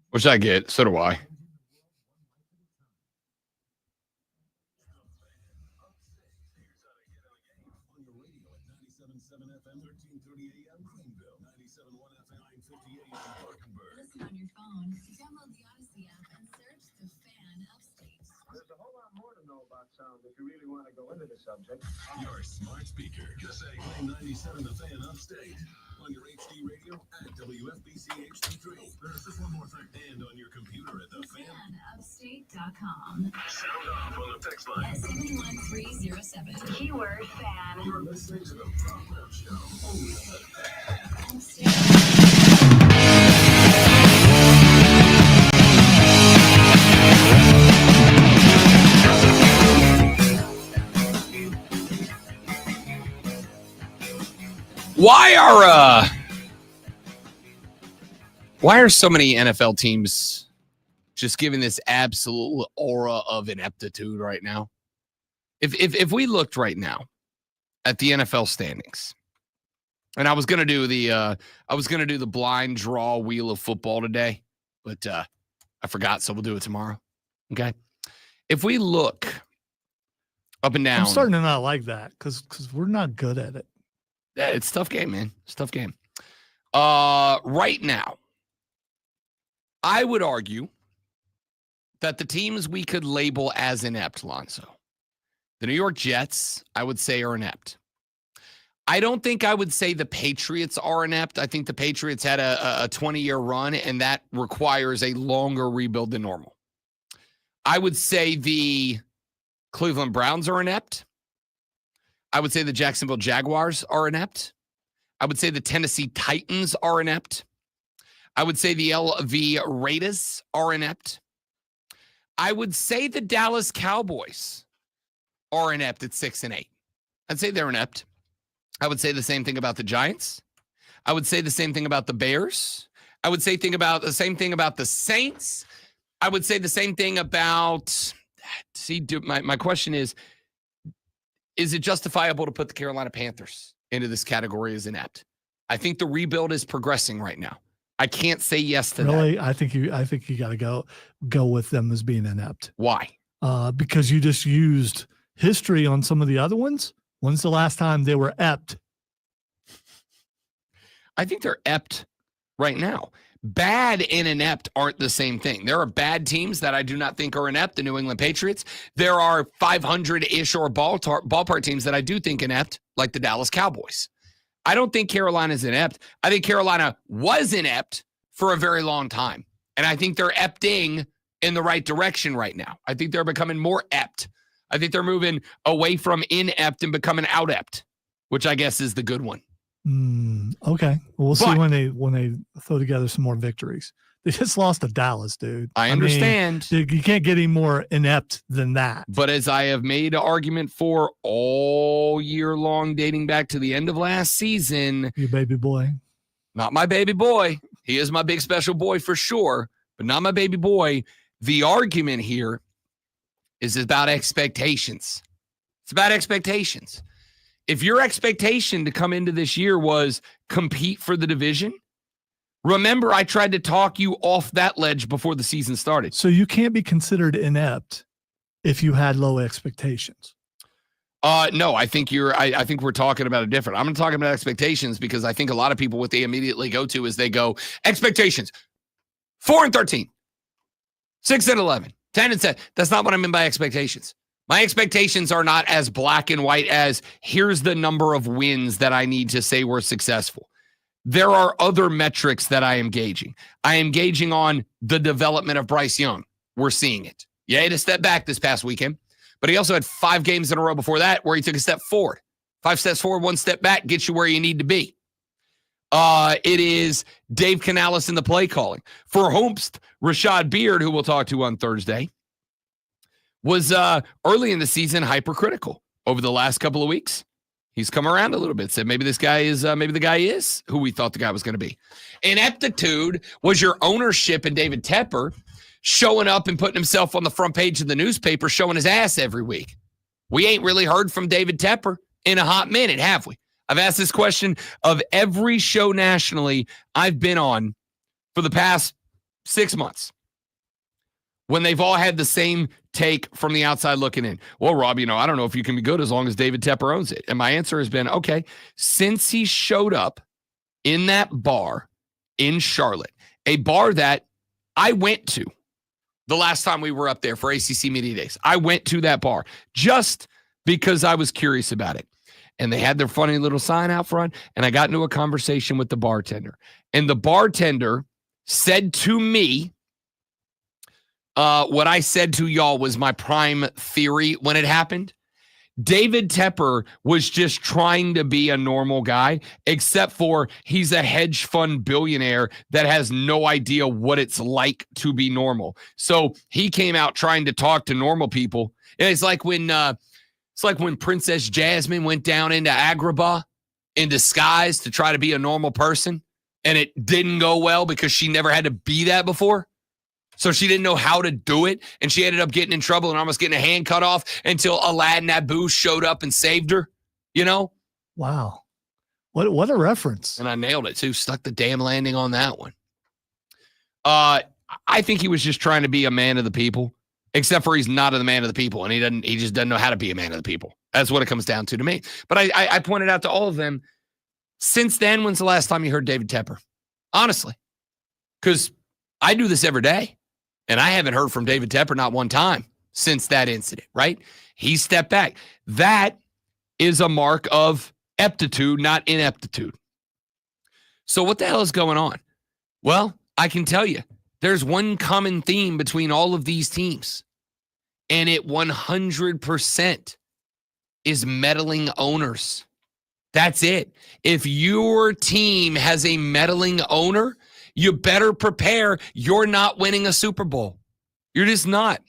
Which I get. So do I. Listen on your phone. Download the Odyssey app and search The Fan Upstate. There's a whole lot more to know about sound if you really want to go into the subject. Your smart speaker. Just say play 97 The Fan Upstate. On your HD radio at WFBC HD3. There's just one more thing. And on your computer at TheFanUpstate.com. Sound off on the text line. At 71307. Keyword fan. You're listening to the Program Show. Only The Fan Why are so many NFL teams just giving this absolute aura of ineptitude right now? If we looked right now at the NFL standings, and I was gonna do the blind draw wheel of football today, but I forgot, so we'll do it tomorrow. Okay. If we look up and down, I'm starting to not like that because we're not good at it. Yeah, it's a tough game, man. It's a tough game. Right now, I would argue that the teams we could label as inept, Lonzo, the New York Jets, I would say are inept. I don't think I would say the Patriots are inept. I think the Patriots had a 20-year run, and that requires a longer rebuild than normal. I would say the Cleveland Browns are inept. I would say the Jacksonville Jaguars are inept. I would say the Tennessee Titans are inept. I would say the LV Raiders are inept. I would say the Dallas Cowboys are inept at 6-8. I'd say they're inept. I would say the same thing about the Giants. I would say the same thing about the Bears. I would say the same thing about the Saints. I would say the same thing about, my question is it justifiable to put the Carolina Panthers into this category as inept? I think the rebuild is progressing right now. I can't say yes to that. Really? I think you got to go with them as being inept. Why? Because you just used history on some of the other ones. When's the last time they were ept? I think they're ept right now. Bad and inept aren't the same thing. There are bad teams that I do not think are inept, the New England Patriots. There are 500-ish or ballpark teams that I do think inept, like the Dallas Cowboys. I don't think Carolina's inept. I think Carolina was inept for a very long time. And I think they're epting in the right direction right now. I think they're becoming more ept. I think they're moving away from inept and becoming out-ept, which I guess is the good one. Okay. Well, we'll see when they throw together some more victories. They just lost to Dallas, dude. I understand. Mean, you can't get any more inept than that. But as I have made an argument for all year long, dating back to the end of last season. Your baby boy. Not my baby boy. He is my big special boy for sure, but not my baby boy. The argument here is about expectations. It's about expectations. If your expectation to come into this year was compete for the division, remember I tried to talk you off that ledge before the season started. So you can't be considered inept if you had low expectations. No, I think I think we're talking about it different. I'm talking about expectations because I think a lot of people, what they immediately go to is they go expectations 4-13, 6-11, 10-10. That's not what I mean by expectations. My expectations are not as black and white as here's the number of wins that I need to say we're successful. There are other metrics that I am gauging. I am gauging on the development of Bryce Young. We're seeing it. Yeah, he had a step back this past weekend, but he also had 5 games in a row before that where he took a step forward. 5 steps forward, 1 step back, gets you where you need to be. It is Dave Canales in the play calling. For Holmst, Rashad Beard, who we'll talk to on Thursday, was early in the season hypercritical. Over the last couple of weeks, he's come around a little bit. Said maybe this guy is, maybe the guy is who we thought the guy was going to be. Ineptitude was your ownership in David Tepper showing up and putting himself on the front page of the newspaper, showing his ass every week. We ain't really heard from David Tepper in a hot minute, have we? I've asked this question of every show nationally I've been on for the past 6 months, when they've all had the same take from the outside looking in. Well, Rob, I don't know if you can be good as long as David Tepper owns it. And my answer has been, okay, since he showed up in that bar in Charlotte, a bar that I went to the last time we were up there for ACC Media Days. I went to that bar just because I was curious about it. And they had their funny little sign out front, and I got into a conversation with the bartender. And the bartender said to me, what I said to y'all was my prime theory when it happened. David Tepper was just trying to be a normal guy, except for he's a hedge fund billionaire that has no idea what it's like to be normal. So he came out trying to talk to normal people. And it's like when Princess Jasmine went down into Agrabah in disguise to try to be a normal person, and it didn't go well because she never had to be that before. So she didn't know how to do it, and she ended up getting in trouble and almost getting a hand cut off until Aladdin Abu showed up and saved her, Wow. What a reference. And I nailed it, too. Stuck the damn landing on that one. I think he was just trying to be a man of the people, except for he's not a man of the people, and he just doesn't know how to be a man of the people. That's what it comes down to me. But I pointed out to all of them, since then, when's the last time you heard David Tepper? Honestly. Because I do this every day. And I haven't heard from David Tepper not one time since that incident, right? He stepped back. That is a mark of aptitude, not ineptitude. So what the hell is going on? Well, I can tell you, there's one common theme between all of these teams, and it 100% is meddling owners. That's it. If your team has a meddling owner, you better prepare. You're not winning a Super Bowl. You're just not.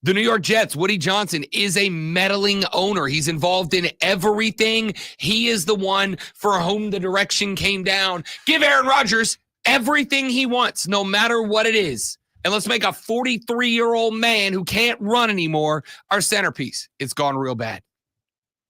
The New York Jets, Woody Johnson, is a meddling owner. He's involved in everything. He is the one for whom the direction came down. Give Aaron Rodgers everything he wants, no matter what it is. And let's make a 43-year-old man who can't run anymore our centerpiece. It's gone real bad.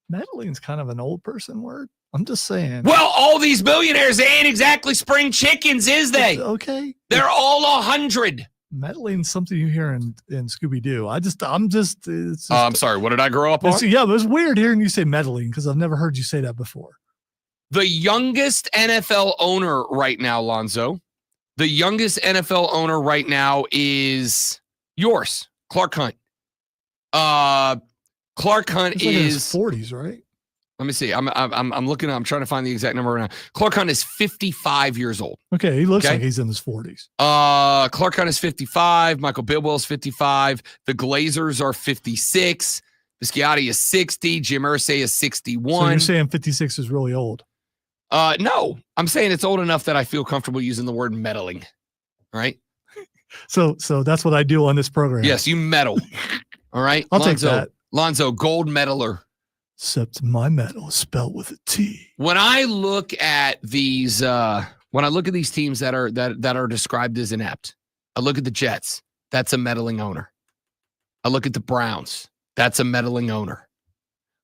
Meddling's kind of an old person word. I'm just saying. Well, all these billionaires, they ain't exactly spring chickens, is they? Okay. They're all 100. Meddling's something you hear in Scooby-Doo. I'm sorry. What did I grow up on? Yeah, but it's weird hearing you say meddling because I've never heard you say that before. The youngest NFL owner right now, Lonzo, the youngest NFL owner right now is yours, Clark Hunt. Clark Hunt It's like in his is 40s, right? Let me see. I'm looking. I'm trying to find the exact number right now. Clark Hunt is 55 years old. Okay, he looks like he's in his 40s. Clark Hunt is 55. Michael Bidwell is 55. The Glazers are 56. Bisciotti is 60. Jim Irsay is 61. So you're saying 56 is really old? No, I'm saying it's old enough that I feel comfortable using the word meddling. All right. So that's what I do on this program. Yes, you meddle. All right. I'll take that. Lonzo, gold medaler. Except my medal is spelled with a T. When I look at these, teams that are described as inept, I look at the Jets. That's a meddling owner. I look at the Browns. That's a meddling owner.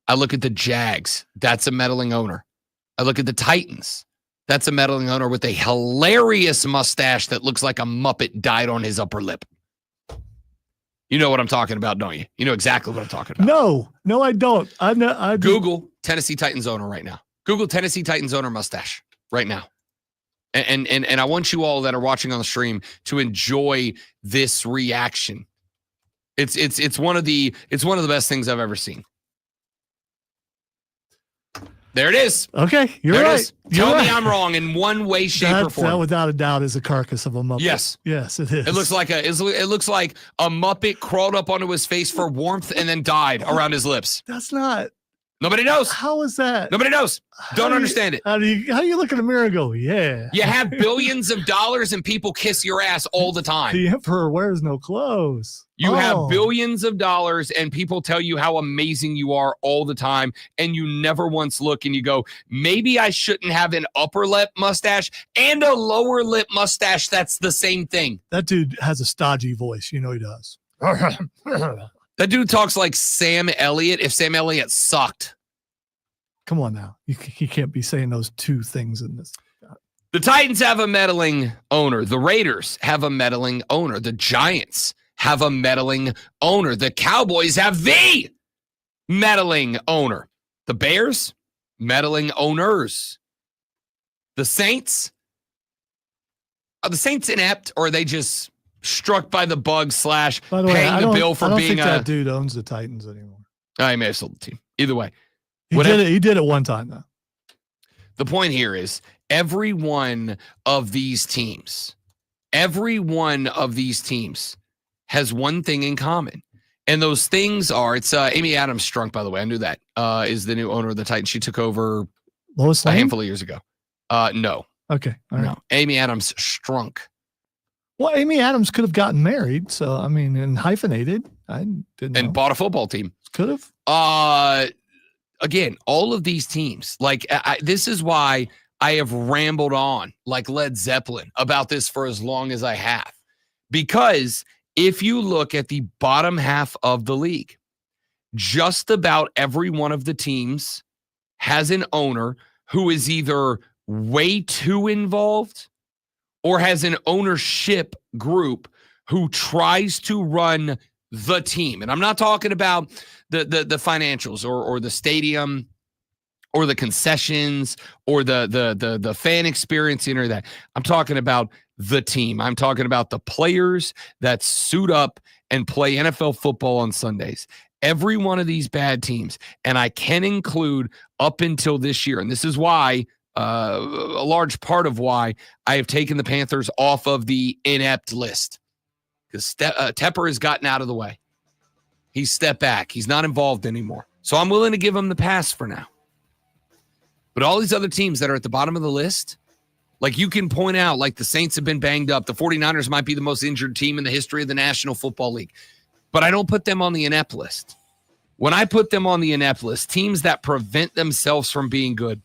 I look at the Jags. That's a meddling owner. I look at the Titans. That's a meddling owner with a hilarious mustache that looks like a Muppet died on his upper lip. You know what I'm talking about, don't you? You know exactly what I'm talking about. No, I don't. Google Tennessee Titans owner right now. Google Tennessee Titans owner mustache right now. And I want you all that are watching on the stream to enjoy this reaction. It's one of the best things I've ever seen. There it is. Okay, you're right. Tell me I'm wrong in one way, shape, or form. That without a doubt is a carcass of a Muppet. Yes. Yes, it is. It looks like a Muppet crawled up onto his face for warmth and then died around his lips. That's not. Nobody knows. How is that? Nobody knows. Don't understand it. How do you look in the mirror and go, yeah? You have billions of dollars and people kiss your ass all the time. The emperor wears no clothes. You have billions of dollars and people tell you how amazing you are all the time. And you never once look and you go, maybe I shouldn't have an upper lip mustache and a lower lip mustache. That's the same thing. That dude has a stodgy voice. You know he does. That dude talks like Sam Elliott if Sam Elliott sucked. Come on now. You can't be saying those two things in this. The Titans have a meddling owner. The Raiders have a meddling owner. The Giants have a meddling owner. The Cowboys have the meddling owner. The Bears, meddling owners. The Saints, are the Saints inept, or are they just struck by the bug / By the way, paying the bill for I don't being think that dude owns the Titans anymore. I may have sold the team. Either way. He did it one time, though. The point here is every one of these teams has one thing in common. And those things are, it's Amy Adams Strunk, by the way. I knew that is the new owner of the Titans. She took over Lois a Lane? handful of years ago. No. Okay. All right. No. Amy Adams Strunk. Well, Amy Adams could have gotten married. So, I mean, and hyphenated. I didn't know. And bought a football team. Could have. Again, all of these teams, like this is why I have rambled on like Led Zeppelin about this for as long as I have. Because if you look at the bottom half of the league, just about every one of the teams has an owner who is either way too involved or has an ownership group who tries to run the team. And I'm not talking about the financials or the stadium or the concessions or the fan experience or that. I'm talking about the team. I'm talking about the players that suit up and play NFL football on Sundays. Every one of these bad teams, and I can include up until this year, and this is why a large part of why I have taken the Panthers off of the inept list, because Tepper has gotten out of the way. He's stepped back. He's not involved anymore. So I'm willing to give him the pass for now. But all these other teams that are at the bottom of the list, like you can point out, like the Saints have been banged up. The 49ers might be the most injured team in the history of the National Football League. But I don't put them on the inept list. When I put them on the inept list, teams that prevent themselves from being good,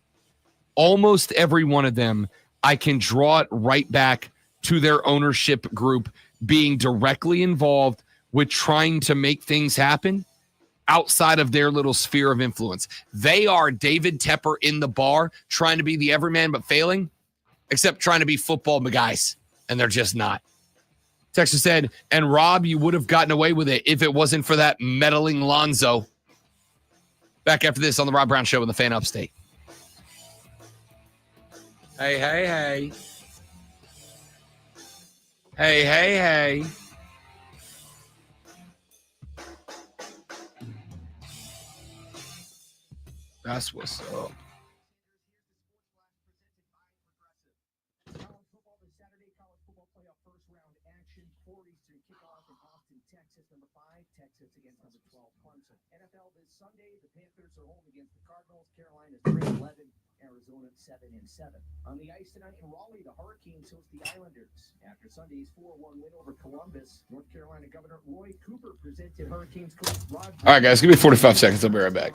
almost every one of them, I can draw it right back to their ownership group being directly involved with trying to make things happen outside of their little sphere of influence. They are David Tepper in the bar, trying to be the everyman but failing, except trying to be football guys, and they're just not. Texas said, and Rob, you would have gotten away with it if it wasn't for that meddling Lonzo. Back after this on the Rob Brown Show in the Fan Upstate. Hey, hey, hey. Hey, hey, hey. That's what's up. Texas against number 12 Clemson. NFL this Sunday, the Panthers are home against the Cardinals. Carolina's 3-11, Arizona 7-7. On the ice tonight in Raleigh, the Hurricanes host the Islanders. After Sunday's 4-1 win over Columbus, North Carolina Governor Roy Cooper presented Hurricanes coach Rod. All right, guys, give me 45 seconds. I'll be right back.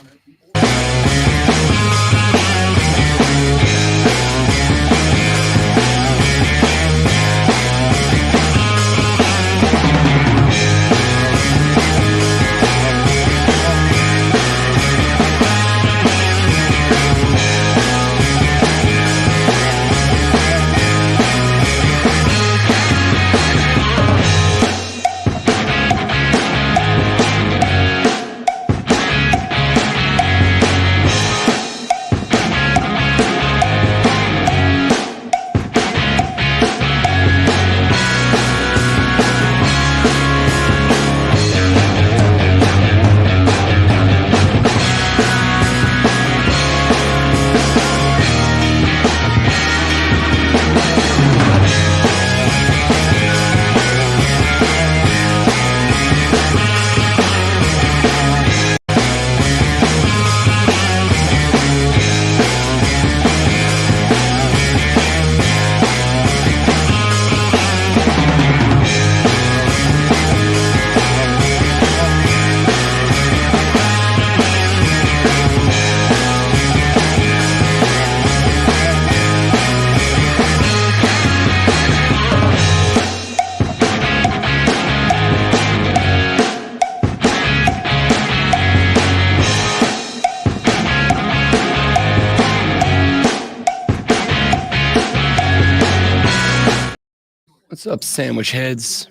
What's up, sandwich heads?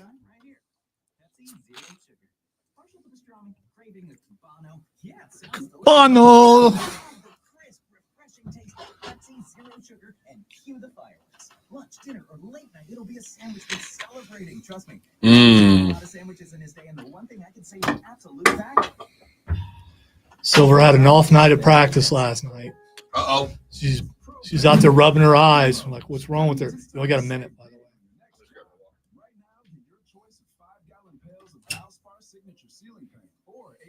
Bono. Lunch, dinner, or late night, it'll be a sandwich with celebrating. Trust me. A lot of sandwiches in his day, and the one thing I can say with absolute fact. Silver had an off night at practice last night. Uh-oh. She's out there rubbing her eyes. I'm like, what's wrong with her? We only got a minute, by the way.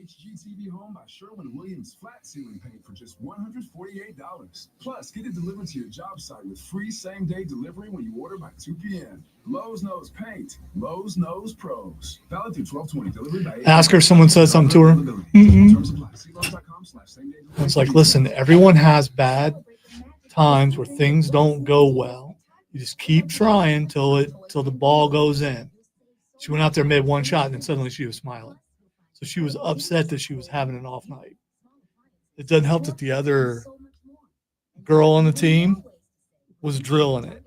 HGTV Home by Sherwin-Williams flat ceiling paint for just $148. Plus, get it delivered to your job site with free same-day delivery when you order by 2 p.m. Lowe's knows paint. Lowe's knows pros. Valid through 12/20. Delivered by Ask her if someone said something to her. I was like, listen, everyone has bad times where things don't go well. You just keep trying till the ball goes in. She went out there, made one shot, and then suddenly she was smiling. So she was upset that she was having an off night. It doesn't help that the other girl on the team was drilling it.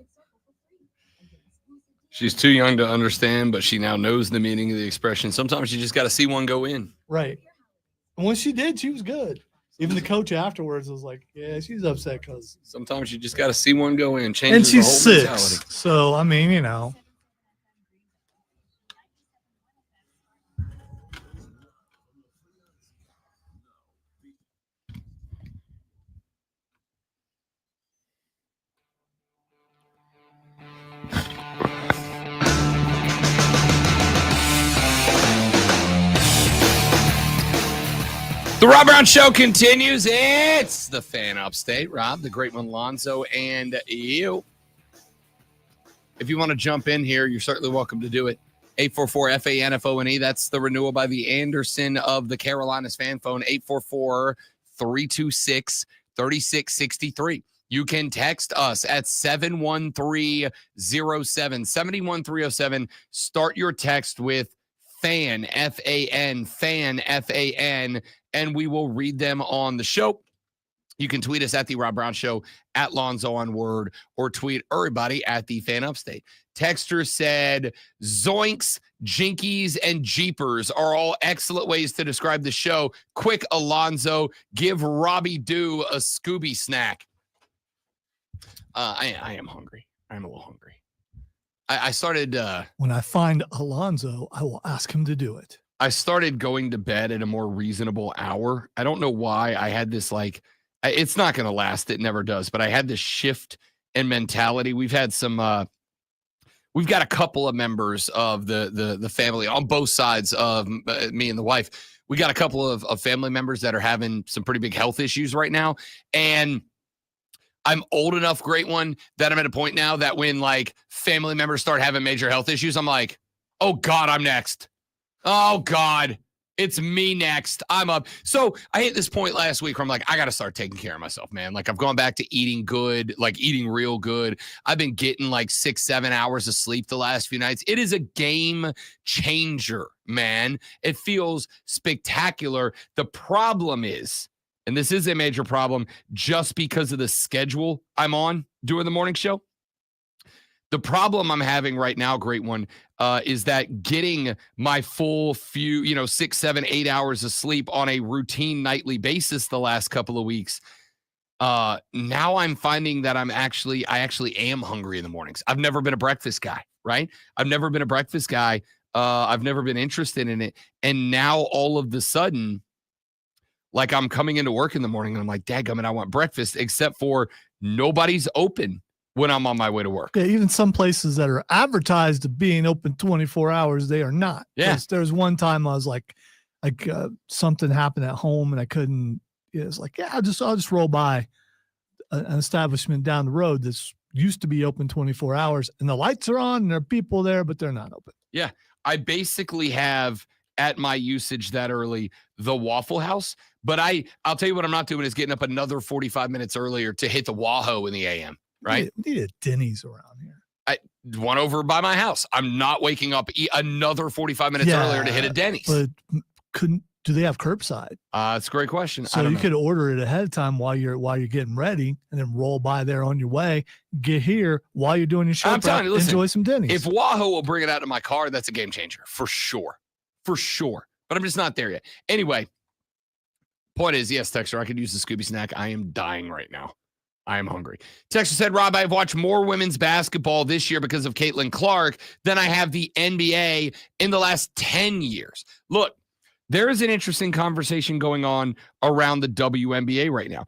She's too young to understand, but she now knows the meaning of the expression. Sometimes you just got to see one go in. Right. And when she did, she was good. Even the coach afterwards was like, yeah, she's upset because. Sometimes you just got to see one go in. And Changes she's the whole 6. mentality. So, I mean, you know. The Rob Brown Show continues. It's the Fan Upstate. Rob, the great one, Lonzo, and you. If you want to jump in here, you're certainly welcome to do it. 844-FANFONE. That's the renewal by the Anderson of the Carolinas fan phone. 844-326-3663. You can text us at 71307. 71307. Start your text with FAN, F-A-N, FAN, F-A-N, and we will read them on the show. You can tweet us at The Rob Brown Show, at Lonzo on Word, or tweet everybody at The Fan Upstate. Texter said, zoinks, jinkies, and jeepers are all excellent ways to describe the show. Quick, Alonzo, give Robbie Doo a Scooby snack. I am hungry. I'm a little hungry. I started... when I find Alonzo, I will ask him to do it. I started going to bed at a more reasonable hour. I don't know why. I had this it's not going to last. It never does. But I had this shift in mentality. We've had some, we've got a couple of members of the family on both sides of me and the wife. We got a couple of family members that are having some pretty big health issues right now. And I'm old enough, great one, that I'm at a point now that when family members start having major health issues, I'm like, oh God, I'm next. Oh God, it's me next. I'm up. So I hit this point last week where I'm like, I got to start taking care of myself, man. I've gone back to eating good, eating real good. I've been getting 6-7 hours of sleep the last few nights. It is a game changer, man. It feels spectacular. The problem is, and this is a major problem just because of the schedule I'm on during the morning show. The problem I'm having right now, great one, is that getting my full 6, 7, 8 hours of sleep on a routine nightly basis the last couple of weeks. Now I'm finding that I actually am hungry in the mornings. I've never been a breakfast guy, right? I've never been a breakfast guy. I've never been interested in it. And now all of the sudden, I'm coming into work in the morning and I'm like, dadgummit, I want breakfast, except for nobody's open when I'm on my way to work. Yeah, even some places that are advertised to being open 24 hours, they are not. Yeah. There's one time I was something happened at home and I couldn't, it's I'll just roll by an establishment down the road that's used to be open 24 hours and the lights are on and there are people there, but they're not open. Yeah. I basically have at my usage that early, the Waffle House, but I'll tell you what I'm not doing is getting up another 45 minutes earlier to hit the Wahoo in the AM. Right? We need a Denny's around here. One over by my house. I'm not waking up another 45 minutes earlier to hit a Denny's. But do they have curbside? It's a great question. So you could order it ahead of time while you're getting ready, and then roll by there on your way. Get here while you're doing your show. I'm telling you, listen, enjoy some Denny's. If Wahoo will bring it out to my car, that's a game changer for sure. But I'm just not there yet. Anyway, point is, yes, Texter, I could use the Scooby snack. I am dying right now. I am hungry. Texter said, Rob, I've watched more women's basketball this year because of Caitlin Clark than I have the NBA in the last 10 years. Look, there is an interesting conversation going on around the WNBA right now.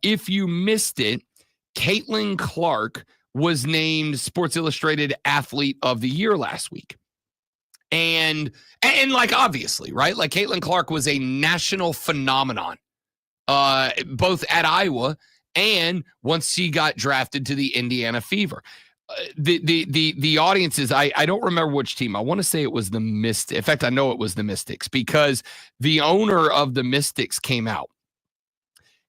If you missed it, Caitlin Clark was named Sports Illustrated Athlete of the Year last week. And like, obviously, right? Like, Caitlin Clark was a national phenomenon, both at Iowa and once she got drafted to the Indiana Fever. The audiences, I don't remember which team. I want to say it was the Mystics. In fact, I know it was the Mystics, because the owner of the Mystics came out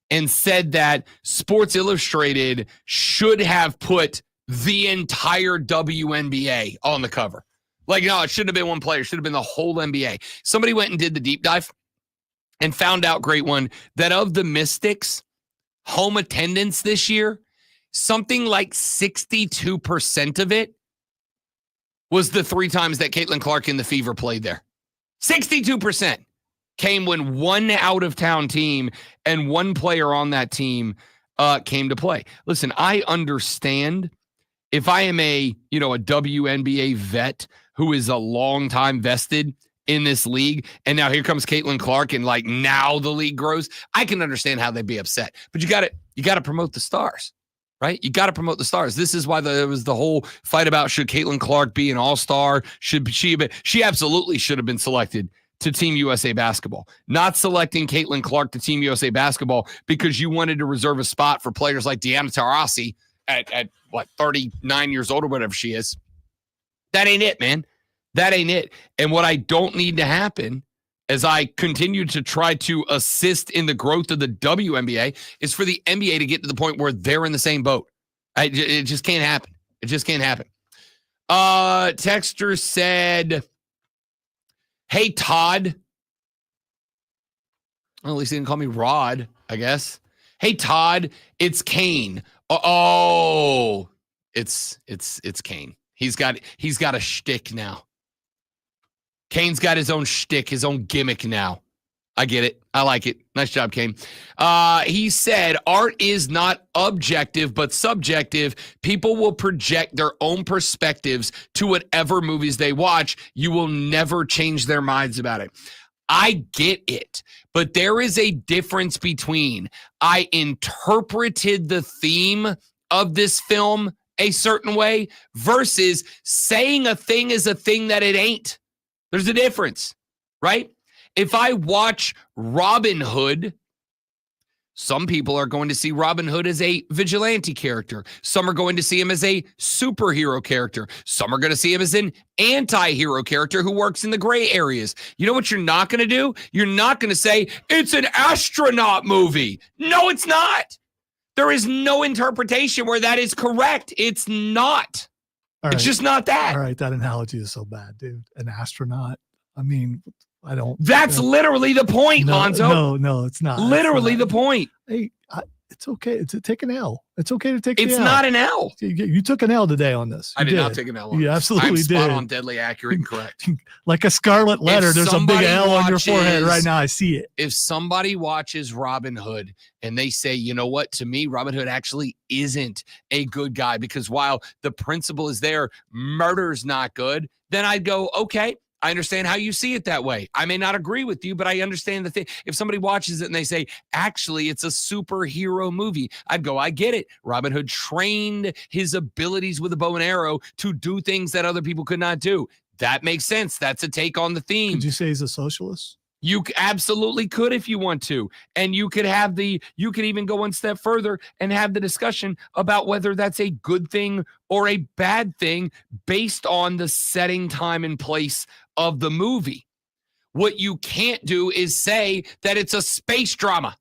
and said that Sports Illustrated should have put the entire WNBA on the cover. Like, no, it shouldn't have been one player. It should have been the whole NBA. Somebody went and did the deep dive and found out, great one, that of the Mystics, home attendance this year, something like 62% of it was the 3 times that Caitlin Clark and the Fever played there. 62% came when one out-of-town team and one player on that team came to play. Listen, I understand if I am a WNBA vet who is a long time vested in this league, and now here comes Caitlin Clark, and like now the league grows, I can understand how they'd be upset. But you got to promote the stars, right? You got to promote the stars. This is why there was the whole fight about, should Caitlin Clark be an all-star? She absolutely should have been selected to Team USA Basketball. Not selecting Caitlin Clark to Team USA Basketball because you wanted to reserve a spot for players like Diana Taurasi at 39 years old or whatever she is. That ain't it, man. That ain't it. And what I don't need to happen as I continue to try to assist in the growth of the WNBA is for the NBA to get to the point where they're in the same boat. It just can't happen. It just can't happen. Texter said, hey, Todd. Well, at least he didn't call me Rod, I guess. Hey, Todd, it's Kane. Oh, it's Kane. He's got a shtick now. Kane's got his own shtick, his own gimmick now. I get it. I like it. Nice job, Kane. He said, art is not objective, but subjective. People will project their own perspectives to whatever movies they watch. You will never change their minds about it. I get it, but there is a difference between I interpreted the theme of this film a certain way versus saying a thing is a thing that it ain't. There's a difference, right? If I watch Robin Hood, some people are going to see Robin Hood as a vigilante character. Some are going to see him as a superhero character. Some are going to see him as an anti-hero character who works in the gray areas. You know what you're not going to do? You're not going to say, it's an astronaut movie. No, it's not. There is no interpretation where that is correct. It's not. It's just not that. All right, that analogy is so bad, dude. An astronaut. I mean, I don't. That's literally the point, Lonzo. No, it's not. Literally the point. Hey, it's okay to take an L. It's okay to take It's the L. not an L. You took an L today on this. I did not take an L on You this. absolutely I'm did. spot on, deadly accurate and correct. Like a scarlet letter, If there's a big somebody L on your watches- forehead right now. I see it. If somebody watches Robin Hood and they say, you know what, to me, Robin Hood actually isn't a good guy because while the principle is there, murder's not good, then I'd go, okay, I understand how you see it that way. I may not agree with you, but I understand the thing. If somebody watches it and they say, actually, it's a superhero movie, I'd go, I get it. Robin Hood trained his abilities with a bow and arrow to do things that other people could not do. That makes sense. That's a take on the theme. Did you say he's a socialist? You absolutely could if you want to. And you could even go one step further and have the discussion about whether that's a good thing or a bad thing based on the setting, time, and place of the movie. What you can't do is say that it's a space drama.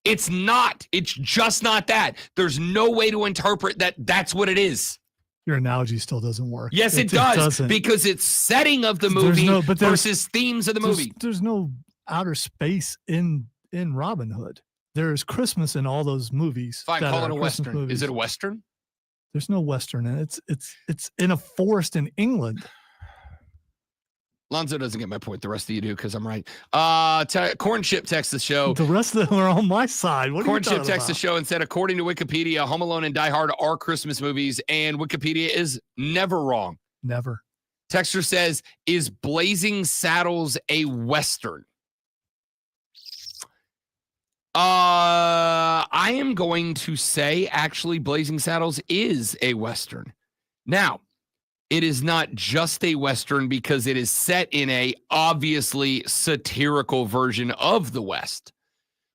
It's not. It's just not that. There's no way to interpret that that's what it is. Your analogy still doesn't work. Yes, it does, because it's setting of the movie versus themes of the movie. There's no outer space in Robin Hood. There is Christmas in all those movies. Fine, that call are it a Christmas Western. movies. Is it a Western? There's no Western in it. It's in a forest in England. Lonzo doesn't get my point. The rest of you do because I'm right. Corn Chip texts the show. The rest of them are on my side. What are Corn you Chip talking texts the about? show and said, according to Wikipedia, Home Alone and Die Hard are Christmas movies, and Wikipedia is never wrong. Never. Texter says, is Blazing Saddles a Western? I am going to say, actually, Blazing Saddles is a Western. Now, it is not just a Western because it is set in a obviously satirical version of the West,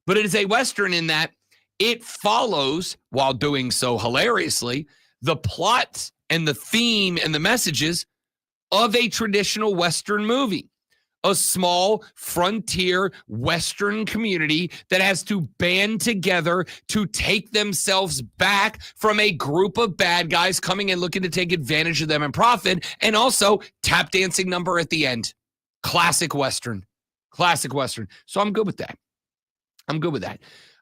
but it is a Western in that it follows, while doing so hilariously, the plot and the theme and the messages of a traditional Western movie. A small frontier Western community that has to band together to take themselves back from a group of bad guys coming and looking to take advantage of them and profit, and also tap dancing number at the end. Classic Western. Classic Western. So I'm good with that.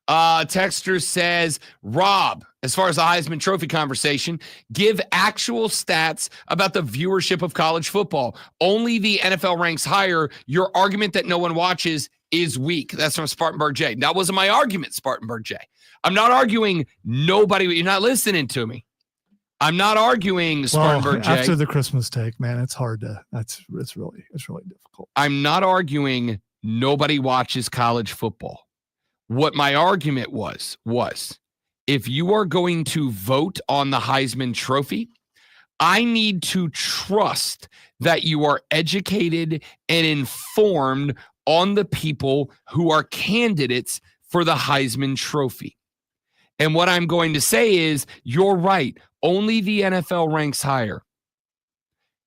Texter says, Rob, as far as the Heisman Trophy conversation, give actual stats about the viewership of college football. Only the NFL ranks higher. Your argument that no one watches is weak. That's from Spartanburg J. That wasn't my argument, Spartanburg J. I'm not arguing nobody. You're not listening to me. I'm not arguing Spartanburg J. After the Christmas take, man, it's hard to. It's really difficult. I'm not arguing nobody watches college football. What my argument was if you are going to vote on the Heisman Trophy, I need to trust that you are educated and informed on the people who are candidates for the Heisman Trophy. And what I'm going to say is, you're right. Only the NFL ranks higher.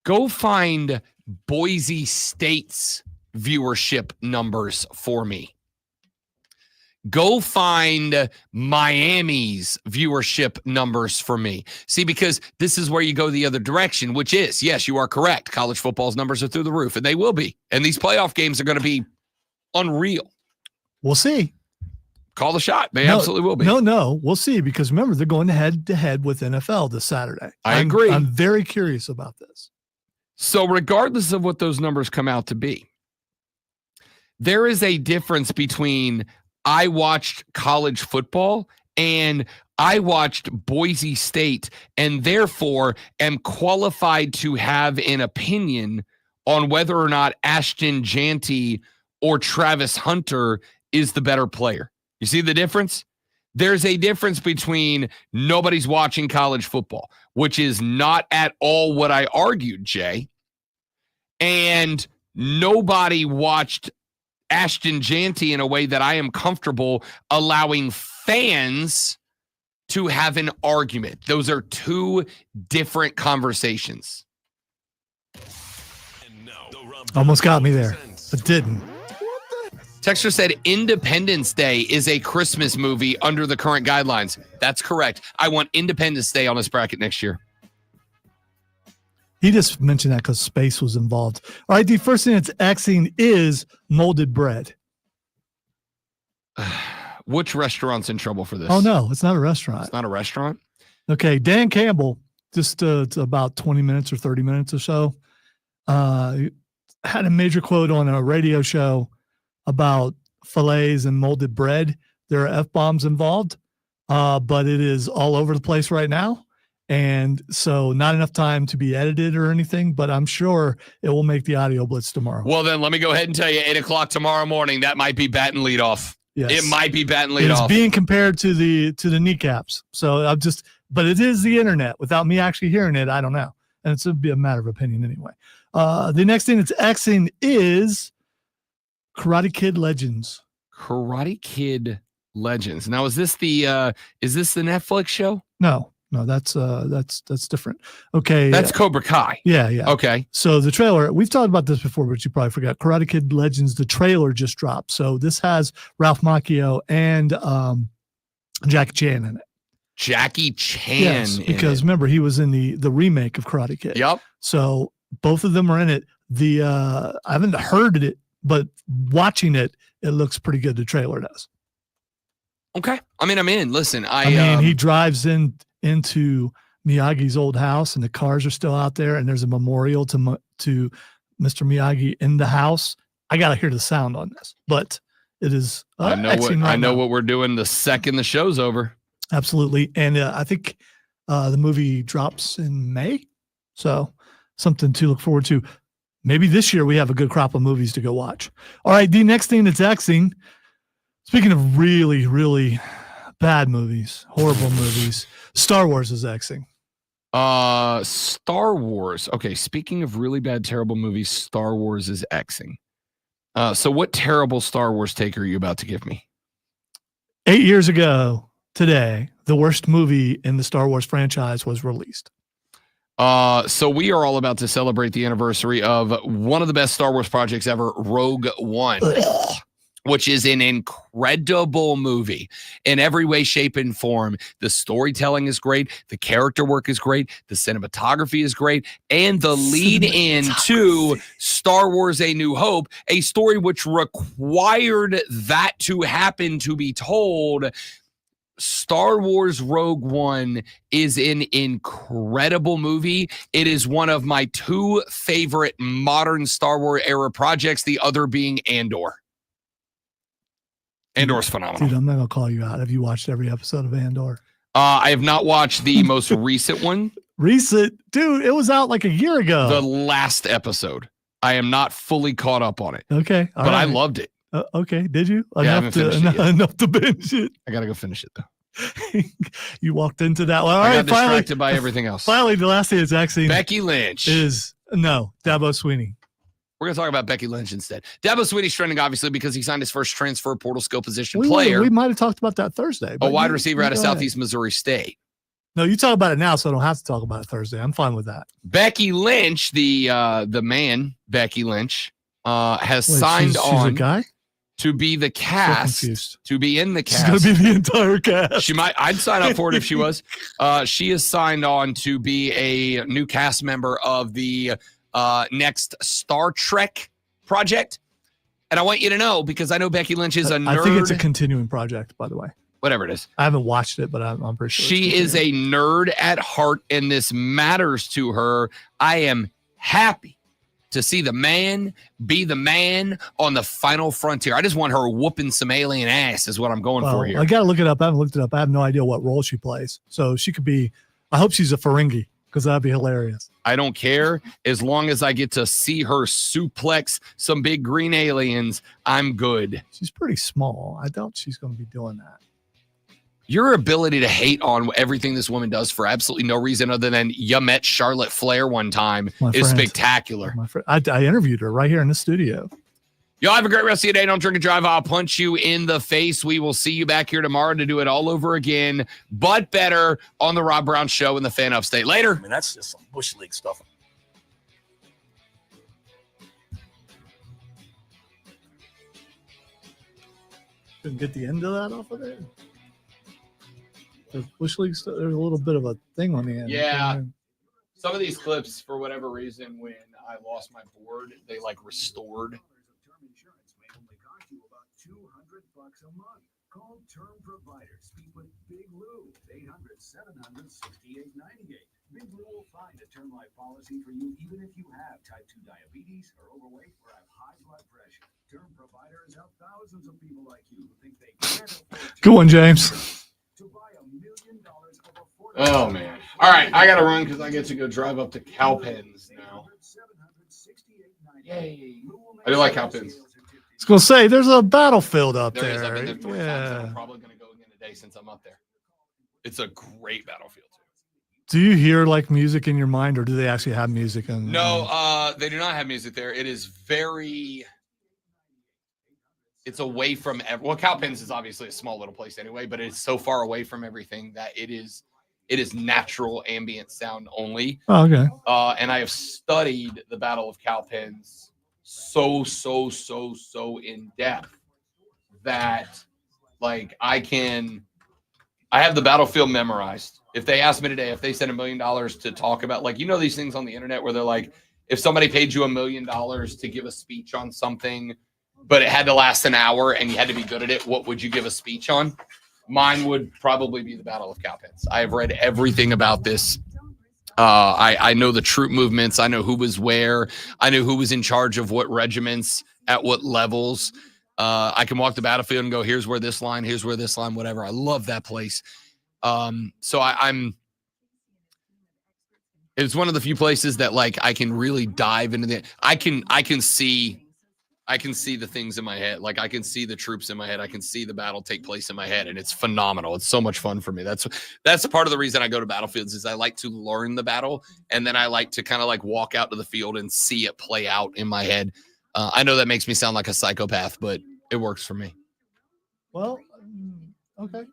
Go find Boise State's viewership numbers for me. Go find Miami's viewership numbers for me. See, because this is where you go the other direction, which is, yes, you are correct. College football's numbers are through the roof, and they will be. And these playoff games are going to be unreal. We'll see. Call the shot. They absolutely will be. No. We'll see, because remember, they're going head to head with NFL this Saturday. I agree. I'm very curious about this. So regardless of what those numbers come out to be, there is a difference between I watched college football and I watched Boise State, and therefore am qualified to have an opinion on whether or not Ashton Jeanty or Travis Hunter is the better player. You see the difference? There's a difference between nobody's watching college football, which is not at all what I argued, Jay, and nobody watched Ashton Jeanty in a way that I am comfortable allowing fans to have an argument. Those are two different conversations. Almost got me there, but didn't. Texter said Independence Day is a Christmas movie under the current guidelines. That's correct. I want Independence Day on this bracket next year. He just mentioned that because space was involved. All right, the first thing that's Xing is molded bread. Which restaurant's in trouble for this? Oh, no, it's not a restaurant. It's not a restaurant? Okay, Dan Campbell, just about 20 minutes or 30 minutes or so, had a major quote on a radio show about fillets and molded bread. There are F-bombs involved, but it is all over the place right now. And so not enough time to be edited or anything, but I'm sure it will make the audio blitz tomorrow. Well, then let me go ahead and tell you, 8 o'clock tomorrow morning, that might be bat and lead off. Yes. It might be bat and lead It's off. being compared to the kneecaps. So but it is the internet. Without me actually hearing it, I don't know. And it's be a matter of opinion anyway. The next thing that's Xing is Karate Kid Legends. Karate Kid Legends. Now, is this the Netflix show? No, that's different. Okay. That's Cobra Kai. Yeah. Okay. So the trailer, we've talked about this before, but you probably forgot. Karate Kid Legends, the trailer just dropped. So this has Ralph Macchio and Jackie Chan in it. Jackie Chan. Yes, because remember, he was in the remake of Karate Kid. Yep. So both of them are in it. I haven't heard it but watching it looks pretty good. The trailer does. Okay. I mean, I'm in. Listen, I mean, he drives into Miyagi's old house, and the cars are still out there, and there's a memorial to Mr. Miyagi in the house. I gotta hear the sound on this, but it is. I know what we're doing the second the show's over. Absolutely, and I think the movie drops in May, so something to look forward to. Maybe this year we have a good crop of movies to go watch. All right, the next thing that's Xing. Speaking of really, really bad movies, horrible movies, Star Wars is Xing. Star Wars. Okay, speaking of really bad, terrible movies, Star Wars is Xing. So what terrible Star Wars take are you about to give me? 8 years ago today, the worst movie in the Star Wars franchise was released. So we are all about to celebrate the anniversary of one of the best Star Wars projects ever, Rogue One. Which is an incredible movie in every way, shape, and form. The storytelling is great. The character work is great. The cinematography is great. And the lead in to Star Wars A New Hope, a story which required that to happen to be told. Star Wars Rogue One is an incredible movie. It is one of my two favorite modern Star Wars era projects, the other being Andor. Andor's phenomenal. Dude, I'm not going to call you out. Have you watched every episode of Andor? I have not watched the most recent one. Recent? Dude, it was out like a year ago. The last episode. I am not fully caught up on it. Okay. But I loved it. Okay. Did you? Yeah, I haven't finished it yet. Enough to binge it. I got to go finish it, though. You walked into that one. All I right, got distracted by everything else. Finally, the last thing is actually Becky Lynch. Dabo Sweeney. We're going to talk about Becky Lynch instead. Dabo Sweeney's trending, obviously, because he signed his first transfer portal skill position player. We might have talked about that Thursday. A wide receiver out of Southeast Missouri State. No, you talk about it now, so I don't have to talk about it Thursday. I'm fine with that. Becky Lynch, the man, Becky Lynch, has signed she's on a guy? to be the cast, to be in the cast. She's going to be the entire cast. She might. I'd sign up for it if she was. She is signed on to be a new cast member of the next Star Trek project. And I want you to know, because I know Becky Lynch is a nerd. I think it's a continuing project, by the way. Whatever it is. I haven't watched it, but I'm pretty sure. She is a nerd at heart, and this matters to her. I am happy to see the man be the man on the final frontier. I just want her whooping some alien ass is what I'm going for here. I got to look it up. I haven't looked it up. I have no idea what role she plays. So she could be, I hope she's a Ferengi, because that'd be hilarious. I don't care. As long as I get to see her suplex some big green aliens, I'm good. She's pretty small. I doubt she's going to be doing that. Your ability to hate on everything this woman does for absolutely no reason other than you met Charlotte Flair one time is spectacular. I interviewed her right here in the studio. Y'all have a great rest of your day. Don't drink and drive. I'll punch you in the face. We will see you back here tomorrow to do it all over again, but better on the Rob Brown Show in the Fan Upstate. Later. I mean, that's just some Bush League stuff. Couldn't get the end of that off of there. The Bush League, there's a little bit of a thing on the end. Yeah. Some of these clips, for whatever reason, when I lost my board, they like restored. Call Term Provider. Speak with Big Lou. 800-700-6898. Big Lou will find a term life policy for you even if you have type 2 diabetes, are overweight, or have high blood pressure. Term Provider has helped thousands of people like you who think they can't afford Good one, James. to buy $1 million of affordable. Oh, man. All right. I got to run because I get to go drive up to Cowpens now. Yay. I do like Cowpens. I was going to say, there's a battlefield up There is. there. I've been there 3 times. Yeah. I'm probably going to go again today since I'm up there. It's a great battlefield. Do you hear like music in your mind, or do they actually have music? No, they do not have music there. It is very... It's away from... Well, Cowpens is obviously a small little place anyway, but it's so far away from everything that it is natural ambient sound only. Oh, okay. And I have studied the Battle of Cowpens so in depth that like I have the battlefield memorized. If they asked me today, if they said $1 million to talk about, like, you know, these things on the internet where they're like, if somebody paid you $1 million to give a speech on something, but it had to last an hour and you had to be good at it, what would you give a speech on? Mine would probably be the Battle of Cowpens. I have read everything about this. I know the troop movements. I know who was where. I know who was in charge of what regiments at what levels. I can walk the battlefield and go, here's where this line, whatever. I love that place. So it's one of the few places that like I can really dive into the. I can see the things in my head. Like I can see the troops in my head. I can see the battle take place in my head, and it's phenomenal. It's so much fun for me. That's part of the reason I go to battlefields is I like to learn the battle, and then I like to kind of like walk out to the field and see it play out in my head. I know that makes me sound like a psychopath, but it works for me. Well, okay.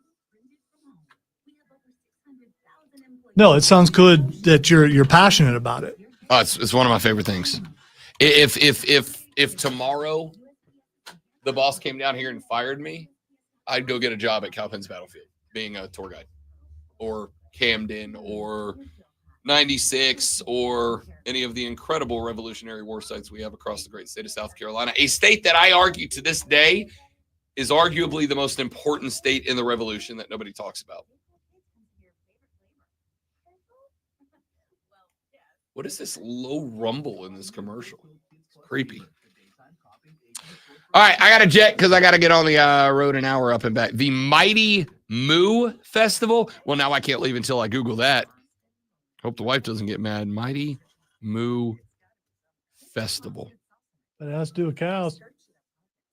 No, it sounds good that you're passionate about it. Oh, it's one of my favorite things. If tomorrow the boss came down here and fired me, I'd go get a job at Cowpens Battlefield, being a tour guide, or Camden, or 96, or any of the incredible Revolutionary War sites we have across the great state of South Carolina, a state that I argue to this day is arguably the most important state in the Revolution that nobody talks about. What is this low rumble in this commercial? It's creepy. All right, I got to jet because I got to get on the road an hour up and back. The Mighty Moo Festival. Well, now I can't leave until I Google that. Hope the wife doesn't get mad. Mighty Moo Festival. It has to do with cows.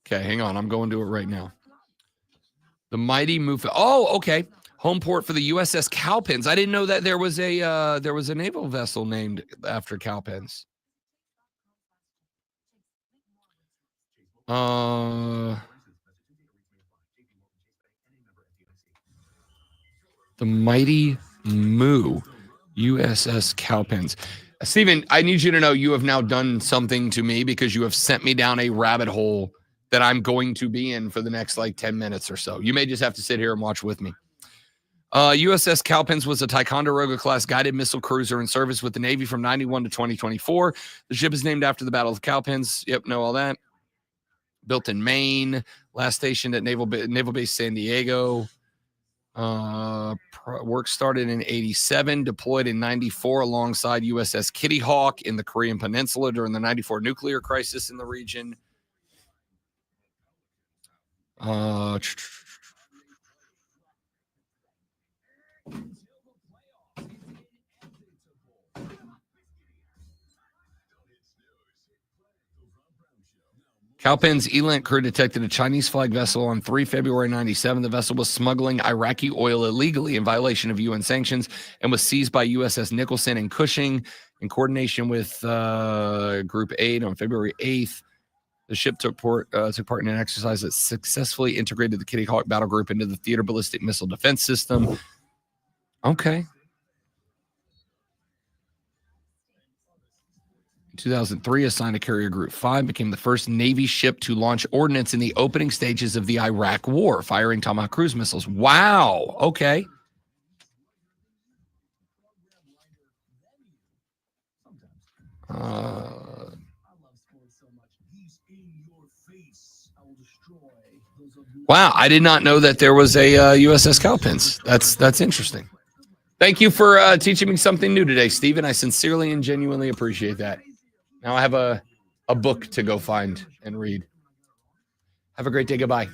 Okay, hang on. I'm going to it right now. The Mighty Moo. Oh, okay. Home port for the USS Cowpens. I didn't know that there was a naval vessel named after Cowpens. The Mighty Moo, USS Cowpens. Stephen, I need you to know you have now done something to me because you have sent me down a rabbit hole that I'm going to be in for the next like 10 minutes or so. You may just have to sit here and watch with me. USS Cowpens was a Ticonderoga-class guided missile cruiser in service with the Navy from 91 to 2024. The ship is named after the Battle of Cowpens. Yep, know all that. Built in Maine, last stationed at Naval Base San Diego. Work started in 87, deployed in 94 alongside USS Kitty Hawk in the Korean Peninsula during the 94 nuclear crisis in the region. Cowpens Elant crew detected a Chinese flag vessel on 3 February 97. The vessel was smuggling Iraqi oil illegally in violation of UN sanctions and was seized by USS Nicholson and Cushing in coordination with Group 8 on February 8th. The ship took part in an exercise that successfully integrated the Kitty Hawk battle group into the Theater Ballistic Missile Defense System. Okay. In 2003, assigned to Carrier Group 5, became the first Navy ship to launch ordnance in the opening stages of the Iraq War, firing Tomahawk cruise missiles. Wow. Okay. Wow, I did not know that there was a USS Cowpens. That's interesting. Thank you for teaching me something new today, Stephen. I sincerely and genuinely appreciate that. Now I have a book to go find and read. Have a great day. Goodbye.